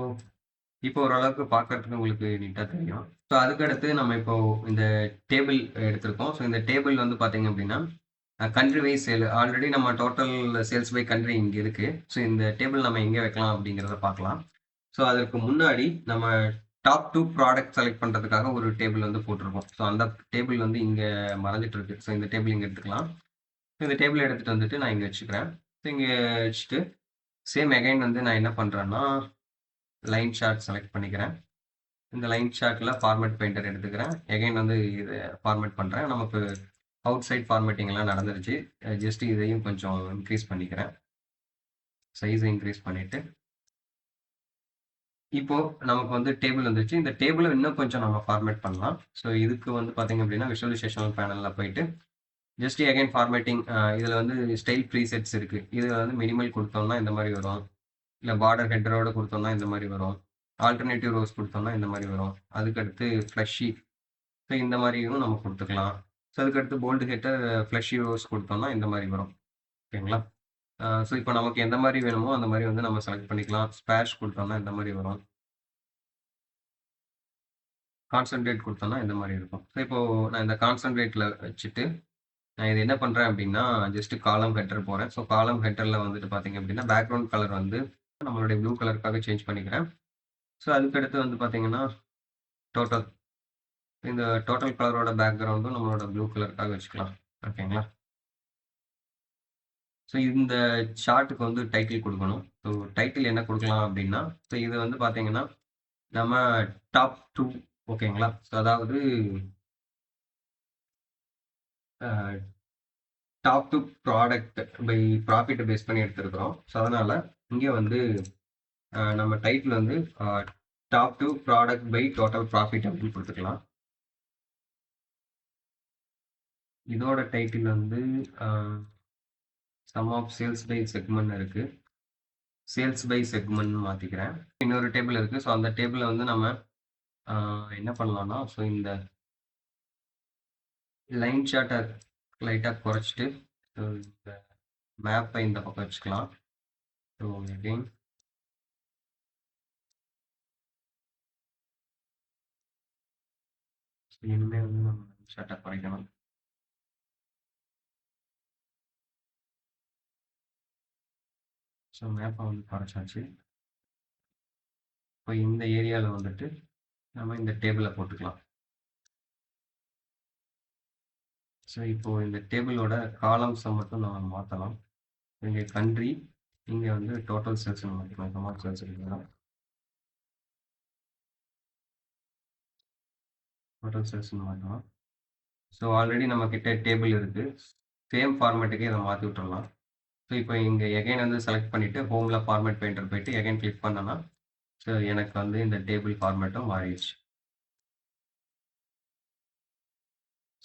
இப்போ ஓரளவுக்கு பார்க்கறதுக்கு உங்களுக்கு நீட்டா தெரியும். ஸோ அதுக்கடுத்து நம்ம இப்போ இந்த டேபிள் எடுத்திருக்கோம். ஸோ இந்த டேபிள் வந்து பார்த்தீங்க அப்படின்னா, கண்ட்ரி வைஸ் சேல் ஆல்ரெடி நம்ம டோட்டல் சேல்ஸ் பை கண்ட்ரி இங்க இருக்கு. ஸோ இந்த டேபிள் நம்ம எங்க வைக்கலாம் அப்படிங்கிறத பார்க்கலாம். ஸோ அதற்கு முன்னாடி நம்ம டாப் 2 ப்ராடக்ட் செலக்ட் பண்றதுக்காக ஒரு டேபிள் வந்து போட்டிருக்கோம். ஸோ அந்த டேபிள் வந்து இங்க மறைஞ்சிட்டு இருக்கு. ஸோ இந்த டேபிள் இங்க எடுத்துக்கலாம். இந்த டேபிள் எடுத்துட்டு வந்துட்டு நான் இங்க வச்சுக்கிறேன். ஸோ இங்க வச்சுட்டு சேம் அகைன் வந்து நான் என்ன பண்றேன்னா, லைன் சார்ட் செலக்ட் பண்ணிக்கிறேன். இந்த லைன் சார்ட்ல ஃபார்மேட் பெயிண்டர் எடுத்துக்கிறேன். அகைன் வந்து இதை ஃபார்மேட் பண்றேன். நமக்கு அவுட் சைட் ஃபார்மேட்டிங் எல்லாம் நடந்துருச்சு. ஜஸ்ட் இதையும் கொஞ்சம் இன்க்ரீஸ் பண்ணிக்கிறேன். சைஸை இன்க்ரீஸ் பண்ணிட்டு இப்போ நமக்கு வந்து டேபிள் வந்துருச்சு. இந்த டேபிள இன்னும் கொஞ்சம் நம்ம ஃபார்மேட் பண்ணலாம். ஸோ இதுக்கு வந்து பார்த்தீங்க அப்படின்னா, விசுவலைசேஷன் பேனல்ல போயிட்டு ஜஸ்ட் அகைன் ஃபார்மேட்டிங் இதுல வந்து ஸ்டைல் ப்ரீசெட்ஸ் இருக்கு. இதுல வந்து மினிமல் குடுத்தோம்னா இந்த மாரி வரும். இல்ல பார்டர் ஹெட்டரோட குடுத்தோம்னா இந்த மாரி வரும். ஆல்டர்னேட்டிவ் ரோஸ் குடுத்தோம்னா இந்த மாரி வரும். அதுக்கடுத்து ஃப்ளஷி ஸோ இந்த மாரியும் நம்ம குடுத்துக்கலாம். ஸோ அதுக்கடுத்து போல்டு ஹெட்டர் ஃப்ளஷி ரோஸ் குடுத்தோம்னா இந்த மாரி வரும். ஓகேங்களா? ஸோ இப்போ நமக்கு எந்த மாரி வேணுமோ அந்த மாரி வந்து நம்ம செலக்ட் பண்ணிக்கலாம். ஸ்பிளாஷ் குடுத்தோம்னா இந்த மாரி வரும். கான்சன்ட்ரேட் குடுத்தோம்னா இந்த மாரி இருக்கும். ஸோ இப்போ நான் இந்த கான்சன்ட்ரேட்ல வச்சுட்டு, நான் இது என்ன பண்றேன் அப்டின்னா, ஜஸ்ட் காலம் ஹெட்டர் போறேன். ஸோ காலம் ஹெட்டர்ல வந்துட்டு பார்த்தீங்க அப்டின்னா, பேக்கிரவுண்ட் கலர் வந்து நம்மளுடைய ப்ளூ கலருக்காக சேஞ்ச் பண்ணிக்கிறேன். ஸோ அதுக்கடுத்து வந்து பார்த்தீங்கன்னா, டோட்டல் இந்த டோட்டல் கலரோட பேக்கிரவுண்டும் நம்மளோட ப்ளூ கலருக்காக வச்சுக்கலாம். ஓகேங்களா? ஸோ இந்த சார்ட்டுக்கு வந்து டைட்டில் குடுக்கணும். ஸோ டைட்டில் என்ன குடுக்கலாம் அப்டின்னா, ஸோ இது வந்து பார்த்தீங்கன்னா, நம்ம டாப் 2 ஓகேங்களா? ஸோ அதாவது அ டாப் 2 ப்ராடக்ட் பை ப்ராஃபிட்ட பேஸ் பண்ணி எடுத்திருக்கிறோம். ஸோ அதனால இங்க வந்து நம்ம டைட்டில் வந்து top 2 product by total profit அப்படின்னு குடுத்துக்கலாம். இதோட டைட்டில் வந்து uh sum of sales by செக்மென்ட்னு இருக்கு. சேல்ஸ் பை செக்மென்ட்னு மாத்திக்கிறேன். இன்னொரு டேபிள் இருக்கு. ஸோ அந்த டேபிள்ல வந்து நம்ம அ என்ன பண்ணலாம்னா, ஸோ இந்த லைன் சார்ட்ட லைட்டா குறைச்சிட்டு, ஸோ இந்த மேப்ப இந்த பக்கம் வச்சுக்கலாம். ஸோ அகைன் இனிமே வந்து நம்ம லைன் சார்ட்ட குறைக்கணும். ஸோ மேப்ப வந்து குறைச்சாச்சு. இப்போ இந்த ஏரியால வந்துட்டு நம்ம இந்த டேபிள போட்டுக்கலாம். ஸோ இப்போ இந்த டேபிளோட காலம்ஸை மட்டும் நம்ம மாற்றலாம். இங்கே கண்ட்ரி, இங்கே வந்து டோட்டல் சேல்ஸ்னு மாற்றிக்கலாம். கமாண்ட் சேல்ஸ் இருக்குங்களா, டோட்டல் சேல்ஸ்னு மாற்றலாம். ஸோ ஆல்ரெடி நம்ம கிட்ட டேபிள் இருக்கு. சேம் ஃபார்மேட்டுக்கே இதை மாற்றி விட்டுறலாம். ஸோ இப்போ இங்கே எகைன் வந்து செலக்ட் பண்ணிவிட்டு ஹோமில் ஃபார்மேட் பெயிண்டர் போயிட்டு எகைன் கிளிக் பண்ணனா, ஸோ எனக்கு வந்து இந்த டேபிள் ஃபார்மேட்டும் மாறிடுச்சு.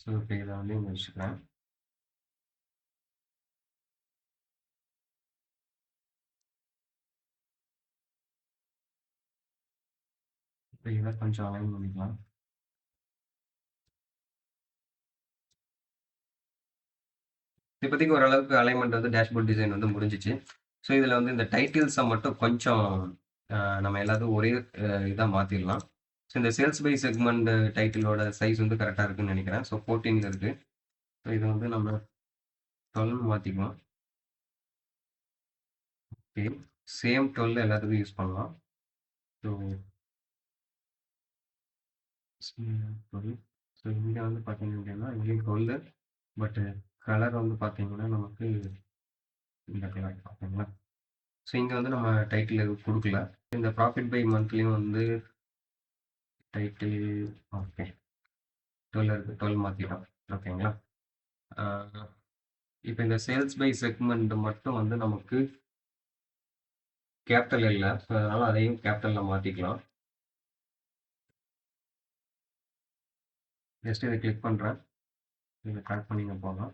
ஸோ இப்போ இதை வந்து இங்கே வச்சுக்கிறேன். இப்போ இதை கொஞ்சம் அலைன் பண்ணிக்கலாம். இப்போதைக்கு ஓரளவுக்கு அலைன்மெண்ட் வந்து டேஷ்போர்ட் டிசைன் வந்து முடிஞ்சிச்சு. ஸோ இதில் வந்து இந்த டைட்டில்ஸை மட்டும் கொஞ்சம் நம்ம எல்லாத்தையும் ஒரே இதாக மாற்றிடலாம். ஸோ இந்த சேல்ஸ் பை செக்மெண்ட் டைட்டிலோட சைஸ் வந்து கரெக்டாக இருக்குன்னு நினைக்கிறேன். ஸோ 14 இருக்கு. ஸோ இதை வந்து நம்ம 12 மாற்றிக்கலாம். ஓகே, சேம் 12 எல்லாத்துக்கும் யூஸ் பண்ணலாம். ஸோ 12. ஸோ இங்கே வந்து பார்த்தீங்க அப்படின்னா இங்கேயும் 12, பட் கலர் வந்து பார்த்தீங்கன்னா நமக்கு இந்த கலர் பார்த்தீங்களா. ஸோ இங்கே வந்து நம்ம டைட்டில் எதுவும் கொடுக்கல. இந்த ப்ராஃபிட் பை மந்த்லியும் வந்து டைட்டில் ஓகே 12 இருக்குது, 12 மாற்றிட்டோம். ஓகேங்களா? இப்போ இந்த சேல்ஸ் பை செக்மெண்ட் மட்டும் வந்து நமக்கு கேபிட்டல் இல்லை, ஸோ அதனால் அதையும் கேபிட்டலில் மாற்றிக்கலாம். ஜஸ்ட் இதை கிளிக் பண்ணுறேன், இதை ட்ராக் பண்ணிங்க போகலாம்.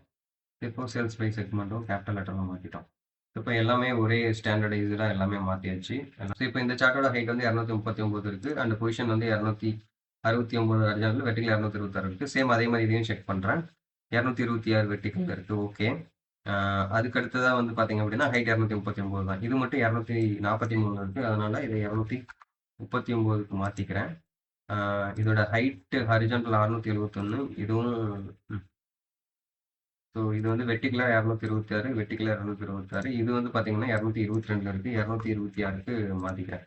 இப்போ சேல்ஸ் பை செக்மெண்ட்டும் கேபிட்டல் லெட்டரில் மாற்றிட்டோம். இப்போ எல்லாமே ஒரே ஸ்டாண்டர்டைஸ்டாக எல்லாமே மாற்றியாச்சு. ஸோ இப்போ இந்த சார்ட்டோட ஹைட் வந்து 239 இருக்குது, அண்ட் பொசிஷன் வந்து 269 ஹரிசாண்டல், வெர்டிகல் 226 இருக்குது. சேம் அதே மாதிரி இதையும் செக் பண்ணுறேன், 226 வெர்டிகல் இருக்குது. ஓகே. அதுக்கு அடுத்ததாக வந்து பார்த்தீங்க அப்படின்னா ஹைட் 239 தான். இது மட்டும் 243 இருக்குது, அதனால் இதை 239க்கு மாற்றிக்கிறேன். இதோட ஹைட்டு ஹரிசாண்டல் 671, இதுவும் ஸோ இது வந்து வெர்டிகுலர் 226, வெர்டிகுலர் 226. இது வந்து பார்த்தீங்கன்னா 222 இருக்குது, 226க்கு மாற்றிக்கிறேன்.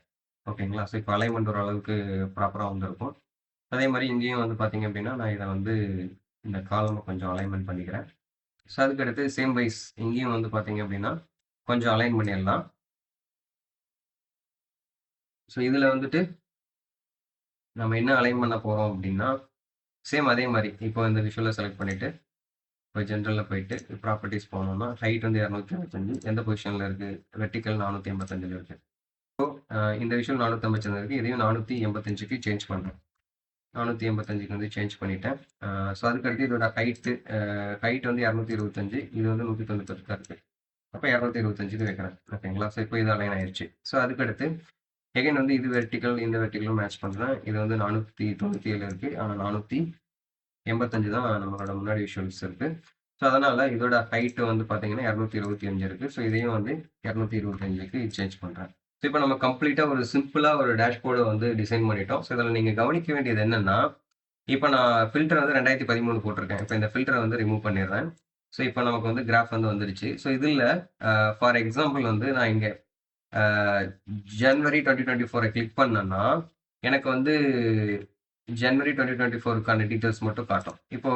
ஓகேங்களா? ஸோ இப்போ அலைன்மெண்ட் ஓரளவுக்கு ப்ராப்பராக வந்திருக்கும். அதே மாதிரி இங்கேயும் வந்து பார்த்தீங்க அப்படின்னா நான் இதை வந்து இந்த காலமை கொஞ்சம் அலைன்மெண்ட் பண்ணிக்கிறேன். ஸோ அதுக்கடுத்து சேம் வைஸ் இங்கேயும் வந்து பார்த்தீங்க அப்படின்னா கொஞ்சம் அலைன் பண்ணிடலாம். ஸோ இதில் வந்துட்டு நம்ம என்ன அலைன் பண்ண போகிறோம் அப்படின்னா சேம் அதே மாதிரி இப்போ இந்த விஷுவலை செலக்ட் பண்ணிவிட்டு இப்போ ஜென்ரலில் போயிட்டு ப்ராப்பர்ட்டிஸ் போனோம்னா ஹைட் வந்து 225, எந்த பொசிஷனில் இருக்குது, வெர்டிக்கல் 485 இருக்குது. ஸோ இந்த விஷயம் 455 இருக்குது, இதையும் 485க்கு சேஞ்ச் பண்ணுறேன். 485க்கு வந்து சேஞ்ச் பண்ணிட்டேன். ஸோ அதுக்கடுத்து இதோட ஹைட் வந்து 225, இது வந்து 190 தான் இருக்குது. அப்போ 225க்கு வைக்கிறேன். ஓகேங்களா? ஸோ இப்போ இது அலைன் ஆயிடுச்சு. ஸோ அதுக்கடுத்து எகைன் வந்து இது வெர்டிக்கல், இந்த வெர்டிக்கலும் மேட்ச் பண்ணுறேன். இது வந்து 497 இருக்குது, ஆனால் 485 தான் நம்மளோட முன்னாடி விஷுவல்ஸ் இருக்குது. ஸோ அதனால் இதோட ஹைட்டு வந்து பார்த்தீங்கன்னா 225 இருக்குது. ஸோ இதையும் வந்து 225க்கு சேஞ்ச் பண்ணுறேன். ஸோ இப்போ நம்ம கம்ப்ளீட்டாக ஒரு சிம்பிளாக ஒரு டேஷ்போர்டை வந்து டிசைன் பண்ணிட்டோம். ஸோ இதில் நீங்கள் கவனிக்க வேண்டியது என்னென்னா, இப்போ நான் ஃபில்டர் வந்து 2013 போட்டிருக்கேன். இப்போ இந்த ஃபில்டரை வந்து ரிமூவ் பண்ணிடுறேன். ஸோ இப்போ நமக்கு வந்து கிராஃப் வந்து வந்துடுச்சு. ஸோ இதில் ஃபார் எக்ஸாம்பிள் வந்து நான் இங்கே ஜனவரி 2024 கிளிக் பண்ணேன்னா எனக்கு வந்து ஜனவரி 2024க்கான டீட்டெயில்ஸ் மட்டும் காட்டும். இப்போ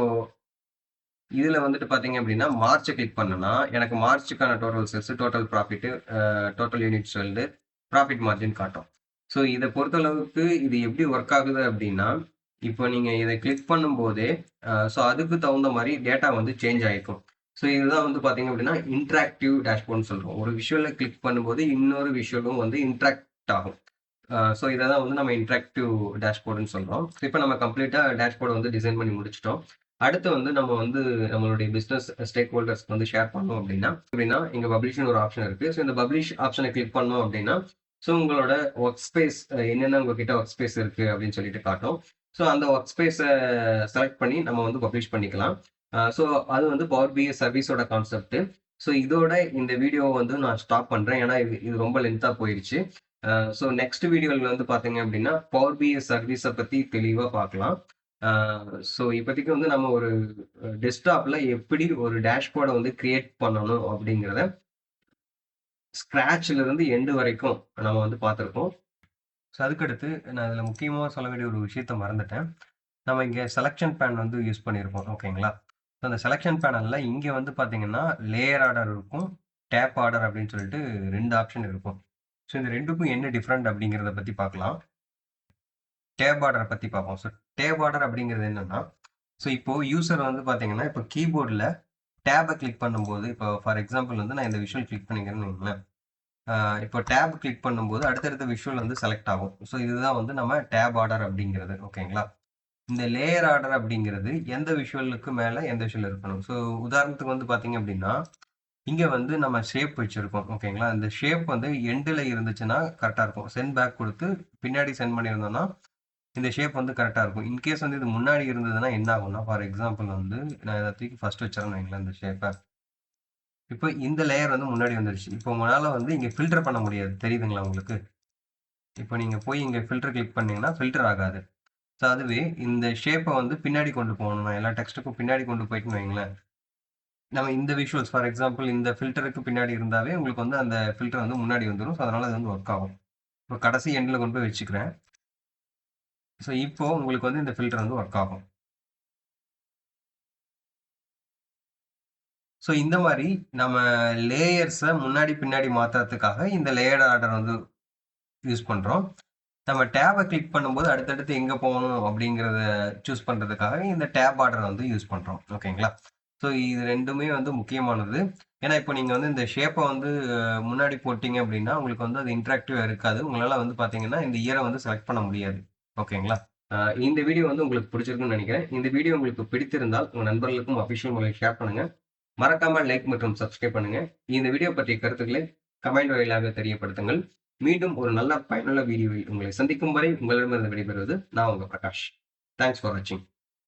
இதில் வந்துட்டு பார்த்தீங்க அப்படின்னா மார்ச்சை கிளிக் பண்ணேன்னா எனக்கு மார்ச்சுக்கான total sales, total profit, total unit sold, profit margin காட்டும். ஸோ இதை பொறுத்தளவுக்கு இது எப்படி ஒர்க் ஆகுது அப்படின்னா, இப்போ நீங்கள் இதை கிளிக் பண்ணும்போதே ஸோ அதுக்கு தகுந்த மாதிரி டேட்டா வந்து சேஞ்ச் ஆகிருக்கும். ஸோ இதுதான் வந்து பார்த்தீங்க அப்படின்னா இன்ட்ராக்டிவ் டேஷ்போர்ட்னு சொல்கிறோம். ஒரு விஷுவலை கிளிக் பண்ணும்போது இன்னொரு விஷுவலும் வந்து இன்ட்ராக்ட் ஆகும். ஸோ இதை தான் வந்து நம்ம இன்ட்ராக்டிவ் டேஷ்போர்டுன்னு சொல்கிறோம். ஸோ இப்போ நம்ம கம்ப்ளீட்டாக டேஷ்போர்டை வந்து டிசைன் பண்ணி முடிச்சிட்டோம். அடுத்து வந்து நம்ம வந்து நம்மளுடைய பிஸ்னஸ் ஸ்டேக் ஹோல்டர்ஸ்க்கு வந்து ஷேர் பண்ணோம் அப்படின்னா இங்கே பப்ளிஷ்னு ஒரு ஆப்ஷன் இருக்குது. ஸோ இந்த பப்ளிஷ் ஆப்ஷனை கிளிக் பண்ணோம் அப்படின்னா ஸோ உங்களோட ஒர்க் ஸ்பேஸ் என்னென்ன உங்ககிட்ட ஒர்க் ஸ்பேஸ் இருக்குது அப்படின்னு சொல்லிட்டு காட்டும். ஸோ அந்த ஒர்க் ஸ்பேஸை செலக்ட் பண்ணி நம்ம வந்து பப்ளிஷ் பண்ணிக்கலாம். ஸோ அது வந்து பவர் பிஐ சர்வீஸோட கான்செப்ட். ஸோ இதோட இந்த வீடியோவை வந்து நான் ஸ்டாப் பண்ணுறேன், ஏன்னா இது ரொம்ப லென்த்தாக போயிடுச்சு. ஸோ நெக்ஸ்ட் வீடியோவில் வந்து பார்த்தீங்க அப்படின்னா பவர் பிஐ சர்வீஸை பற்றி தெளிவாக பார்க்கலாம். ஸோ இப்போதைக்கு வந்து நம்ம ஒரு டெஸ்க்டாப்பில் எப்படி ஒரு டேஷ்போர்டை வந்து கிரியேட் பண்ணணும் அப்படிங்கிறத ஸ்க்ராட்ச்ல இருந்து எண்டு வரைக்கும் நம்ம வந்து பார்த்துருக்கோம். ஸோ அதுக்கடுத்து நான் இதில் முக்கியமாக சொல்ல வேண்டிய ஒரு விஷயத்த மறந்துட்டேன். நம்ம இங்கே செலெக்ஷன் பேன் வந்து யூஸ் பண்ணியிருக்கோம். ஓகேங்களா? ஸோ அந்த செலெக்ஷன் பேனலில் இங்கே வந்து பார்த்தீங்கன்னா லேயர் ஆர்டர் இருக்கும், டேப் ஆர்டர் அப்படின்னு சொல்லிட்டு 2 ஆப்ஷன் இருக்கும். ஸோ இந்த ரெண்டுக்கும் என்ன டிஃப்ரெண்ட் அப்படிங்கிறத பற்றி பார்க்கலாம். டேப் ஆர்டரை பற்றி பார்ப்போம். ஸோ டேப் ஆர்டர் அப்படிங்கிறது என்னென்னா, ஸோ இப்போது யூசர் வந்து பார்த்தீங்கன்னா இப்போ கீபோர்டில் டேபை கிளிக் பண்ணும்போது, இப்போ ஃபார் எக்ஸாம்பிள் வந்து நான் இந்த விஷுவல் கிளிக் பண்ணிக்கிறேன்னு வைங்களேன். இப்போ டேப் கிளிக் பண்ணும்போது அடுத்தடுத்த விஷுவல் வந்து செலக்ட் ஆகும். ஸோ இதுதான் வந்து நம்ம டேப் ஆர்டர் அப்படிங்கிறது. ஓகேங்களா? இந்த லேயர் ஆர்டர் அப்படிங்கிறது எந்த விஷுவலுக்கு மேலே எந்த விஷுவல் இருக்கணும். ஸோ உதாரணத்துக்கு வந்து பார்த்தீங்க அப்படின்னா இங்கே வந்து நம்ம ஷேப் வச்சுருக்கோம். ஓகேங்களா? இந்த ஷேப் வந்து எண்டில் இருந்துச்சுன்னா கரெக்டாக இருக்கும். சென்ட் பேக் கொடுத்து பின்னாடி சென்ட் பண்ணியிருந்தோம்னா இந்த ஷேப் வந்து கரெக்டாக இருக்கும். இன்கேஸ் வந்து இது முன்னாடி இருந்ததுன்னா என்ன ஆகும்னா, ஃபார் எக்ஸாம்பிள் வந்து நான் இதை தூக்கி ஃபர்ஸ்ட் வச்சுறேன்னு வைங்களேன் இந்த ஷேப்பை. இப்போ இந்த லேயர் வந்து முன்னாடி வந்துருச்சு. இப்போ உங்களால் வந்து இங்கே ஃபில்டர் பண்ண முடியாது. தெரியுதுங்களா உங்களுக்கு? இப்போ நீங்கள் போய் இங்கே ஃபில்டர் கிளிக் பண்ணீங்கன்னா ஃபில்டர் ஆகாது. ஸோ அதுவே இந்த ஷேப்பை வந்து பின்னாடி கொண்டு போகணும். நான் எல்லா டெக்ஸ்ட்டுக்கும் பின்னாடி கொண்டு போயிட்டுன்னு வைங்களேன். நம்ம இந்த விஷுவல்ஸ் ஃபார் எக்ஸாம்பிள் இந்த ஃபில்டருக்கு பின்னாடி இருந்தாவே உங்களுக்கு வந்து அந்த ஃபில்டர் வந்து முன்னாடி வந்துடும். ஸோ அதனால் அது வந்து ஒர்க் ஆகும். இப்போ கடைசி எண்டில் கொண்டு போய் வச்சுக்கிறேன். ஸோ இப்போ உங்களுக்கு வந்து இந்த ஃபில்டர் வந்து ஒர்க் ஆகும். ஸோ இந்த மாரி நம்ம லேயர்ஸ முன்னாடி, பின்னாடி மாத்துறதுக்காக இந்த லேயர்ட் ஆர்டர் வந்து யூஸ் பண்றோம். நம்ம டேப கிளிக் பண்ணும்போது அடுத்தடுத்து எங்க போகணும் அப்படிங்கிறத சூஸ் பண்றதுக்காக இந்த டேப் ஆர்டர் வந்து யூஸ் பண்றோம். ஓகேங்களா? ஸோ இது 2மே வந்து முக்கியமானது. ஏன்னா, இப்போ நீங்க வந்து இந்த ஷேப்ப வந்து முன்னாடி போட்டீங்க அப்படின்னா, உங்களுக்கு வந்து அது இன்டராக்டிவா இருக்காது. உங்களால வந்து பார்த்தீங்கன்னா, இந்த இயர வந்து செலக்ட் பண்ண முடியாது. ஓகேங்களா? அ இந்த வீடியோ வந்து உங்களுக்கு பிடிச்சிருக்கும்னு நெனைக்கிறேன். இந்த வீடியோ உங்களுக்கு பிடித்திருந்தால், உங்க நண்பர்களுக்கும் அஃபிஷியல் முறையில் ஷேர் பண்ணுங்க. மறக்காம லைக் மற்றும் சப்ஸ்கிரைப் பண்ணுங்க. இந்த வீடியோ பற்றிய கருத்துக்களை கமெண்ட் வாயிலாக தெரியப்படுத்துங்கள். மீண்டும் ஒரு நல்ல பயனுள்ள வீடியோவில் உங்களை சந்திக்கும் வரை உங்களிடமிருந்து விடைபெறுவது நான் உங்க பிரகாஷ். தேங்க்ஸ் ஃபார் வாட்சிங்.